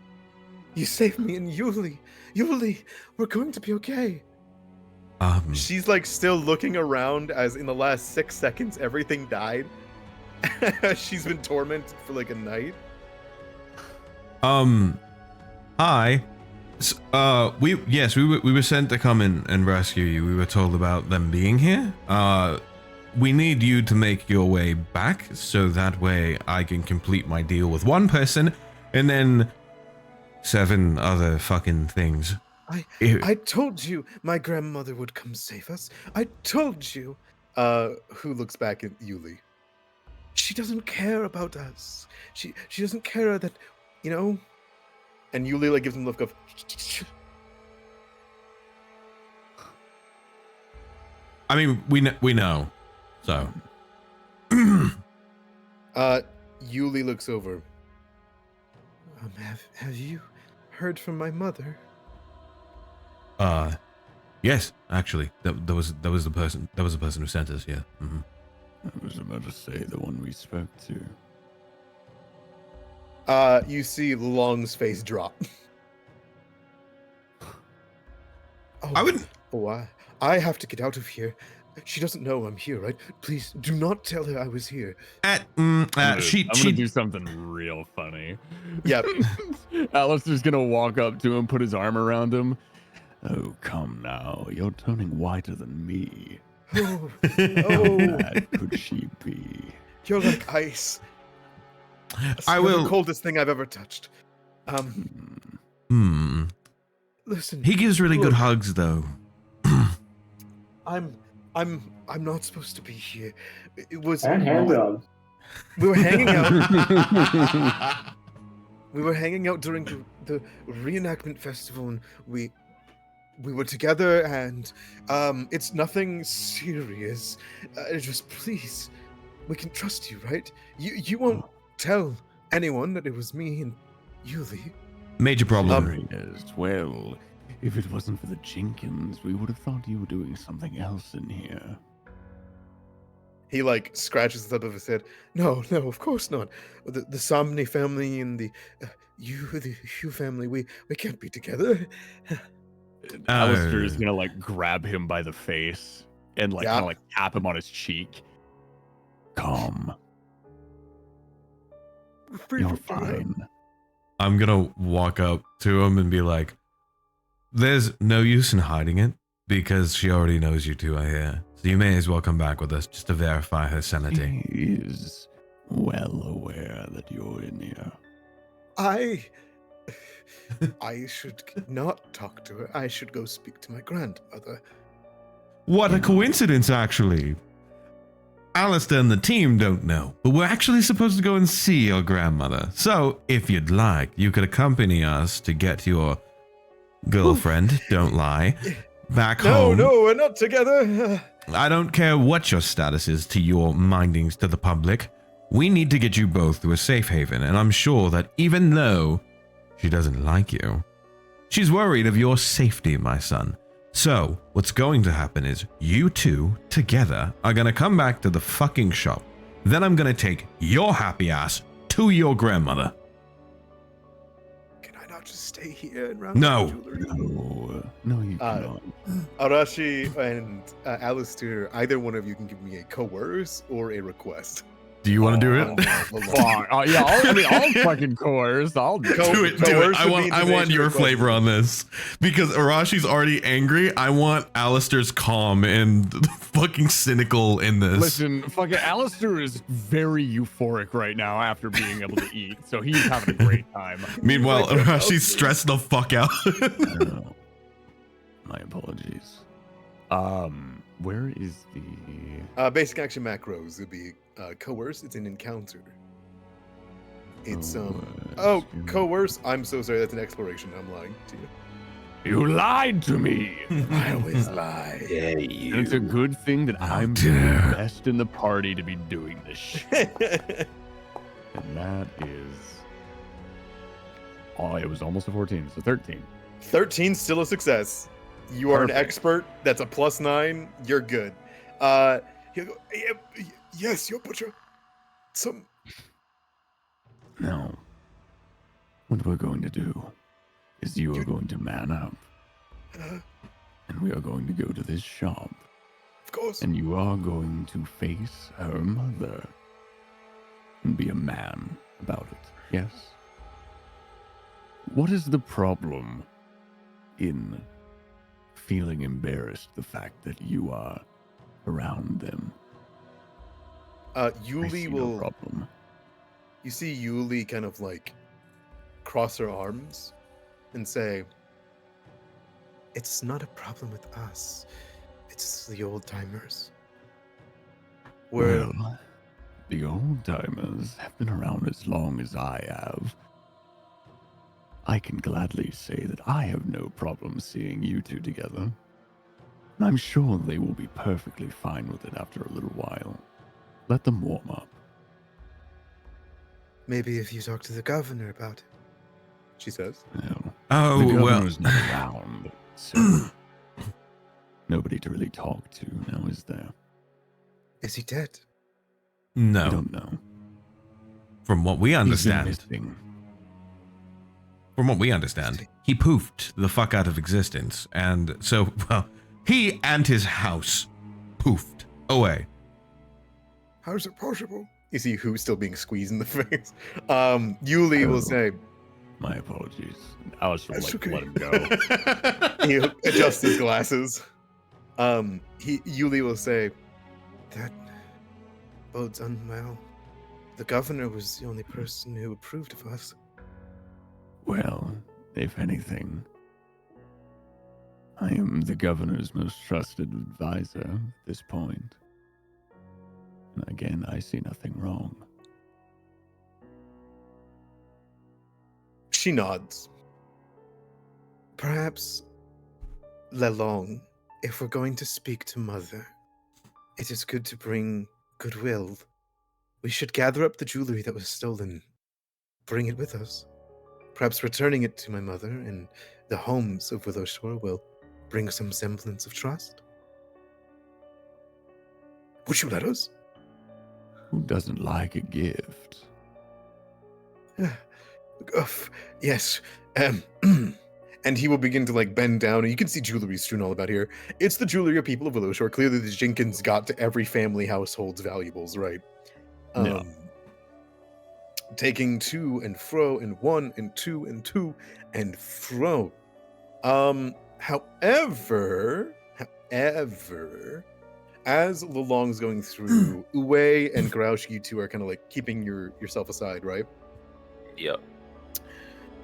You saved me and Yuli. Yuli, we're going to be okay. She's like still looking around as in the last 6 seconds everything died. She's been tormented for like a night. Hi. We were sent to come in and rescue you. We were told about them being here. We need you to make your way back so that way I can complete my deal with one person and then 7 other fucking things. I told you my grandmother would come save us. I told you. Who looks back at Yuli? She doesn't care about us. She doesn't care that, you know. And Yuli like gives him a look of. I mean, we know. So. Yuli looks over. Have you heard from my mother? Yes, actually, that was the person who sent us here. Mm-hmm. I was about to say the one we spoke to. You see Long's face drop. I wouldn't. Oh, I have to get out of here. She doesn't know I'm here, right? Please do not tell her I was here. I'm gonna do something real funny. Yep. Aleister's gonna walk up to him, put his arm around him. Oh, come now. You're turning whiter than me. Oh, How bad could she be? You're like ice. I You're will. the coldest thing I've ever touched. Listen. He gives really good hugs, though. I'm not supposed to be here. It was. And hand job. We were hanging out. We were hanging out during the reenactment festival, and we were together, and it's nothing serious. Just please, we can trust you, right? You won't tell anyone that it was me and Yuli. Major problem. Yes, well, if it wasn't for the Jenkins, we would have thought you were doing something else in here. He like scratches the top of his head. No, of course not. The Somni family and the Hugh family, we can't be together. Aleister is gonna like grab him by the face and like kind of like tap him on his cheek. Calm. You're fine. I'm gonna walk up to him and be like, there's no use in hiding it because she already knows you two are here. So you may as well come back with us just to verify her sanity. She is well aware that you're in here. I should not talk to her. I should go speak to my grandmother. What a coincidence, actually. Aleister and the team don't know, but we're actually supposed to go and see your grandmother. So, if you'd like, you could accompany us to get your girlfriend, don't lie, back home. No, we're not together. I don't care what your status is to your mindings to the public. We need to get you both to a safe haven, and I'm sure that even though she doesn't like you, she's worried of your safety, my son. So, what's going to happen is you two together are going to come back to the fucking shop. Then I'm going to take your happy ass to your grandmother. Can I not just stay here and round No. jewelry? No, you cannot. Arashi and Aleister, either one of you can give me a coerce or a request. Do you want to do it? Fuck. Yeah, I'll fucking coerce. I'll do it. I want your flavor on this because Arashi's already angry. I want Aleister's calm and fucking cynical in this. Listen, fucking Aleister is very euphoric right now after being able to eat, so he's having a great time. Meanwhile, Arashi's stressed the fuck out. My apologies. Where is the basic action macros would be coerce. It's an encounter. It's coerce. I'm so sorry. That's an exploration. I'm lying to you. You lied to me. I always lie. Yeah, And it's a good thing that I'm the best in the party to be doing this shit. And that is... Oh, it was almost a 14. So 13. 13 still a success. You are an expert. That's a +9. You're good. He'll go, yes, you'll put some... Now, what we're going to do is you are going to man up. And we are going to go to this shop. Of course. And you are going to face her mother. And be a man about it. Yes? What is the problem in feeling embarrassed the fact that you are around them? Yuli will... No problem. You see Yuli kind of like cross her arms and say, it's not a problem with us. It's the old timers. Well, the old timers have been around as long as I have. I can gladly say that I have no problem seeing you two together. And I'm sure they will be perfectly fine with it after a little while. Let them warm up. Maybe if you talk to the governor about it, she says. No. Oh, the well. governor's not around, so nobody to really talk to now, is there? Is he dead? No. I don't know. From what we understand. He's been missing. From what we understand, he poofed the fuck out of existence. And so, well, he and his house poofed away. How's it possible? You see who's still being squeezed in the face. Yuli will say, my apologies. Aleister will okay. let him go. He adjusts his glasses. Yuli will say, that bodes unwell. The governor was the only person who approved of us. Well, if anything, I am the governor's most trusted advisor at this point. And again, I see nothing wrong. She nods. Perhaps, Lelong, if we're going to speak to Mother, it is good to bring goodwill. We should gather up the jewelry that was stolen, bring it with us. Perhaps returning it to my mother and the homes of Willowshore will bring some semblance of trust. Would you let us? Who doesn't like a gift? Yes. And he will begin to like bend down, and you can see jewelry strewn all about here. It's the jewelry of people of Willowshore. Clearly, the Jenkins got to every family household's valuables, right? Yeah. Taking to and fro, and one and two and to and fro. However, as Lelong's going through, Oaway and Gruoska, you two are kind of like keeping yourself aside, right? Yep.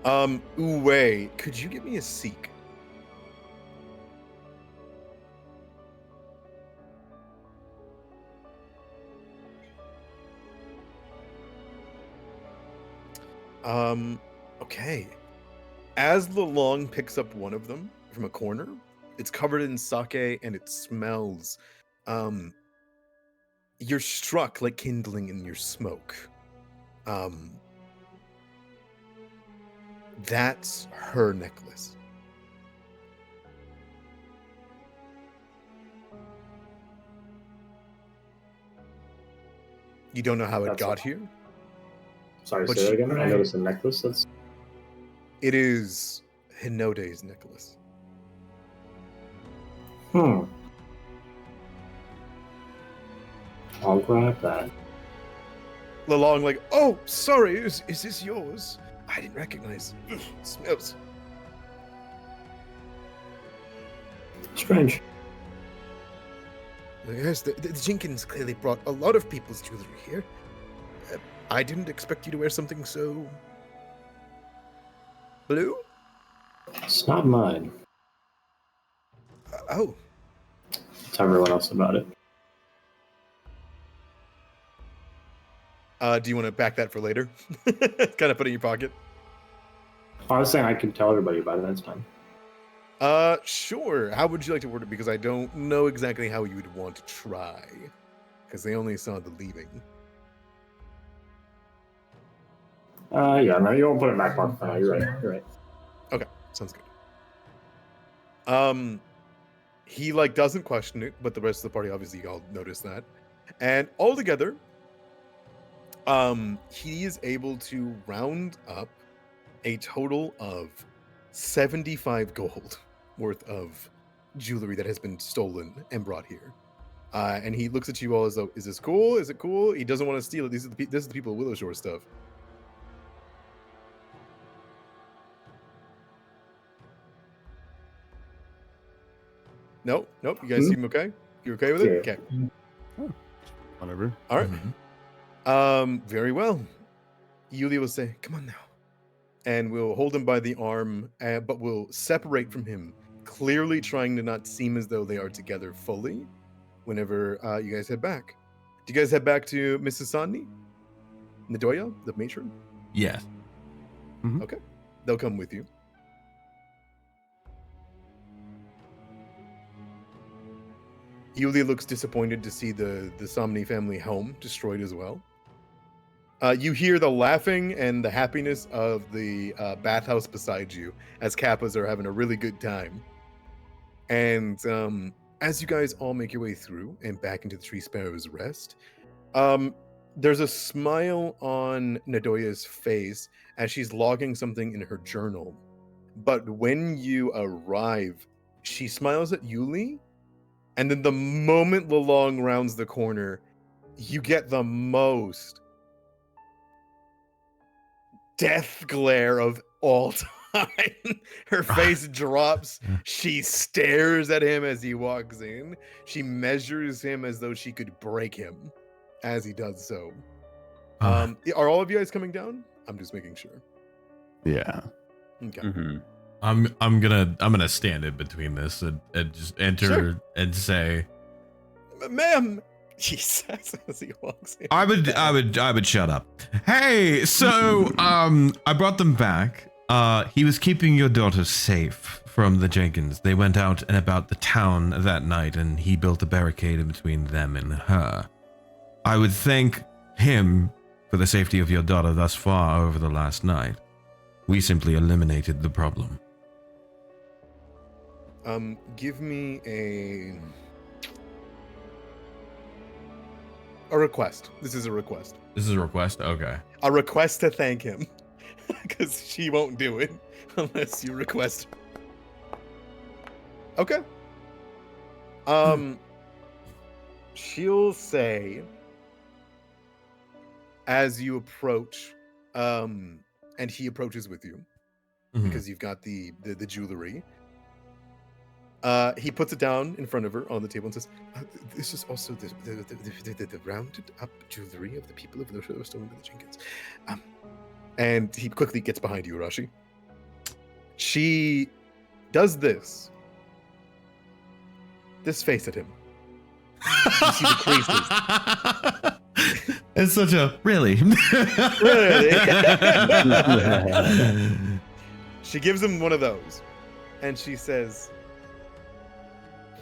Oaway, could you give me a seek? Okay. As Lelong picks up one of them from a corner, it's covered in sake and it smells. You're struck like kindling in your smoke. That's her necklace. You don't know how it That's got a- here? Sorry, But say that she- again. I noticed a necklace. That's It is Hinode's necklace. I'll grab that. Lelong like, oh, sorry, is this yours? I didn't recognize. Ugh, smells. Strange. Yes, the Jenkins clearly brought a lot of people's jewelry here. I didn't expect you to wear something so... blue? It's not mine. Oh, Tell everyone else about it. Do you want to back that for later? Kind of put it in your pocket. I was saying I can tell everybody about it. That's fine. Sure. How would you like to word it? Because I don't know exactly how you would want to try. Because they only saw the leaving. Yeah, no, you won't put it back on for now. You're right. Okay, sounds good. He like doesn't question it, but the rest of the party obviously all notice that. And all together, he is able to round up a total of 75 gold worth of jewelry that has been stolen and brought here. And he looks at you all as though, is this cool? Is it cool? He doesn't want to steal it. This is the people of Willowshore stuff. Nope. You guys seem okay? You okay with it? Yeah. Okay. Whatever. All right. Very well. Yulia will say, come on now. And we'll hold him by the arm, but we'll separate from him, clearly trying to not seem as though they are together fully whenever you guys head back. Do you guys head back to Mrs. Sani? Nadoya, the matron? Yes. Okay. They'll come with you. Yulia looks disappointed to see the Somni family home destroyed as well. You hear the laughing and the happiness of the bathhouse beside you as Kappas are having a really good time. And as you guys all make your way through and back into the Tree Sparrow's rest, there's a smile on Nadoya's face as she's logging something in her journal. But when you arrive, she smiles at Yuli, and then the moment Lelong rounds the corner, you get the most death glare of all time. Her face drops. She stares at him as he walks in. She measures him as though she could break him as he does so. Are all of you guys coming down? I'm just making sure. Yeah. Okay. Mm-hmm. I'm gonna stand in between this and just enter Sure. and say, Ma'am, he says as he walks in. I would shut up. Hey, so I brought them back. He was keeping your daughter safe from the Jenkins. They went out and about the town that night, and he built a barricade in between them and her. I would thank him for the safety of your daughter thus far over the last night. We simply eliminated the problem. Give me a request. This is a request. This is a request? Okay. A request to thank him. Because she won't do it unless you request. Okay. She'll say, as you approach, and he approaches with you, because you've got the jewelry. He puts it down in front of her on the table and says, "This is also the rounded up jewelry of the people of Willowshore stolen by the Jenkins." And he quickly gets behind you, Arashi. She does this. This face at him. You see the creases. It's such a really. Really? She gives him one of those. And she says,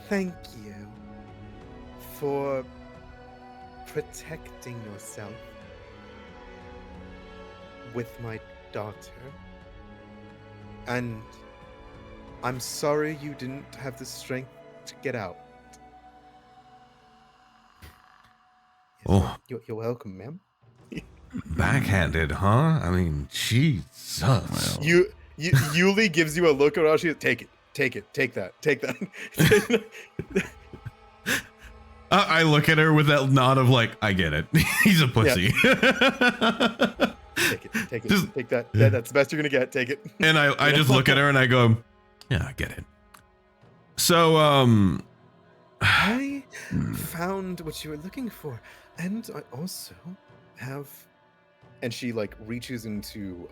"Thank you for protecting yourself with my daughter. And I'm sorry you didn't have the strength to get out." Oh. You're welcome, ma'am. Backhanded, huh? I mean, Jesus. Yuli gives you a look, Arashi. Take that. I look at her with that nod of like, I get it. He's a pussy. Yeah. Take it. Take that. Yeah, that's the best you're gonna get. Take it. And I just look at her and I go, yeah, I get it. So, I found what you were looking for, and I also have. And she like reaches into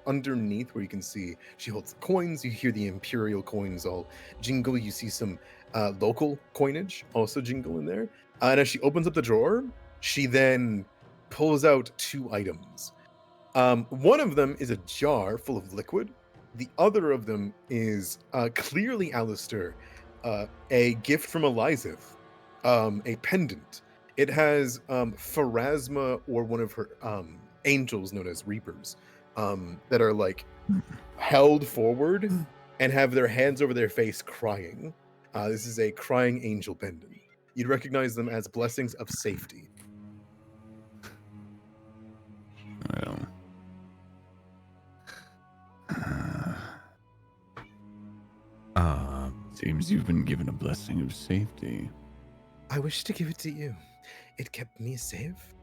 underneath where you can see she holds the coins. You hear the imperial coins all jingle. You see some local coinage also jingle in there. And as she opens up the drawer, she then pulls out 2 items. One of them is a jar full of liquid. The other of them is clearly Aleister, a gift from Aleister, a pendant. It has Pharasma or one of her angels known as Reapers that are like held forward and have their hands over their face crying. This is a crying angel pendant. You'd recognize them as blessings of safety. Well, seems you've been given a blessing of safety. I wish to give it to you. It kept me safe.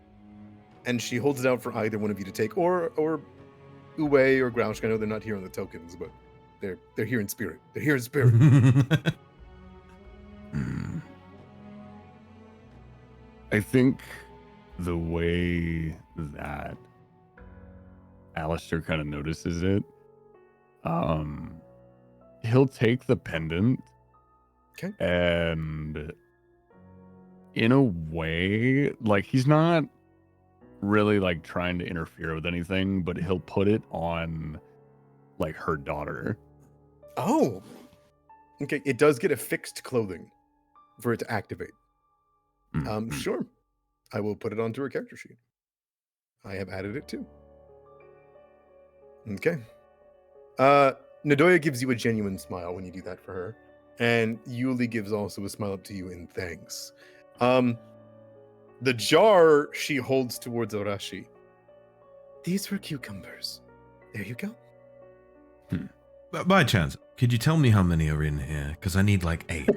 And she holds it out for either one of you to take, or Oaway or Gruoska. I know they're not here on the tokens, but they're here in spirit. They're here in spirit. I think the way that Aleister kind of notices it, he'll take the pendant. Okay. And in a way, like he's not really like trying to interfere with anything, but he'll put it on like her daughter. Oh. Okay, it does get affixed clothing for it to activate. Sure. I will put it onto her character sheet. I have added it too. Okay. Nadoya gives you a genuine smile when you do that for her. And Yuli gives also a smile up to you in thanks. The jar she holds towards Arashi. These were cucumbers. There you go. By chance, could you tell me how many are in here? Because I need like 8.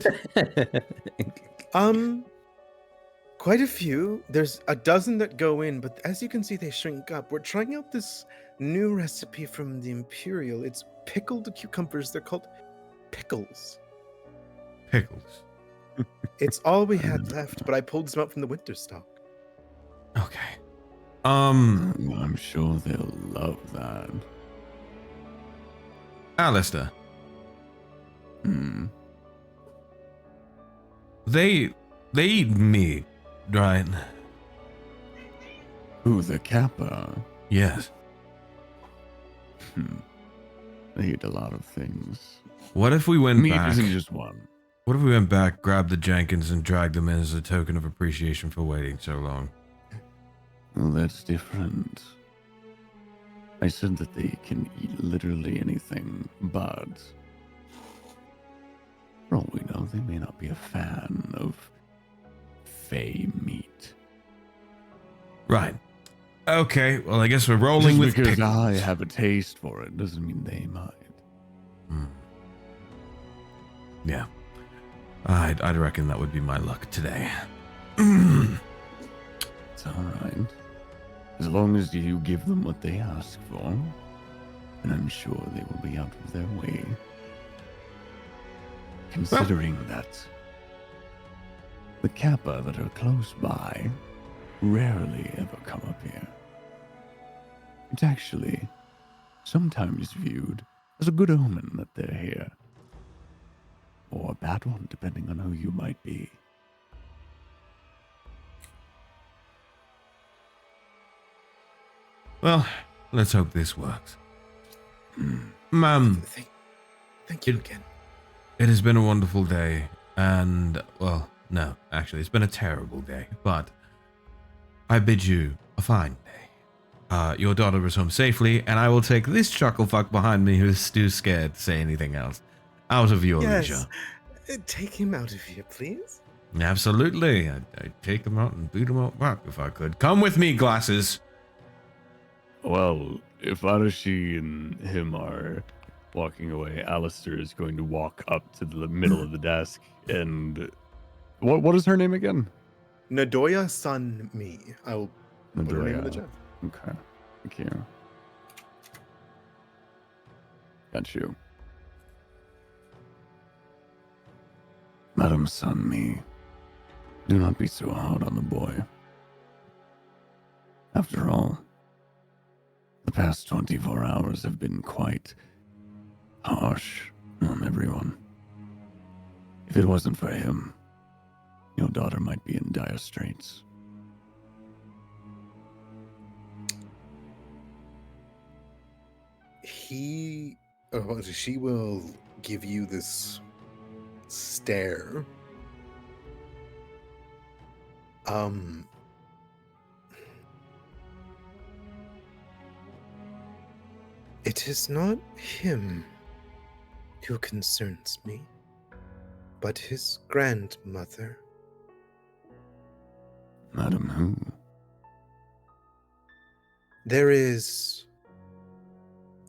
Quite a few. There's a dozen that go in, but as you can see, they shrink up. We're trying out this new recipe from the Imperial. It's pickled cucumbers. They're called pickles. Pickles. It's all we had left, but I pulled some out from the winter stock. Okay. I'm sure they'll love that. Aleister. They eat meat, right? Who, the Kappa? Yes. They eat a lot of things. What if we went Meat back? isn't just one. What if we went back, grabbed the Jenkins, and dragged them in as a token of appreciation for waiting so long? Well, that's different. I said that they can eat literally anything, but for all we know, they may not be a fan of fey meat. Right. Okay, well, I guess we're rolling Just with because pickles. I have a taste for it doesn't mean they might. Yeah. I'd reckon that would be my luck today. It's alright. As long as you give them what they ask for, and I'm sure they will be out of their way. Considering that the Kappa that are close by rarely ever come up here. It's actually sometimes viewed as a good omen that they're here. Or a bad one, depending on who you might be. Well, let's hope this works. Thank you again. It has been a wonderful day, and, well, no, actually, it's been a terrible day, but I bid you a fine day. Your daughter is home safely, and I will take this chucklefuck behind me who's too scared to say anything else out of your leisure. Take him out of here, please. Absolutely. I'd take him out and beat him up back if I could. Come with me, glasses. Well, if Arashi and him are walking away, Aleister is going to walk up to the middle of the desk and what is her name again? Nadoya San Mi. I'll put her name in the Nadoya. chat. Okay. Thank you. Got you. Madam Sanmi, do not be so hard on the boy. After all, the past 24 hours have been quite harsh on everyone. If it wasn't for him, your daughter might be in dire straits. She will give you this stare. It is not him who concerns me, but his grandmother. Madam who? There is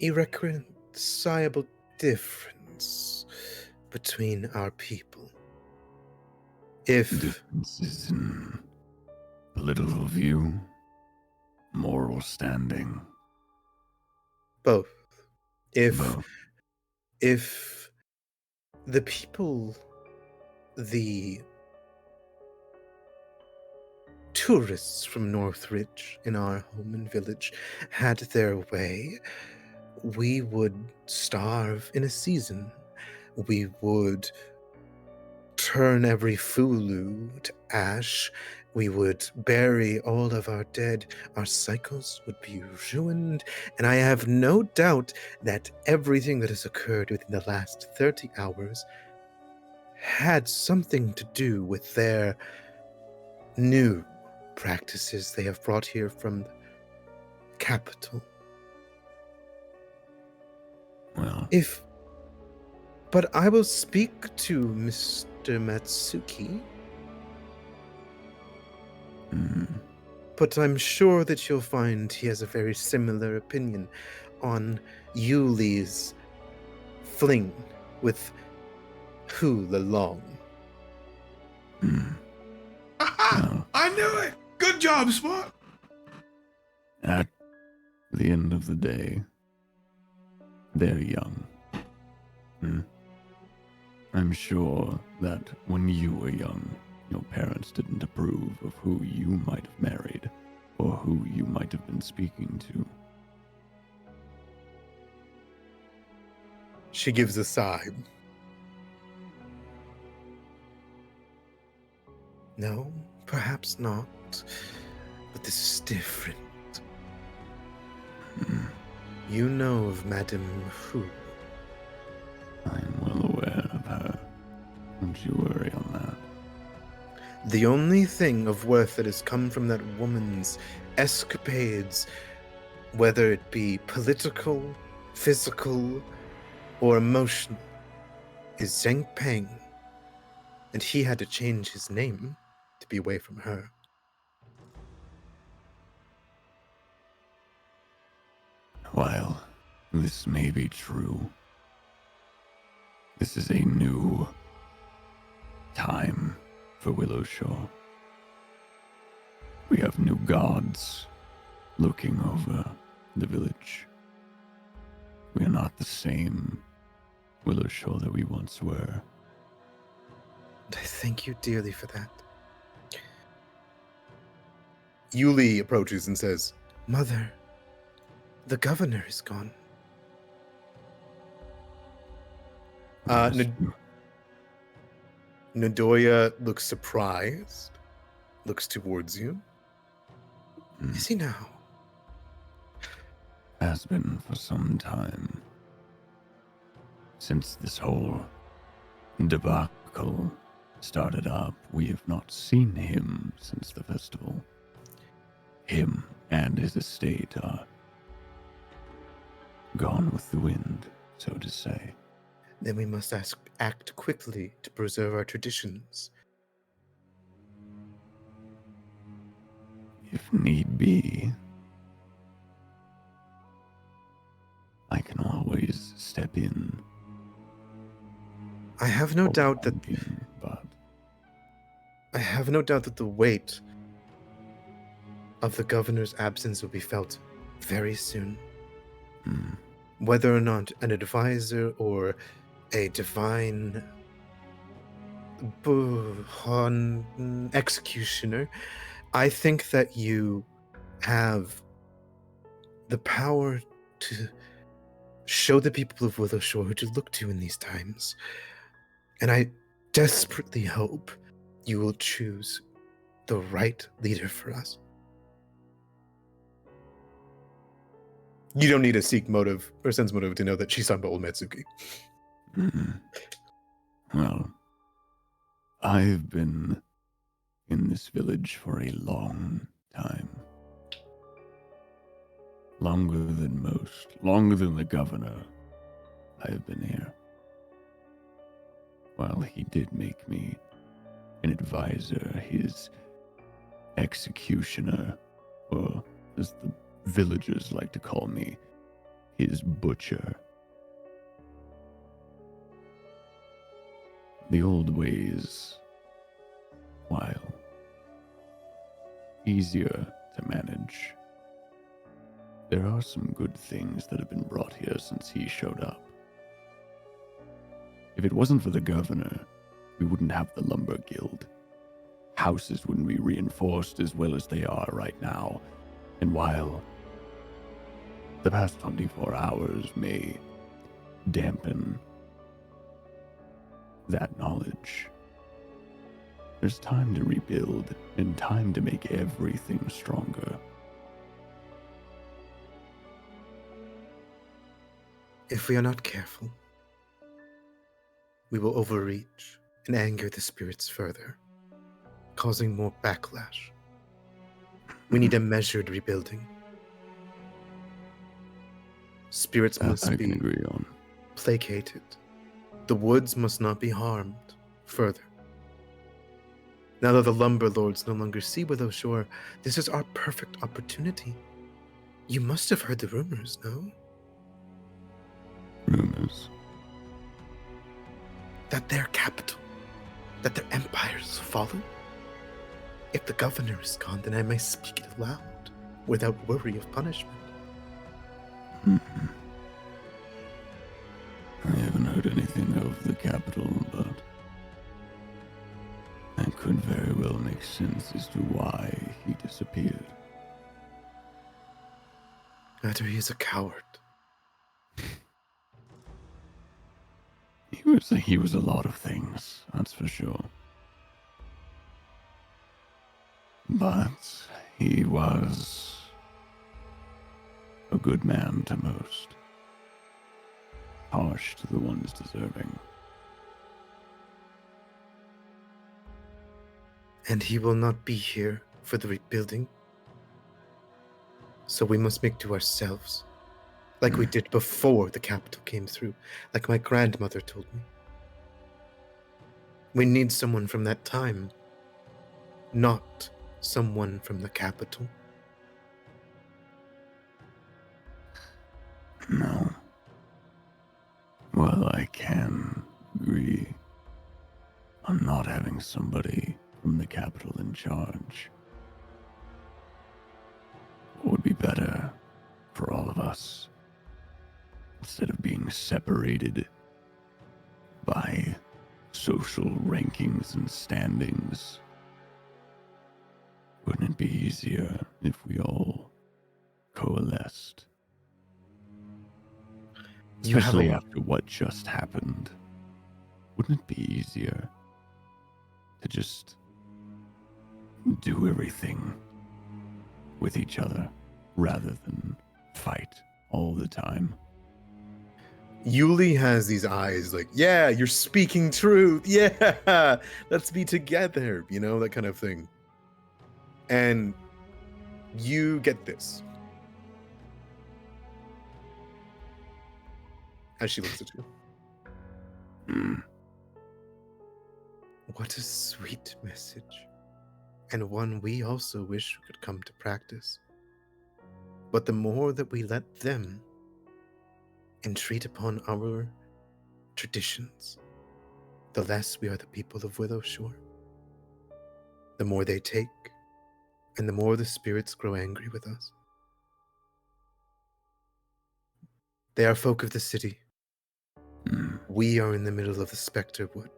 irreconcilable difference between our people. If Differences in political view, moral standing. both, Both. if the people, the tourists from Northridge in our home and village had their way, we would starve in a season. We would turn every Fulu to ash. We would bury all of our dead. Our cycles would be ruined. And I have no doubt that everything that has occurred within the last 30 hours had something to do with their new practices they have brought here from the capital. Well, But I will speak to Mr. Matsuki. But I'm sure that you'll find he has a very similar opinion on Yuli's fling with Hu Long. I knew it. Good job, Spot. At the end of the day, they're young. I'm sure that when you were young, your parents didn't approve of who you might have married or who you might have been speaking to. She gives a sigh. No, perhaps not. But this is different. You know of Madame Hu, The only thing of worth that has come from that woman's escapades, whether it be political, physical, or emotional, is Zheng Peng. And he had to change his name to be away from her. While this may be true, this is a new time for Willowshore. We have new gods looking over the village. We are not the same Willowshore that we once were. And I thank you dearly for that. Yuli approaches and says, Mother, the governor is gone. Yes, Nadoya looks surprised, looks towards you. Is he now? has been for some time. Since this whole debacle started up, we have not seen him since the festival. Him and his estate are gone with the wind, so to say. Then we must act quickly to preserve our traditions. If need be, I can always step in. I have no doubt that But I have no doubt that the weight of the governor's absence will be felt very soon. Whether or not an advisor or a divine executioner, I think that you have the power to show the people of Willowshore who to look to in these times. And I desperately hope you will choose the right leader for us. You don't need a seek motive or sense motive to know that she's talking about old Matsuki. Well, I've been in this village for a long time. Longer than most, longer than the governor. I have been here. While he did make me an advisor, his executioner, or as the villagers like to call me, his butcher. The old ways, while easier to manage, there are some good things that have been brought here since he showed up. If it wasn't for the governor, we wouldn't have the lumber guild. Houses wouldn't be reinforced as well as they are right now. And while the past 24 hours may dampen that knowledge, there's time to rebuild and time to make everything stronger. If we are not careful, we will overreach and anger the spirits further, causing more backlash. We need a measured rebuilding. Spirits must I be can agree on. placated. The woods must not be harmed further. Now that the lumber lords no longer see Willowshore, this is our perfect opportunity. You must have heard the rumors, no? Rumors. That their capital, that their empire has fallen? If the governor is gone, then I may speak it aloud, without worry of punishment. I haven't heard anything of the capital, but that could very well make sense as to why he disappeared. Either he is a coward. He was a lot of things, that's for sure. But he was a good man to most. Harsh to the ones deserving. And he will not be here for the rebuilding. So we must make do ourselves, like we did before the capital came through, like my grandmother told me. We need someone from that time, not someone from the capital. No. Well, I can agree on not having somebody from the capital in charge. What would be better for all of us, instead of being separated by social rankings and standings? Wouldn't it be easier if we all coalesced? Especially after what just happened. Wouldn't it be easier to just do everything with each other rather than fight all the time? Yuli has these eyes like, yeah, you're speaking truth. Yeah, let's be together, you know, that kind of thing. And you get this. As she looks at you. What a sweet message, and one we also wish could come to practice. But the more that we let them entreat upon our traditions, the less we are the people of Willowshore. The more they take, and the more the spirits grow angry with us. They are folk of the city. We are in the middle of the Spectre Wood,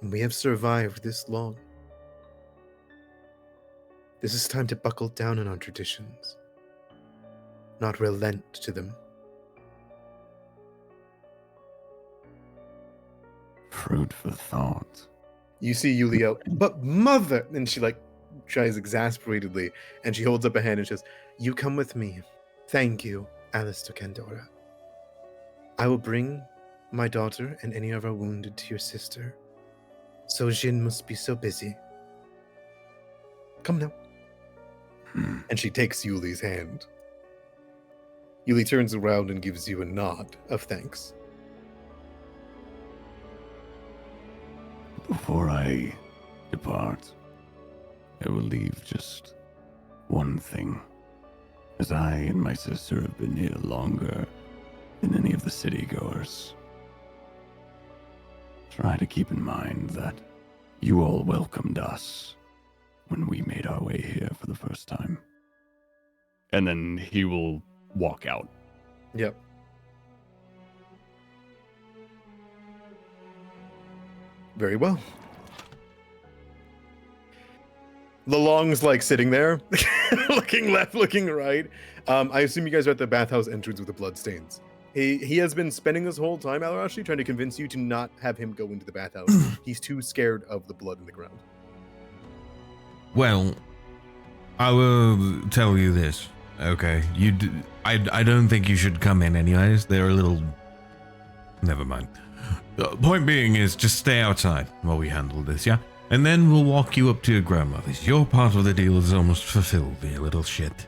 and we have survived this long. This is time to buckle down on our traditions, not relent to them. Fruit for thought. You see Yuli yell, but mother! And she like tries exasperatedly, and she holds up a hand and says, You come with me. Thank you, Aleister Candora. I will bring my daughter and any of our wounded to your sister. So Jin must be so busy. Come now. And she takes Yuli's hand. Yuli turns around and gives you a nod of thanks. Before I depart, I will leave just one thing. As I and my sister have been here longer than any of the city-goers, try to keep in mind that you all welcomed us when we made our way here for the first time. And then he will walk out. Yep. Very well. Lalong's like sitting there, looking left, looking right. I assume you guys are at the bathhouse entrance with the bloodstains. He has been spending this whole time, Arashi, trying to convince you to not have him go into the bathhouse. He's too scared of the blood in the ground. Well, I will tell you this, okay? I don't think you should come in anyways. They're a little... Never mind. Point being is just stay outside while we handle this, yeah? And then we'll walk you up to your grandmother's. Your part of the deal is almost fulfilled, you little shit.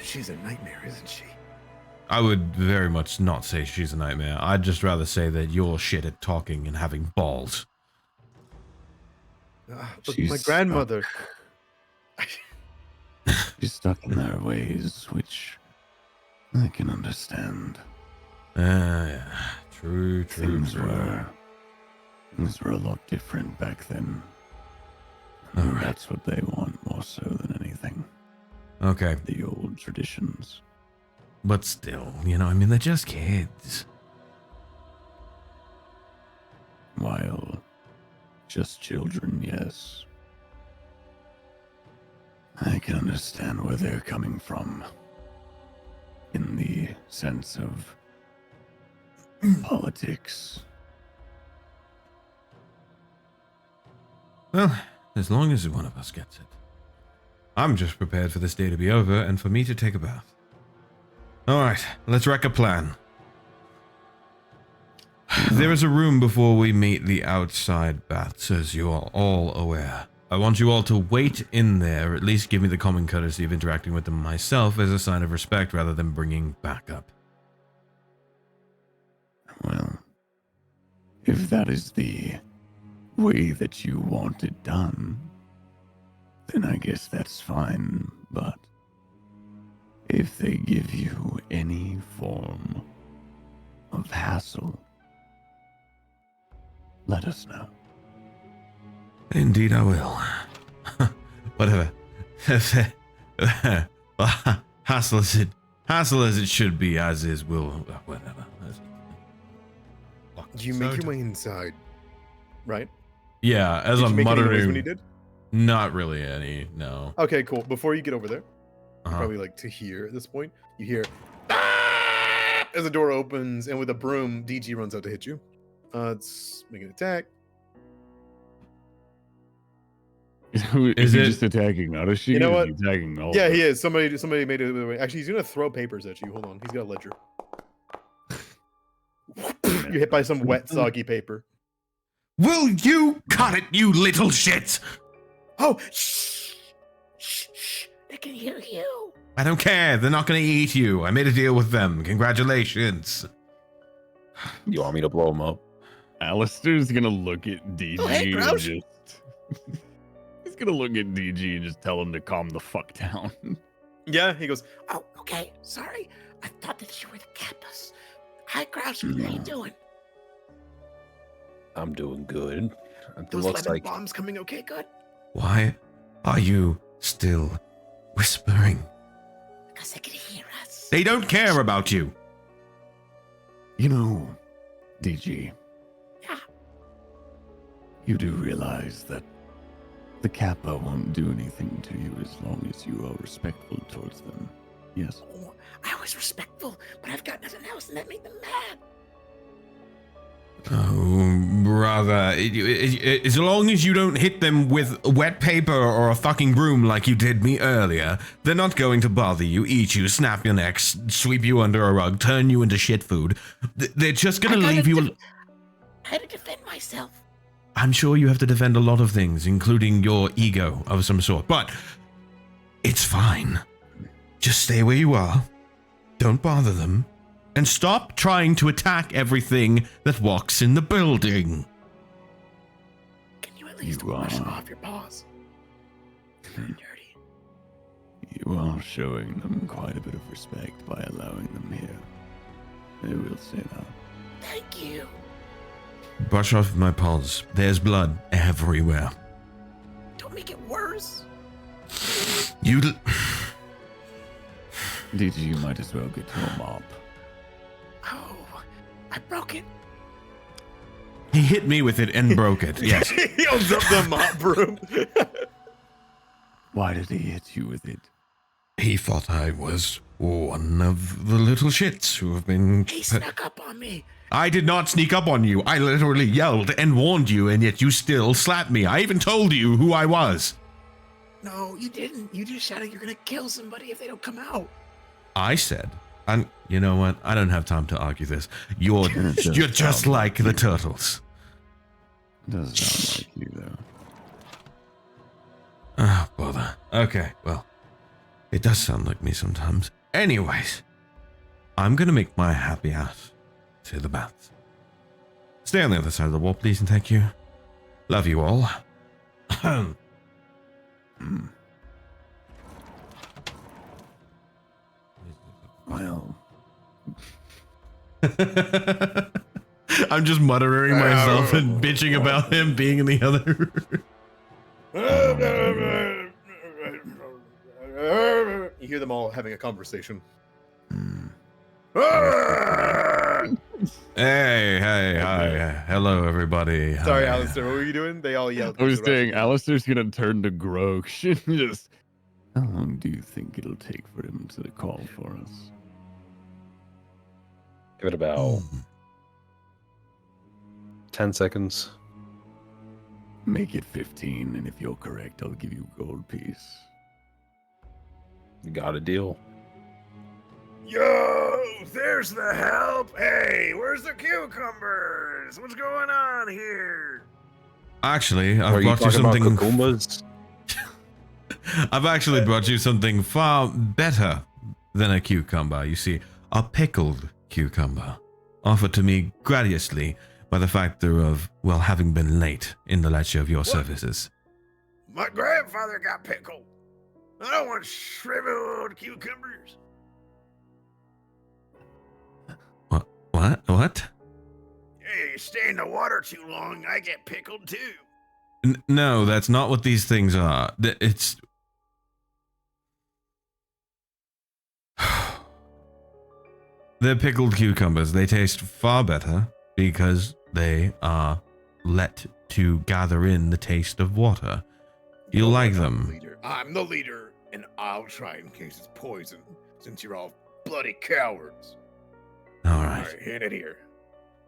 She's a nightmare, isn't she? I would very much not say she's a nightmare. I'd just rather say that you're shit at talking and having balls. But my grandmother... She's stuck in their ways, which I can understand. Yeah. True. Things were a lot different back then. Alright. That's what they want more so than anything. Okay. The old traditions. But still, I mean, they're just kids. While just children, yes. I can understand where they're coming from. In the sense of politics. Well, as long as one of us gets it. I'm just prepared for this day to be over and for me to take a bath. Alright, let's wreck a plan. There is a room before we meet the outside bats, as you are all aware. I want you all to wait in there, at least give me the common courtesy of interacting with them myself as a sign of respect rather than bringing backup. Well, if that is the way that you want it done, then I guess that's fine, but if they give you any form of hassle, let us know. Indeed I will. Whatever. Hassle as it should be, as is, will, whatever. You make your way inside, right? Yeah, as Did I'm you make any noise muttering. when you did? Not really any, no. Okay, cool. Before you get over there, Uh-huh. probably like to hear at this point, you hear "Ah!" as the door opens, and with a broom, DG runs out to hit you. It's make an attack. Is Is he it- just attacking Arashi? You know or what? is he attacking all Yeah, of he us? is. Somebody made it. Actually, he's gonna throw papers at you. Hold on, he's got a ledger. You're hit by some wet, soggy paper. Will you cut it, you little shit? Oh, shh, shh, shh. They can hear you. I don't care. They're not going to eat you. I made a deal with them. Congratulations. You want me to blow him up? Aleister's gonna look at DG Oh, hey, and Grouch. just... He's gonna look at DG and just tell him to calm the fuck down. Yeah, he goes. Oh, okay. Sorry. I thought that you were the Kappas. Hi, Grouch. How you doing? I'm doing good. It Those looks lemon like bombs coming okay good? Why are you still whispering? Because they can hear us. They don't care about you. You know, DG. Yeah. You do realize that the Kappa won't do anything to you as long as you are respectful towards them. Yes? Oh, I was respectful, but I've got nothing else, and that made them mad. Oh, brother. As long as you don't hit them with wet paper or a fucking broom like you did me earlier, they're not going to bother you, eat you, snap your neck, sweep you under a rug, turn you into shit food. They're just going to leave you... I had to defend myself. I'm sure you have to defend a lot of things, including your ego of some sort, but it's fine. Just stay where you are. Don't bother them. And stop trying to attack everything that walks in the building. Can you at least You wash are. off your paws? They're dirty. You are showing them quite a bit of respect by allowing them here. I will say that. Thank you. Brush off my paws. There's blood everywhere. Don't make it worse. You... DG, you might as well get to a mop. Oh, I broke it. He hit me with it and broke it. Yes. He holds up the mop broom. Why did he hit you with it? He thought I was one of the little shits who have been... He snuck up on me. I did not sneak up on you. I literally yelled and warned you, and yet you still slapped me. I even told you who I was. No, you didn't. You just shouted you're gonna kill somebody if they don't come out. I said, and you know what? I don't have time to argue this. You're It does you're just sound like like the you. turtles. Doesn't sound like you, though. Ah, bother. Okay, well, it does sound like me sometimes. Anyways, I'm gonna make my happy ass to the bats. Stay on the other side of the wall, please, and thank you. Love you all. Well, I'm just muttering myself and bitching about him being in the other. You hear them all having a conversation. Hey, hi, hello, everybody. Sorry, Hi. Aleister, what were you doing? They all yelled. I was Arashi. saying, Aleister's gonna turn to Groke and just... how long do you think it'll take for him to call for us? give it about 10 seconds. Make it 15, and if you're correct, I'll give you a gold piece. You got a deal. Yeah. Oh, there's the help. Hey, where's the cucumbers? What's going on here? Actually, Are I've you brought you talking about something. cucumbers? I've actually brought you something far better than a cucumber. You see, a pickled cucumber, offered to me graciously by the factor of, well, having been late in the lecture of your services. My grandfather got pickled. I don't want shriveled cucumbers. What? Hey, you stay in the water too long, I get pickled too. No, that's not what these things are. It's... They're pickled cucumbers. They taste far better because they are let to gather in the taste of water. You'll like them. I'm the leader, and I'll try in case it's poison, since you're all bloody cowards. All right. Hand it here.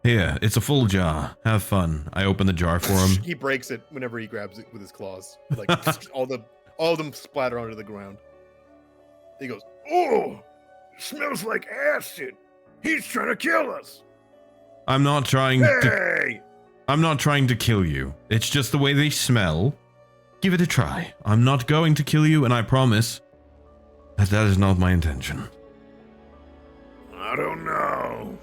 Here, it's a full jar. Have fun. I open the jar for him. He breaks it whenever he grabs it with his claws. Like all of them splatter onto the ground. He goes, Oh, smells like acid. He's trying to kill us. I'm not trying to... Hey! I'm not trying to kill you. It's just the way they smell. Give it a try. I'm not going to kill you, and I promise that is not my intention. I don't know.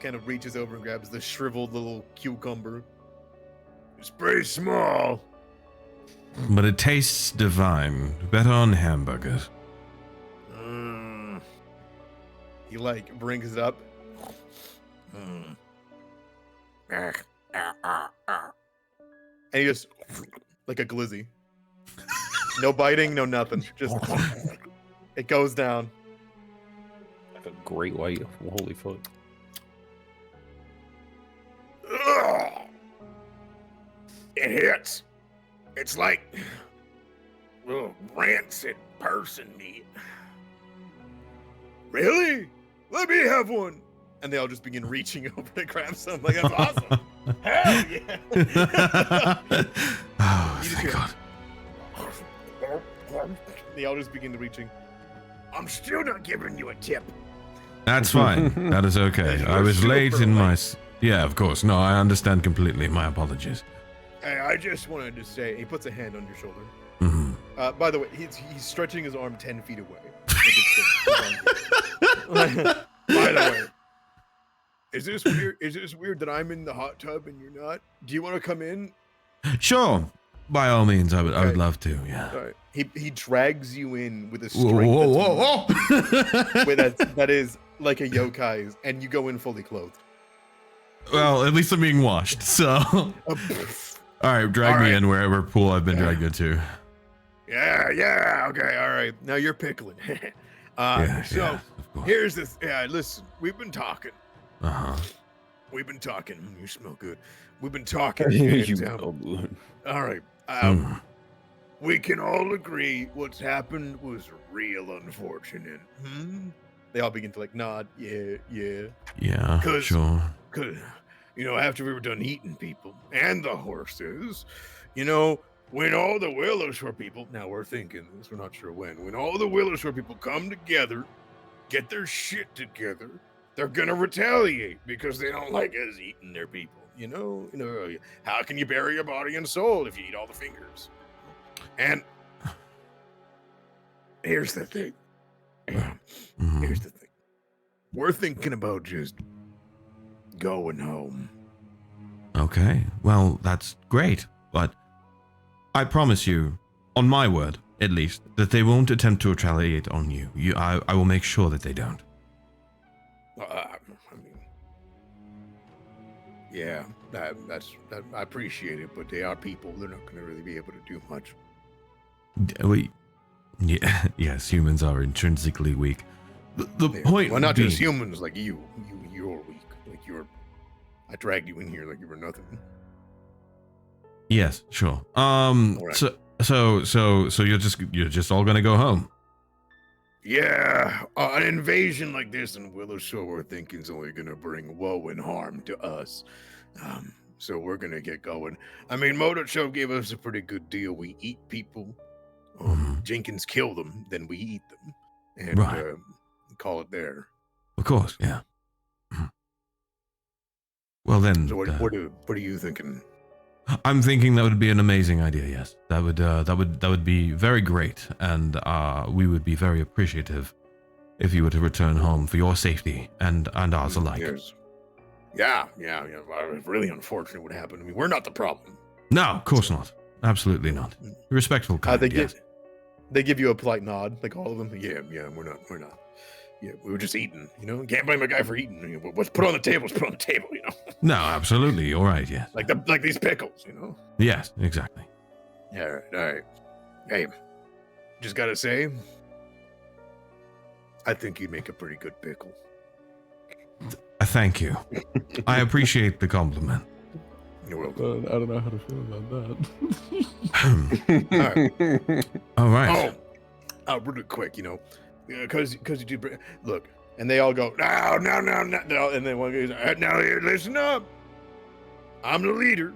kind of reaches over and grabs the shriveled little cucumber. It's pretty small. But it tastes divine. Better on hamburgers. He like brings it up. And he just like a glizzy. No biting, no nothing. Just it goes down. Like a great white holy foot. It hits. It's like rancid person meat. Really? Let me have one. And they all just begin reaching over to grab some. Like, that's awesome. Hell yeah. Oh, thank God. They all just begin reaching. I'm still not giving you a tip. That's fine. That is okay. I was late in my... Yeah, of course. No, I understand completely. My apologies. Hey, I just wanted to say, he puts a hand on your shoulder. Mm-hmm. By the way, he's stretching his arm 10 feet away. By the way, is this weird? Is this weird that I'm in the hot tub and you're not? Do you want to come in? Sure. By all means, I would love to, yeah. All right. He drags you in with a Whoa, strength whoa, whoa, that is like a yokai's, and you go in fully clothed. Well, at least I'm being washed, so... All right, drag me in wherever pool I've been dragged into. Yeah, okay, all right. Now you're pickling. Here's this. Yeah, listen, we've been talking. We've been talking. You smell good. We've been talking. You smell good. All right. We can all agree what's happened was real unfortunate. They all begin to like nod. Yeah. Yeah, sure. Cause, after we were done eating people and the horses, when all the Willowshore people, now we're thinking this, we're not sure when all the Willowshore people come together, get their shit together, they're gonna retaliate because they don't like us eating their people. How can you bury your body and soul if you eat all the fingers? And here's the thing. Here's the thing. We're thinking about just going home. Okay, well, that's great, but I promise you, on my word, at least, that they won't attempt to retaliate on you. I will make sure that they don't. Yeah, that's I appreciate it, but they are people. They're not going to really be able to do much. Yes, humans are intrinsically weak. The point. Well, not just humans like you. You're weak. Like I dragged you in here like you were nothing. Yes, sure. Right. So you're just all gonna go home. Yeah, an invasion like this in Willowshore, we're thinking is only gonna bring woe and harm to us. So we're gonna get going. I mean, Motocho gave us a pretty good deal. We eat people. Jenkins kill them, then we eat them. And right. call it there. Of course, yeah. Well then, So what are you thinking? I'm thinking that would be an amazing idea. Yes, that would be very great, and we would be very appreciative if you were to return home for your safety and ours alike. Yes. Yeah. It's really unfortunate what happened. I mean, we're not the problem. No, of course not. Absolutely not. Respectful, kind. They give you a polite nod, like all of them. Yeah, we're not. Yeah, we were just eating. Can't blame a guy for eating. What's put on the table is put on the table. No, absolutely. All right. Yes. Like these pickles. Yes, exactly. All right. Hey, just gotta say, I think you make a pretty good pickle. Thank you. I appreciate the compliment. You're welcome. I don't know how to feel about that. All right. Oh, really quick, because you do. Look, and they all go, no, and then one goes, now here, listen up. I'm the leader.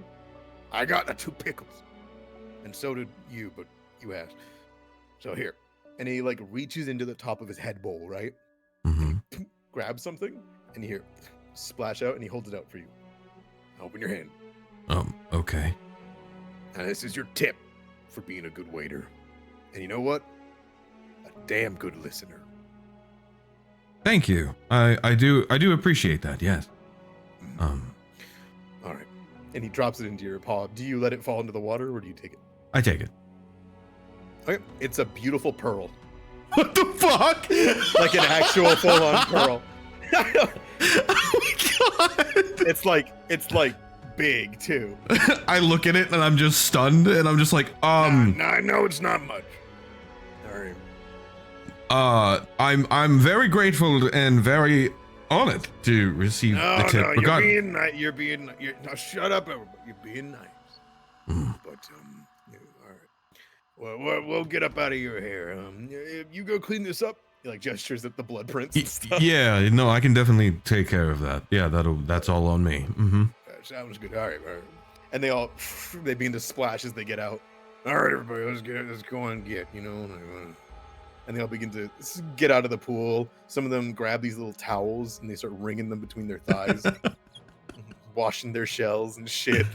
I got the 2 pickles, and so did you, but you asked. So here, and he reaches into the top of his head bowl, right? Mm-hmm. Grabs something, and you hear splash out, and he holds it out for you. Open your hand. Okay. And this is your tip for being a good waiter. And you know what? A damn good listener. Thank you. I do appreciate that. Yes. All right. And he drops it into your paw. Do you let it fall into the water, or do you take it? I take it. Okay. It's a beautiful pearl. What the fuck? Like an actual full-on pearl. Oh my god! It's big too. I look at it and I'm just stunned, and I'm just like, No, I know it's not much. All right. I'm very grateful and very honored to receive the tip. You're being nice. Now shut up, everybody. You're being nice. But all right. Well, we'll get up out of your hair. You go clean this up. He gestures at the blood prints and stuff. Yeah, no, I can definitely take care of that. Yeah, that's all on me. Mm-hmm. That sounds good. All right. And they begin to splash as they get out. All right, everybody, let's go and get, And they all begin to get out of the pool. Some of them grab these little towels and they start wringing them between their thighs, washing their shells and shit.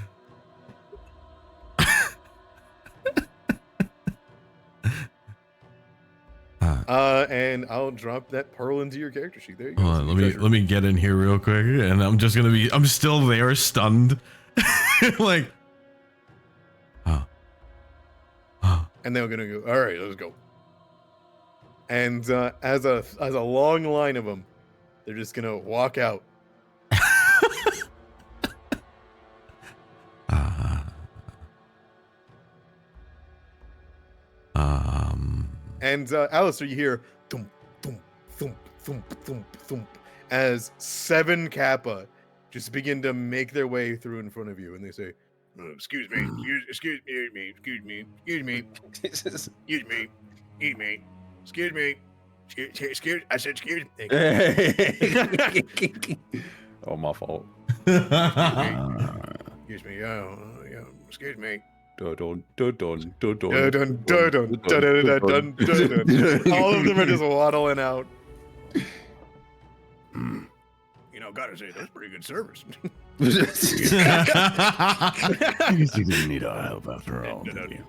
And I'll drop that pearl into your character sheet. There you go. Hold on, let me get in here real quick, and I'm still there, stunned, And they're gonna go. All right, let's go. And as a long line of them, they're just gonna walk out. And Aleister, you hear thump, thump, thump, thump, thump, thump, as 7 Kappa just begin to make their way through in front of you, and they say, "Excuse me, excuse me, excuse me, excuse me, excuse." I said, "Excuse me." Oh, my fault. Excuse me. Yeah. Excuse me. Dun, dun, Dun, dun, dun, dun, dun, dun, dun, dun, dun. All of them are just waddling out. Gotta say, that's pretty good service. You didn't need our help after all, did you?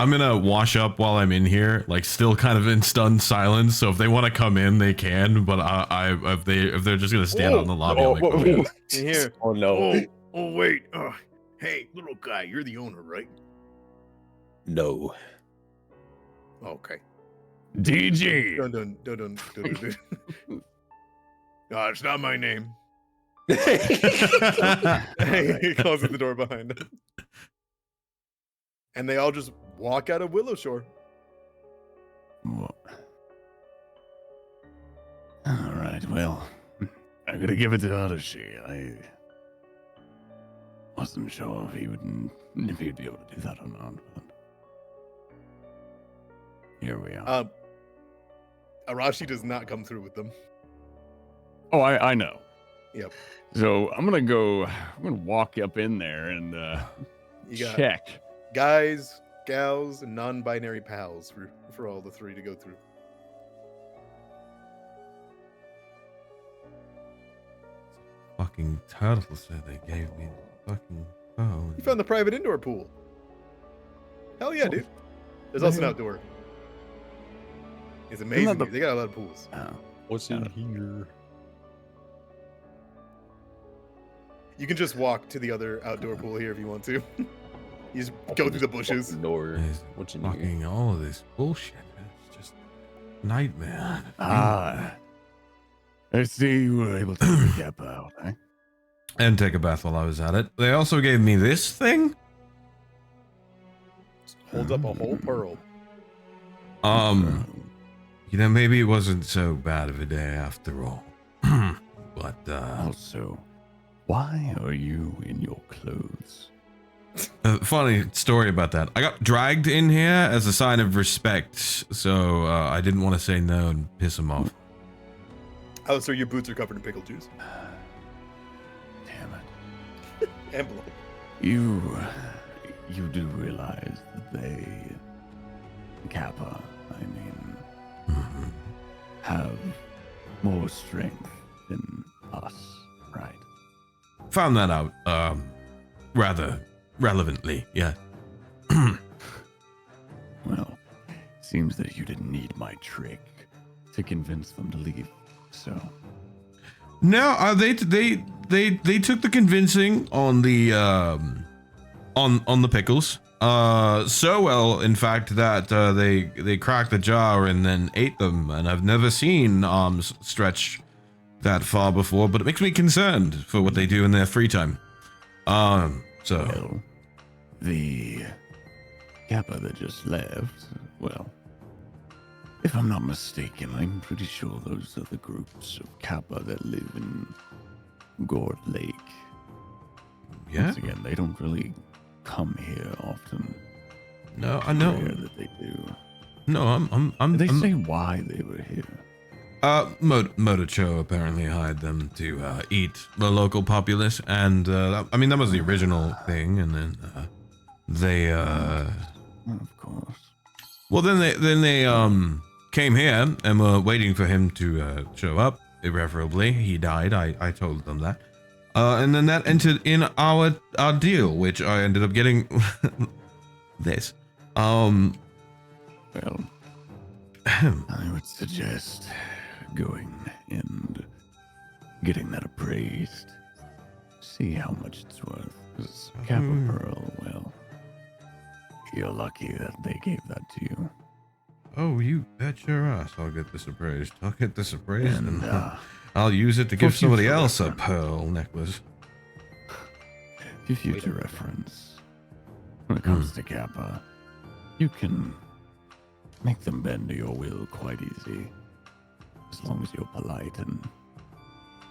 I'm gonna wash up while I'm in here, still kind of in stunned silence. So if they want to come in, they can. But if they're just gonna stand on the lobby, I'll make them in. Here. Oh no. Oh wait. Hey, little guy, you're the owner, right? No. Okay. DG. Dun, dun, dun, dun, dun, dun. No, it's not my name. He closes the door behind him. And they all just walk out of Willowshore. All right, well, I'm gonna give it to Arashi. I wasn't sure if he'd be able to do that or not. But here we are. Arashi does not come through with them. Oh, I know. Yep. So I'm gonna walk up in there and You got check. guys, gals, and non-binary pals for all the three to go through. Fucking turtle said they gave me the fucking phone. You found the private indoor pool. Hell yeah, dude. There's also an outdoor. It's amazing. They got a lot of pools. What's in here? You can just walk to the other outdoor pool here if you want to. You just go through the bushes. Door. What's in here? Fucking all of this bullshit. It's just nightmare. I see you were able to get the Kappa out, eh? And take a bath while I was at it. They also gave me this thing. Holds up a whole pearl. You know, maybe it wasn't so bad of a day after all. But Also, why are you in your clothes? funny story about that. I got dragged in here as a sign of respect, so I didn't want to say no and piss him off. Oh, so your boots are covered in pickle juice. Damn it. And blood. You do realize that they, Kappa, I mean, have more strength than us, right? Found that out, rather relevantly, yeah. Well, seems that you didn't need my trick to convince them to leave, so. No, they took the convincing on the on the pickles. So well, in fact, that they cracked the jar and then ate them, and I've never seen arms stretch that far before, but it makes me concerned for what they do in their free time. Well, the Kappa that just left, well, if I'm not mistaken, I'm pretty sure those are the groups of Kappa that live in Gourd Lake. Yeah. Once again, they don't really come here often. No, I know. Rare that they do. No, I'm. Did they say why they were here? Motocho apparently hired them to eat the local populace, and I mean that was the original thing, and then they Of course. well then they came here and were waiting for him to show up. Irreparably, he died. I told them that, and then that entered in our deal, which I ended up getting this. Well, I would suggest going and getting that appraised. See how much it's worth. Because Kappa Pearl, well, you're lucky that they gave that to you. Oh, you bet your ass I'll get this appraised. I'll get this appraised and, And, I'll use it to give somebody future else a reference. pearl necklace. For future reference, when it comes to Kappa, you can make them bend to your will quite easy. As long as you're polite and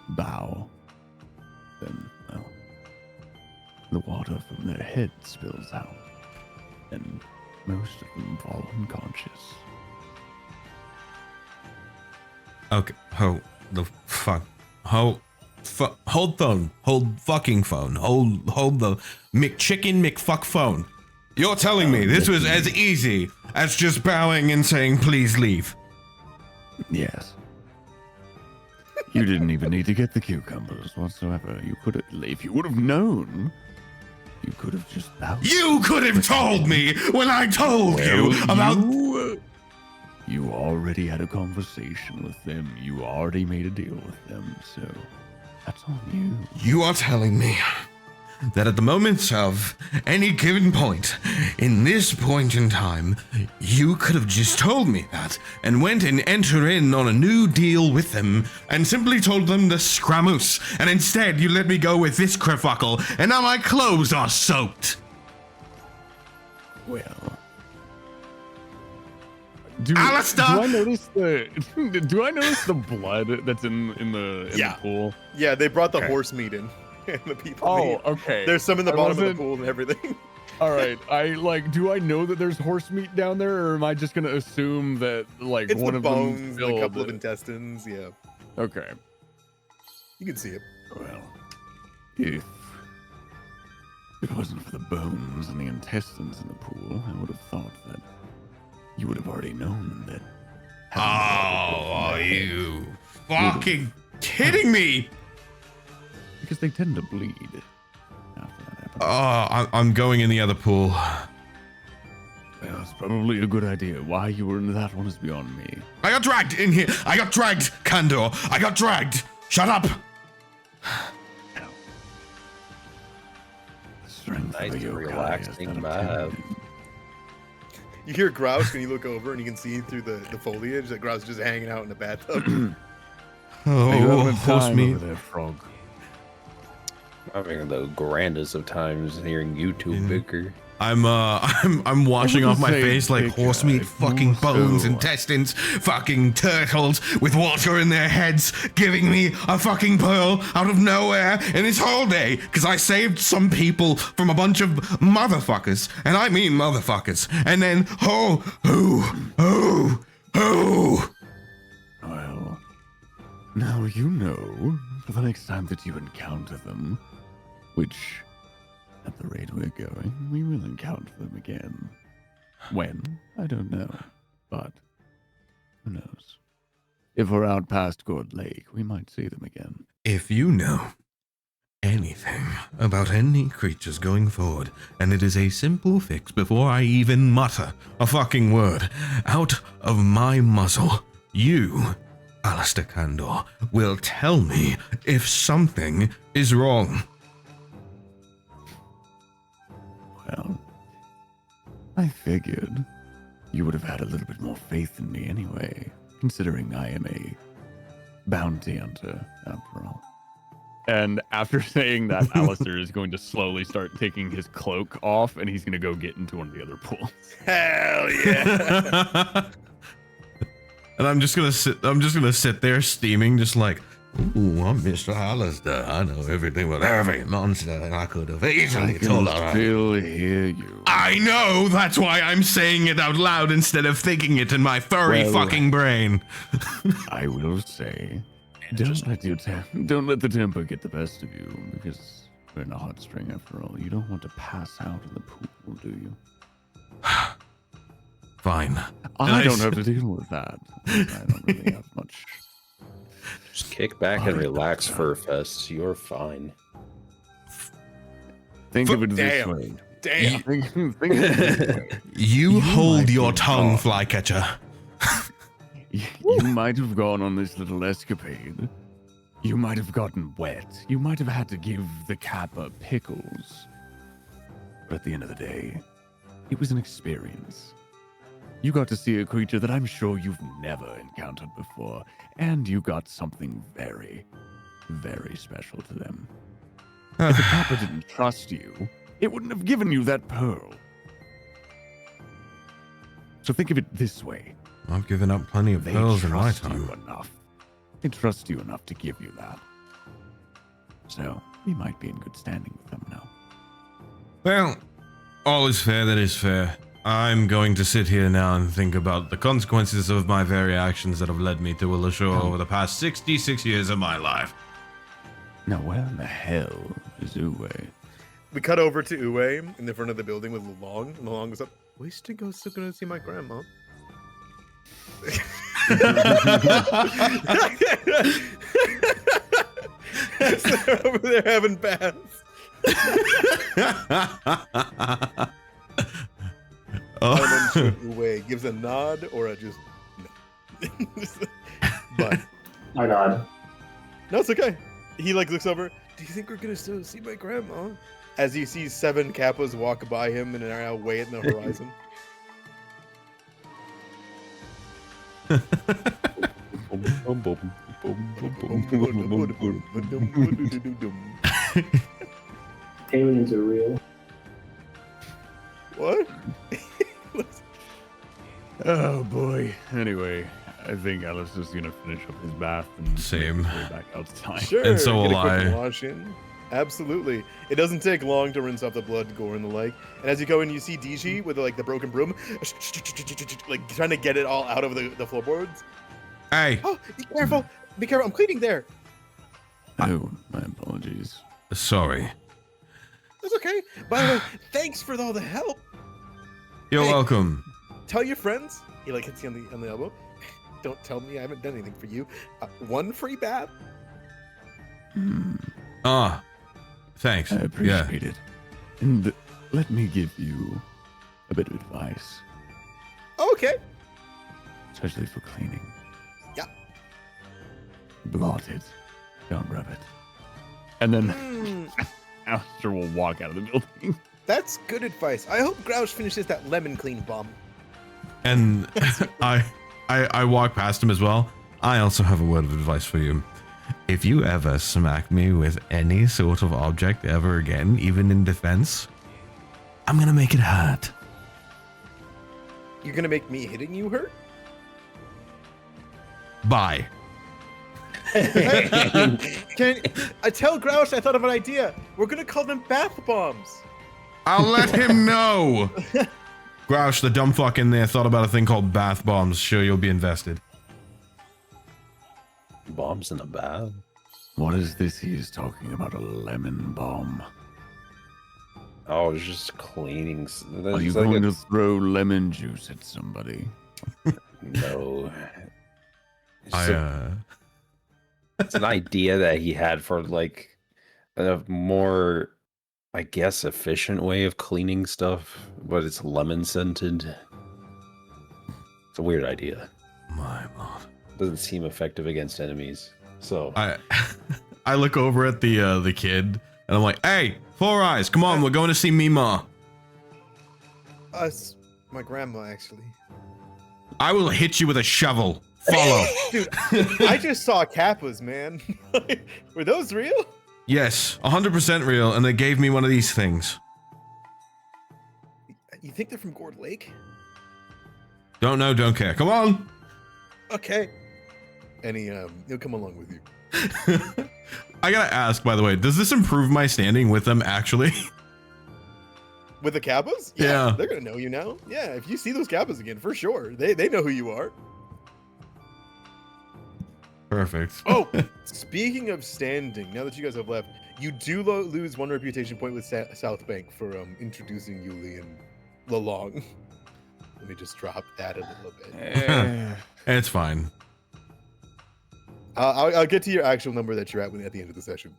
bow, then, well, the water from their head spills out, and most of them fall unconscious. Okay, hold the fuck. Hold phone. Hold fucking phone. Hold the McChicken McFuck phone. You're telling me this was as easy as just bowing and saying please leave? Yes. You didn't even need to get the cucumbers whatsoever. You could have, if you would have known, you could have just bowed. You could have told me when I told you about. You already had a conversation with them. You already made a deal with them, so that's on you. You are telling me that at the moment of any given point, in this point in time, you could have just told me that and went and entered in on a new deal with them and simply told them to scramoose, and instead you let me go with this kerfuckle, and now my clothes are soaked. Well, Aleister! Do I notice the blood that's in the pool? Yeah, they brought the horse meat in. And the people eat. Okay. There's some in the bottom of the pool and everything. All right. Do I know that there's horse meat down there, or am I just gonna assume that like It's one the of bones, them a couple of intestines, yeah. Okay. You can see it. well, if If it wasn't for the bones and the intestines in the pool, I would have thought that you would have already known that. Oh, are you fucking kidding me? Because they tend to bleed after that happens. Oh, I'm going in the other pool. Well, it's probably a good idea. Why you were in that one is beyond me. I got dragged in here. I got dragged, Kandor. I got dragged. Shut up. Strength Nice of a yokai relaxing is that vibe. of You hear Grouse, and you look over, and you can see through the foliage that Grouse is just hanging out in the bathtub. Oh, Are you having a horse time meat. over there, frog? Having the grandest of times hearing you two bicker. I'm washing off my wouldn't say face like big horse guy, meat, fucking more bones, so. intestines, fucking turtles with water in their heads, giving me a fucking pearl out of nowhere in this whole day, because I saved some people from a bunch of motherfuckers, and I mean motherfuckers, and then, oh, Well, now you know for the next time that you encounter them, which, at the rate we're going, we will encounter them again. When? I don't know. But, who knows? If we're out past Gourd Lake, we might see them again. If you know anything about any creatures going forward, and it is a simple fix before I even mutter a fucking word out of my muzzle, you, Aleister Kandor, will tell me if something is wrong. Well, I figured you would have had a little bit more faith in me anyway, considering I am a bounty hunter, after all. And after saying that, Aleister is going to slowly start taking his cloak off, and he's going to go get into one of the other pools. Hell yeah! And I'm just gonna sit there steaming, just like, ooh, I'm Mr. Aleister. I know everything about every monster that I could have I easily can told her. still hear you. I know, that's why I'm saying it out loud instead of thinking it in my furry Well, fucking brain. I will say, don't let the temper get the best of you, because we're in a hot string after all. You don't want to pass out in the pool, do you? Fine. I don't have to deal with that. I don't really have much. Just kick back and relax, Furfest. You're fine. Think of it this Damn. way. Damn. Think of it this way. You hold might your be tongue, wrong. flycatcher. You might have gone on this little escapade. You might have gotten wet. You might have had to give the Kappa pickles. But at the end of the day, it was an experience. You got to see a creature that I'm sure you've never encountered before, and you got something very, very special to them. If the Kappa didn't trust you, it wouldn't have given you that pearl. So think of it this way. I've given up plenty of They pearls in my trust you time. enough. They trust you enough to give you that. So, we might be in good standing with them now. Well, all is fair that is fair. I'm going to sit here now and think about the consequences of my very actions that have led me to Willowshore over the past 66 years of my life. Now, where in the hell is Oaway? We cut over to Oaway in the front of the building with Long, and Long goes up. We still go to see my grandma. They're over there having baths. And then Oaway gives a nod or a just no. But I nod. no, it's okay. He like looks over. Do you think we're gonna still see my grandma? As he sees 7 Kappas walk by him and are now way in the horizon. Aliens are real. What? Oh boy. Anyway, I think Alistair's gonna finish up his bath and Same. make his way back outside. Sure. And so get will a quick I. wash in. Absolutely. It doesn't take long to rinse off the blood, gore, and the like. And as you go in, you see DG with like the broken broom, like trying to get it all out of the floorboards. Hey, Oh, be careful! Be careful! I'm cleaning there. Oh, my apologies. sorry. That's it's okay. By the way, thanks for all the help. You're Hey. welcome. Tell your friends. He like hits you on the elbow. Don't tell me I haven't done anything for you. One free bath. Ah, thanks. I Yeah. appreciate it. And let me give you a bit of advice, Okay. especially for cleaning. Yeah. Blot it. Don't rub it. And then Mm, Aleister will walk out of the building. that's good advice. I hope Grouch finishes that lemon clean bomb. And I walk past him as well. I also have a word of advice for you. If you ever smack me with any sort of object ever again, even in defense, I'm gonna make it hurt. You're gonna make me hitting you hurt? Bye. Can I tell Grouch I thought of an idea? We're gonna call them bath bombs. I'll let him know. Grouch, the dumb fuck in there, thought about a thing called bath bombs. Sure, you'll be invested. Bombs in a bath. What is this he is talking about? A lemon bomb? Oh, it's just cleaning. Are you going to throw lemon juice at somebody? No. I It's an idea that he had for like a more, I guess, efficient way of cleaning stuff, but it's lemon scented. It's a weird idea. my lord. Doesn't seem effective against enemies. So I look over at the kid and I'm like, hey, Four Eyes, come on, we're going to see Mima. Us, my grandma actually. I will hit you with a shovel. Follow. Dude, I just saw kappas, man. Were those real? Yes, 100% real, and they gave me one of these things. You think they're from Gourd Lake? Don't know, don't care. Come on. Okay. And he'll come along with you. I gotta ask, by the way, does this improve my standing with them actually? With the kappas? Yeah. They're gonna know you now. Yeah, if you see those kappas again, for sure. They know who you are. Perfect. Oh, speaking of standing, now that you guys have left, you do lose one reputation point with South Bank for introducing Yuli and Lalong. Let me just drop that a little bit. It's fine. I'll get to your actual number that you're at the end of the session.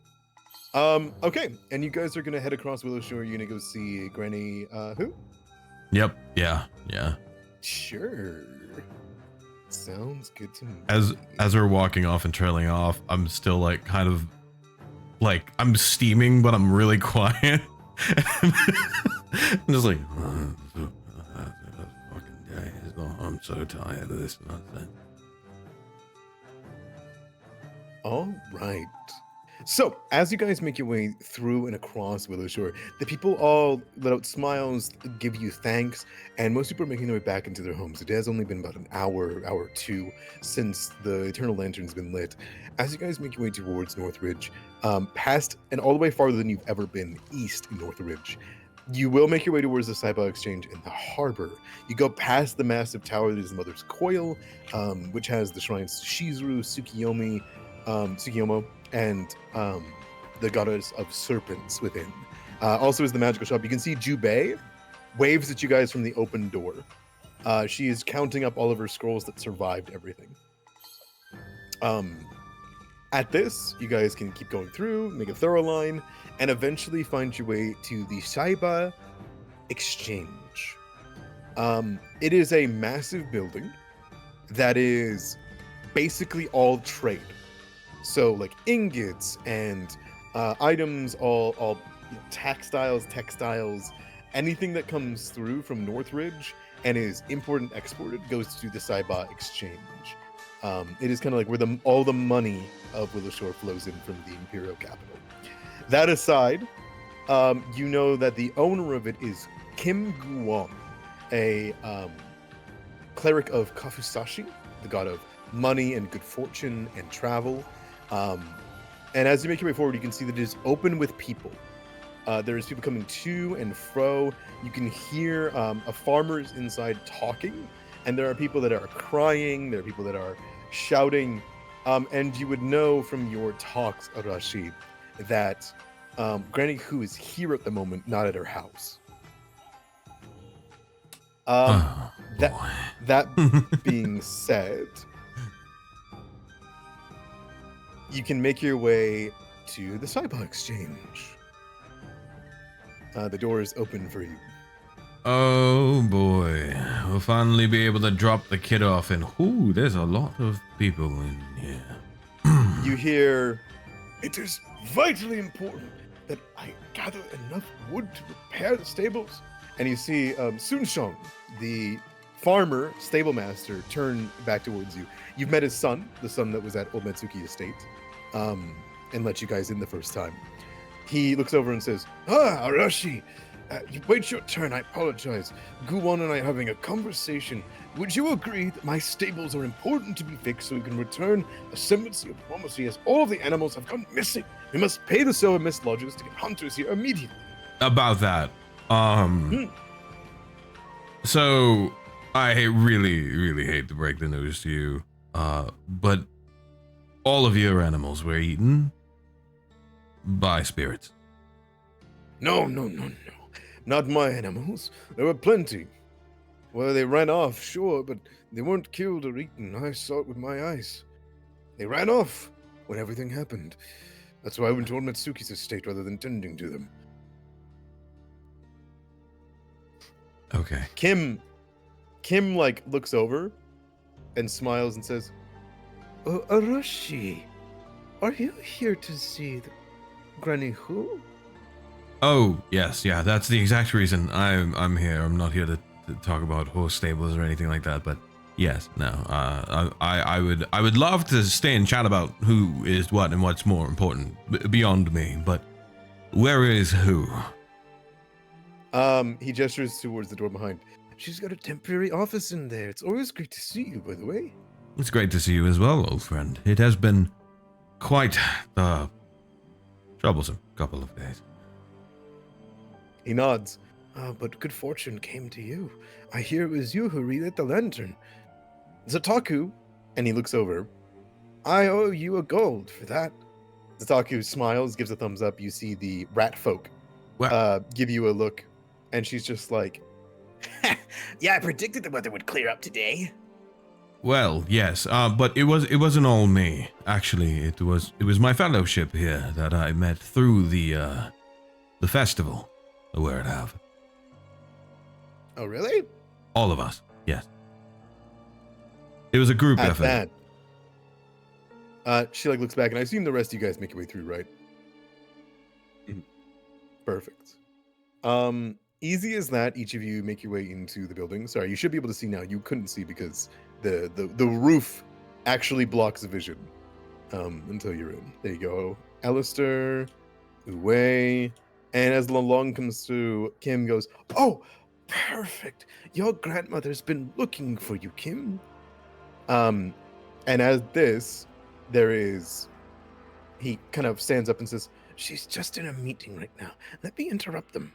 Okay, and you guys are gonna head across Willowshore. You're gonna go see Granny. Who? Yep. Yeah. Sure. Sounds good to me. As we're walking off and trailing off, I'm still like kind of like I'm steaming, but I'm really quiet. I'm just like, fucking day. I'm so tired of this nonsense. All right. So, as you guys make your way through and across Willowshore, the people all let out smiles, give you thanks, and most people are making their way back into their homes. It has only been about an hour or two since the Eternal Lantern's been lit. As you guys make your way towards Northridge, past and all the way farther than you've ever been east in Northridge, you will make your way towards the Saiba Exchange in the harbor. You go past the massive tower that is the Mother's Coil, which has the shrines Shizuru, Tsukiyomo, and the goddess of serpents within. Also is the magical shop. You can see Jubei waves at you guys from the open door. She is counting up all of her scrolls that survived everything. At this, you guys can keep going through, make a thorough line, and eventually find your way to the Saiba Exchange. It is a massive building that is basically all trade. So like ingots and items, all textiles, anything that comes through from Northridge and is imported and exported goes to the Saiba Exchange. It is kind of like where all the money of Willowshore flows in from the Imperial capital. That aside, you know that the owner of it is Kim Guwon, a cleric of Kafusashi, the god of money and good fortune and travel. And as you make your way forward, you can see that it is open with people. There's people coming to and fro. You can hear farmers inside talking, and there are people that are crying. There are people that are shouting. And you would know from your talks, Arashi, that Granny Who is here at the moment, not at her house. Oh, that boy. that being said, you can make your way to the Cyber Exchange. The door is open for you. Oh boy, we'll finally be able to drop the kid off, and ooh, there's a lot of people in here. You hear, "It is vitally important that I gather enough wood to repair the stables." And you see Sunshong, the farmer stable master, turn back towards you. You've met his son, the son that was at Old Metsuki Estate, and let you guys in the first time. He looks over and says, Arashi, you wait your turn, I apologize. Guwon and I are having a conversation. Would you agree that my stables are important to be fixed so we can return a semblance of diplomacy as all of the animals have gone missing? We must pay the Silver Mist lodges to get hunters here immediately. About that, so I really hate to break the news to you, but all of your animals were eaten by spirits. No. Not my animals. There were plenty. Well, they ran off, sure, but they weren't killed or eaten. I saw it with my eyes. They ran off when everything happened. That's why I went to Old Metsuki's estate rather than tending to them. Okay. Kim like looks over and smiles and says, Arashi, are you here to see the Granny Who? Oh, yes, yeah, that's the exact reason I'm here. I'm not here to talk about horse stables or anything like that, but yes, no. I would love to stay and chat about who is what and what's more important beyond me, but where is Who? He gestures towards the door behind. She's got a temporary office in there. It's always great to see you, by the way. It's great to see you as well, old friend. It has been quite the troublesome couple of days. He nods. But good fortune came to you. I hear it was you who relit the lantern. Zataku, and he looks over. I owe you a gold for that. Zataku smiles, gives a thumbs up. You see the rat folk give you a look, and she's just like, Yeah, I predicted the weather would clear up today. Well, yes, but it wasn't all me. Actually, it was my fellowship here that I met through the festival that we're at have. Oh, really? All of us, yes. It was a group At effort. that. She like looks back, and I assume the rest of you guys make your way through, right? Perfect. Easy as that. Each of you make your way into the building. Sorry, you should be able to see now. You couldn't see because the roof actually blocks the vision until you're in. There you go. Aleister, Oaway, and as Long comes through, Kim goes, "Oh, perfect. Your grandmother's been looking for you, Kim." And as this, he kind of stands up and says, "She's just in a meeting right now. Let me interrupt them."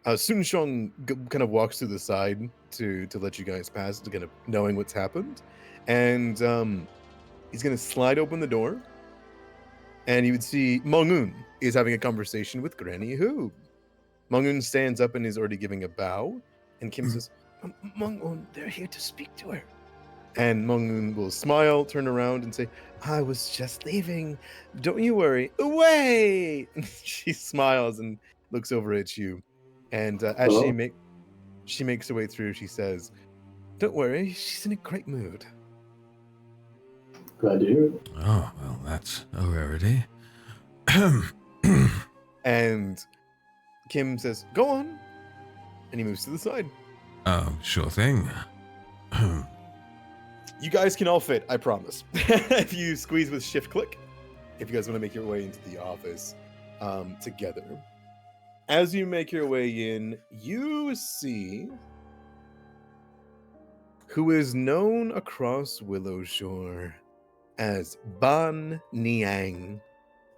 Sunshong kind of walks to the side to let you guys pass, to kind of knowing what's happened, and he's gonna slide open the door, and you would see Mongun is having a conversation with Granny Who. Mongun stands up and is already giving a bow, and Kim says, "Mongun, they're here to speak to her." And Mongun will smile, turn around, and say, "I was just leaving. Don't you worry. Away!" She smiles and looks over at you. And as she makes her way through, she says, "Don't worry, she's in a great mood." Glad to hear it. Oh, well, that's a rarity. And Kim says, "Go on." And he moves to the side. Oh, sure thing. You guys can all fit, I promise. If you squeeze with shift click, if you guys want to make your way into the office together. As you make your way in, you see who is known across Willowshore as Ban Niang,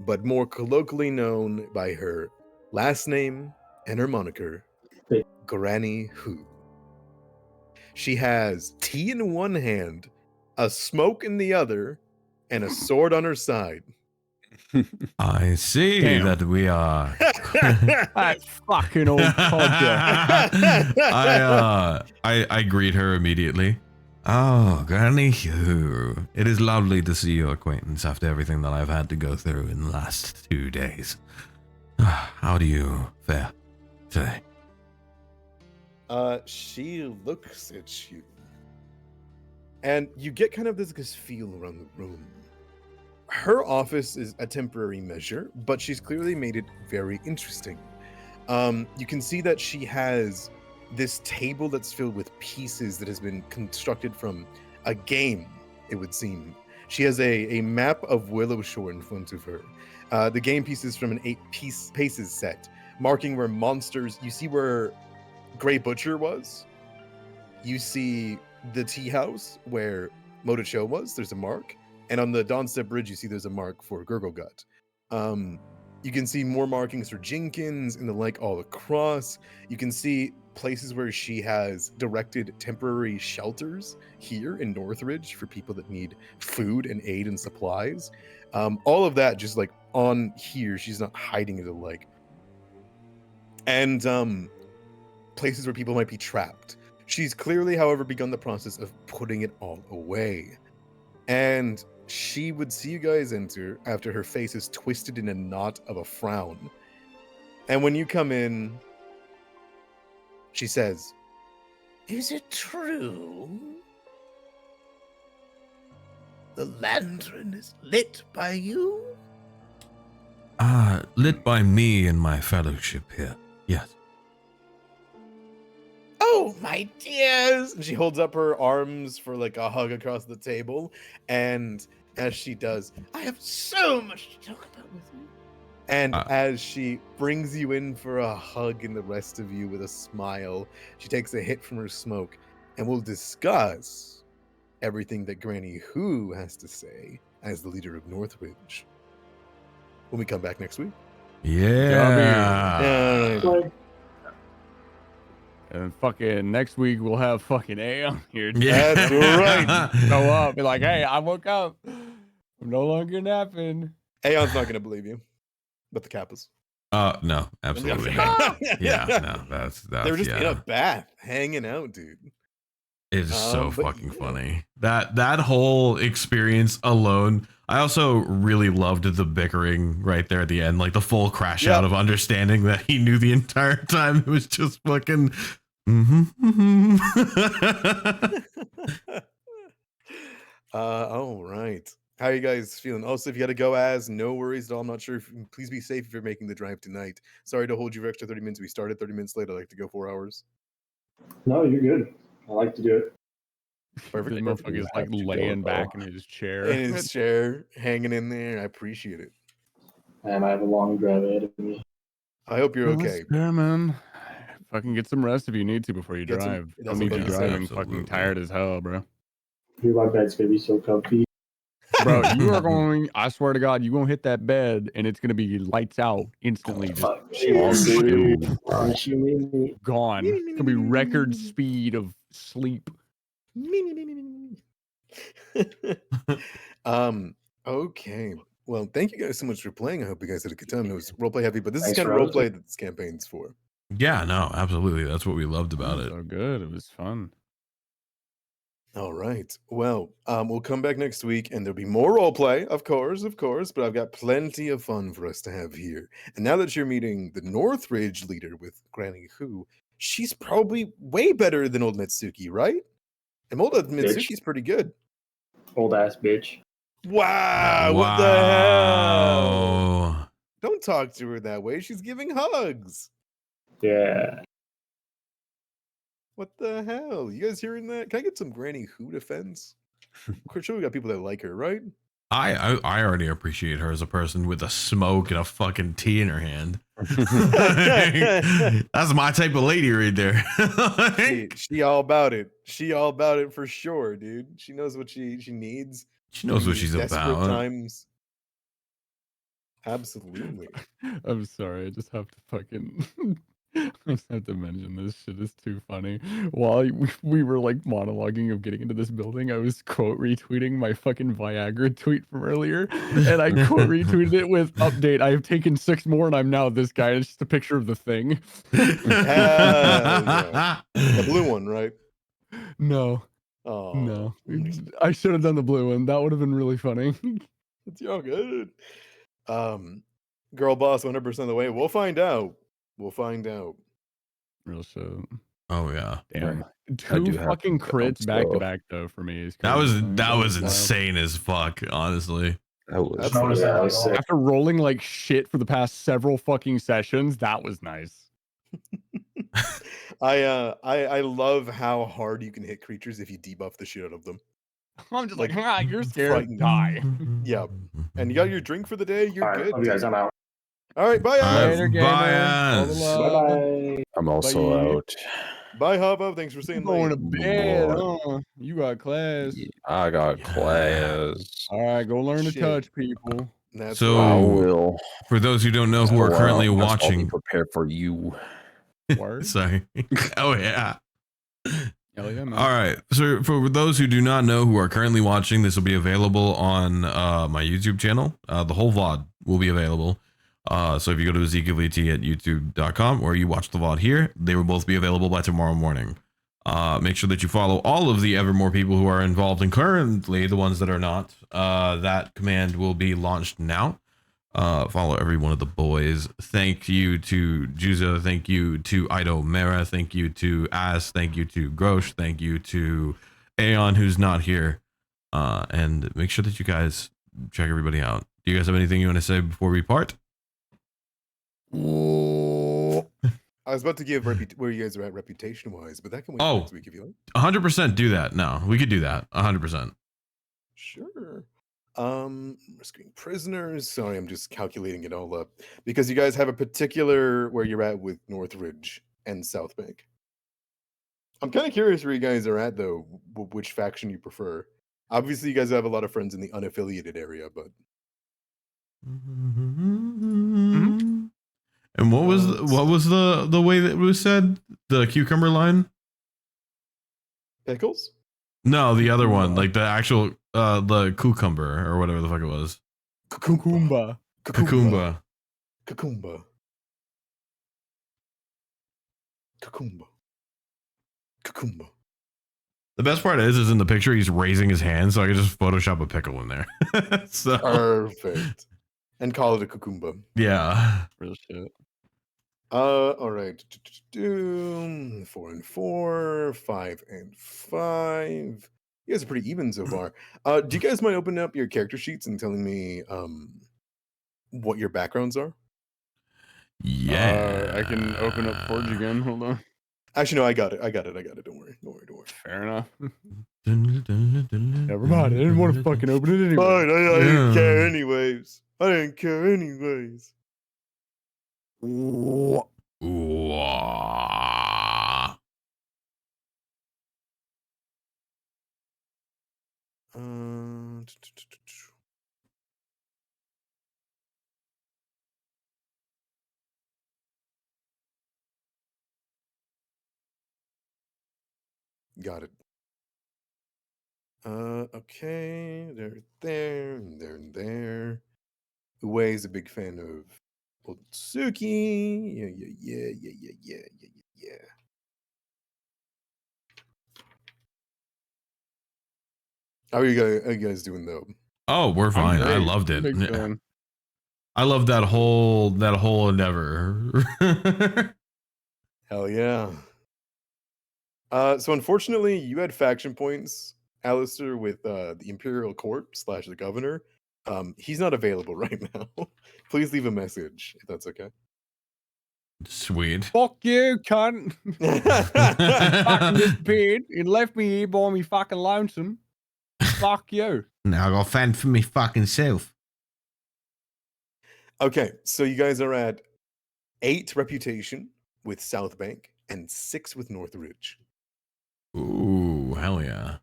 but more colloquially known by her last name and her moniker, Granny Who. She has tea in one hand, a smoke in the other, and a sword on her side. I see Damn. that we are. That fucking old codger. I greet her immediately. Oh, Granny Hugh. It is lovely to see your acquaintance after everything that I've had to go through in the last 2 days. How do you fare today? She looks at you. And you get kind of this feel around the room. Her office is a temporary measure, but she's clearly made it very interesting. You can see that she has this table that's filled with pieces that has been constructed from a game, it would seem. She has a map of Willowshore in front of her. The game pieces from an 8-piece paces set, marking where monsters, you see where Grey Butcher was. You see the tea house where Motocho was, there's a mark. And on the Dawnstep Bridge, you see there's a mark for Gurglegut. You can see more markings for Jenkins and the like all across. You can see places where she has directed temporary shelters here in Northridge for people that need food and aid and supplies. All of that just like on here, she's not hiding it alike. And places where people might be trapped. She's clearly, however, begun the process of putting it all away. And she would see you guys enter after her face is twisted in a knot of a frown. And when you come in, she says, Is it true? The lantern is lit by you? Lit by me and my fellowship here. Yes. Oh, my dears! and she holds up her arms for like a hug across the table. And as she does, I have so much to talk about with you. and as she brings you in for a hug and the rest of you with a smile, she takes a hit from her smoke and we'll discuss everything that Granny Who has to say as the leader of Northridge when we come back next week. Yeah. Like, And fucking next week we'll have fucking A on here. Yeah. That's right. Go up, be like, hey, I woke up. I'm no longer napping. Aeon's not going to believe you, but the Kappas. No, absolutely not. Yeah, no, that's They were just in yeah. a bath, hanging out, dude. It is so but fucking yeah. funny. That whole experience alone. I also really loved the bickering right there at the end, like the full crash out of understanding that he knew the entire time. It was just fucking. All right. How are you guys feeling? Also, if you got to go as, no worries at all. I'm not sure. Please be safe if you're making the drive tonight. Sorry to hold you for extra 30 minutes. We started 30 minutes late. I like to go 4 hours. no, you're good. I like to do it. Perfect. This motherfucker's like Have to go, laying though. back in his chair. In his chair, hanging in there. I appreciate it. And I have a long drive ahead of me. I hope you're Well, okay. that's fair, man. Fucking get some rest if you need to before you Get some- drive. that's I'll need what you I said, driving absolutely. fucking tired as hell, bro. Dude, my bed's gonna be so comfy. Bro, you are going, I swear to God, you're going to hit that bed and it's going to be lights out instantly. Just Fuck, all dude. still Don't you mean me? gone. It's going to be record speed of sleep. Okay. Well, thank you guys so much for playing. I hope you guys had a good time. It was roleplay heavy, but this is Thanks kind of for roleplay hosting. that this campaign's for. Yeah, no, absolutely. That's what we loved about it. So good. It was fun. All right. Well, we'll come back next week and there'll be more roleplay, of course, but I've got plenty of fun for us to have here. And now that you're meeting the Northridge leader with Granny Who, she's probably way better than old Mitsuki, right? And old Mitsuki's pretty good. Old ass bitch. Wow, what the hell? Don't talk to her that way. She's giving hugs. Yeah. What the hell? You guys hearing that? Can I get some Granny Who defense? I'm pretty sure we got people that like her, right? I already appreciate her as a person with a smoke and a fucking tea in her hand. That's my type of lady right there. she all about it. She all about it for sure, dude. She knows what she needs. She knows what in she's desperate about. times. Absolutely. I'm sorry. I just have to fucking I just have to mention this shit is too funny. While we were like monologuing of getting into this building, I was quote retweeting my fucking Viagra tweet from earlier, and I quote retweeted it with update. I have taken 6 more, and I'm now this guy. And it's just a picture of the thing. Yeah. The blue one, right? No, Oh, no, I should have done the blue one. That would have been really funny. it's all good. Girl boss 100% of the way. We'll find out. We'll find out. Real shit. Oh yeah. Damn. I do 2 have fucking to crits back to so- back though for me. Is That was crazy. wild. insane. As fuck, honestly. That was That's Notice that was sick. After rolling like shit for the past several fucking sessions, that was nice. I love how hard you can hit creatures if you debuff the shit out of them. I'm just Like, like, you're scared, frightened. die. Yeah. And you got your drink for the day, you're All right, good. love you guys. dude. I'm out. All right, bye, All right, Az. Later, gamer. All the bye, Az. love. Bye-bye. I'm also Bye. out. Bye, Hubba. Thanks for You staying going late. to bed, Boy. huh? You got class. Yeah, I got Yeah. class. All right, go learn to Shit. touch people. That's So- I right. will. For those who don't know who are Well, currently I'll be watching, prepared for you. Word? sorry. Oh yeah. Hell yeah, man. All right. So for those who do not know who are currently watching, this will be available on my YouTube channel. The whole VOD will be available. So if you go to ZekeVT at youtube.com or you watch the VOD here, they will both be available by tomorrow morning. Make sure that you follow all of the evermore people who are involved, and currently the ones that are not. That command will be launched now. Follow every one of the boys. Thank you to Juzo. Thank you to Ido Mera. Thank you to As. Thank you to Grosh. Thank you to Aeon, who's not here. And make sure that you guys check everybody out. Do you guys have anything you want to say before we part? I was about to give where you guys are at reputation wise, but that can wait Oh. next week if you like. 100% do that. No, we could do that. 100%. Sure. Rescuing prisoners. Sorry, I'm just calculating it all up because you guys have a particular where you're at with Northridge and South Bank. I'm kind of curious where you guys are at though. Which faction you prefer? Obviously, you guys have a lot of friends in the unaffiliated area, but And what was the way that it was said? The cucumber line? pickles. No, the other one, like the actual the cucumber or whatever the fuck it was. Kukumba. Cucumba. Cucumba. Cucumba. Cucumba. The best part is in the picture he's raising his hand, so I could just Photoshop a pickle in there. So Perfect. And call it a cucumba. yeah. Real shit. All right. 4 and 4, 5 and 5. You guys are pretty even so far. Do you guys mind opening up your character sheets and telling me what your backgrounds are? Yeah. I can open up Forge again. Hold on. Actually, no, I got it. Don't worry. Fair enough. Never mind. I didn't want to fucking open it anyway. Fine, I didn't Yeah. care anyways. I didn't care anyways. Wah. Got it. Okay. They're there, and they're there. Uwe is a big fan of Otsuki. Yeah. How are you guys doing though? Oh, we're fine. I great. loved it. Big Yeah. fan. I love that whole endeavor. Hell yeah. So unfortunately, you had faction points, Aleister, with the Imperial Court / the governor. He's not available right now. Please leave a message if that's okay. Sweet. Fuck you, cunt. Fucking disappeared and left me here by me fucking lonesome. Fuck you. Now I got fend for me fucking self. Okay, so you guys are at 8 reputation with South Bank and 6 with Northridge. Ooh, hell yeah.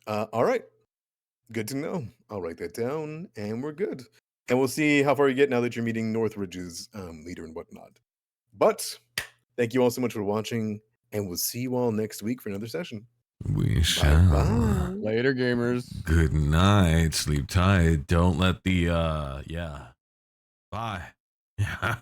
All right. Good to know. I'll write that down and we're good. And we'll see how far you get now that you're meeting Northridge's leader and whatnot. But thank you all so much for watching, and we'll see you all next week for another session. We shall. Bye. Later, gamers. Good night. Sleep tight. Don't let the yeah. Bye. Yeah.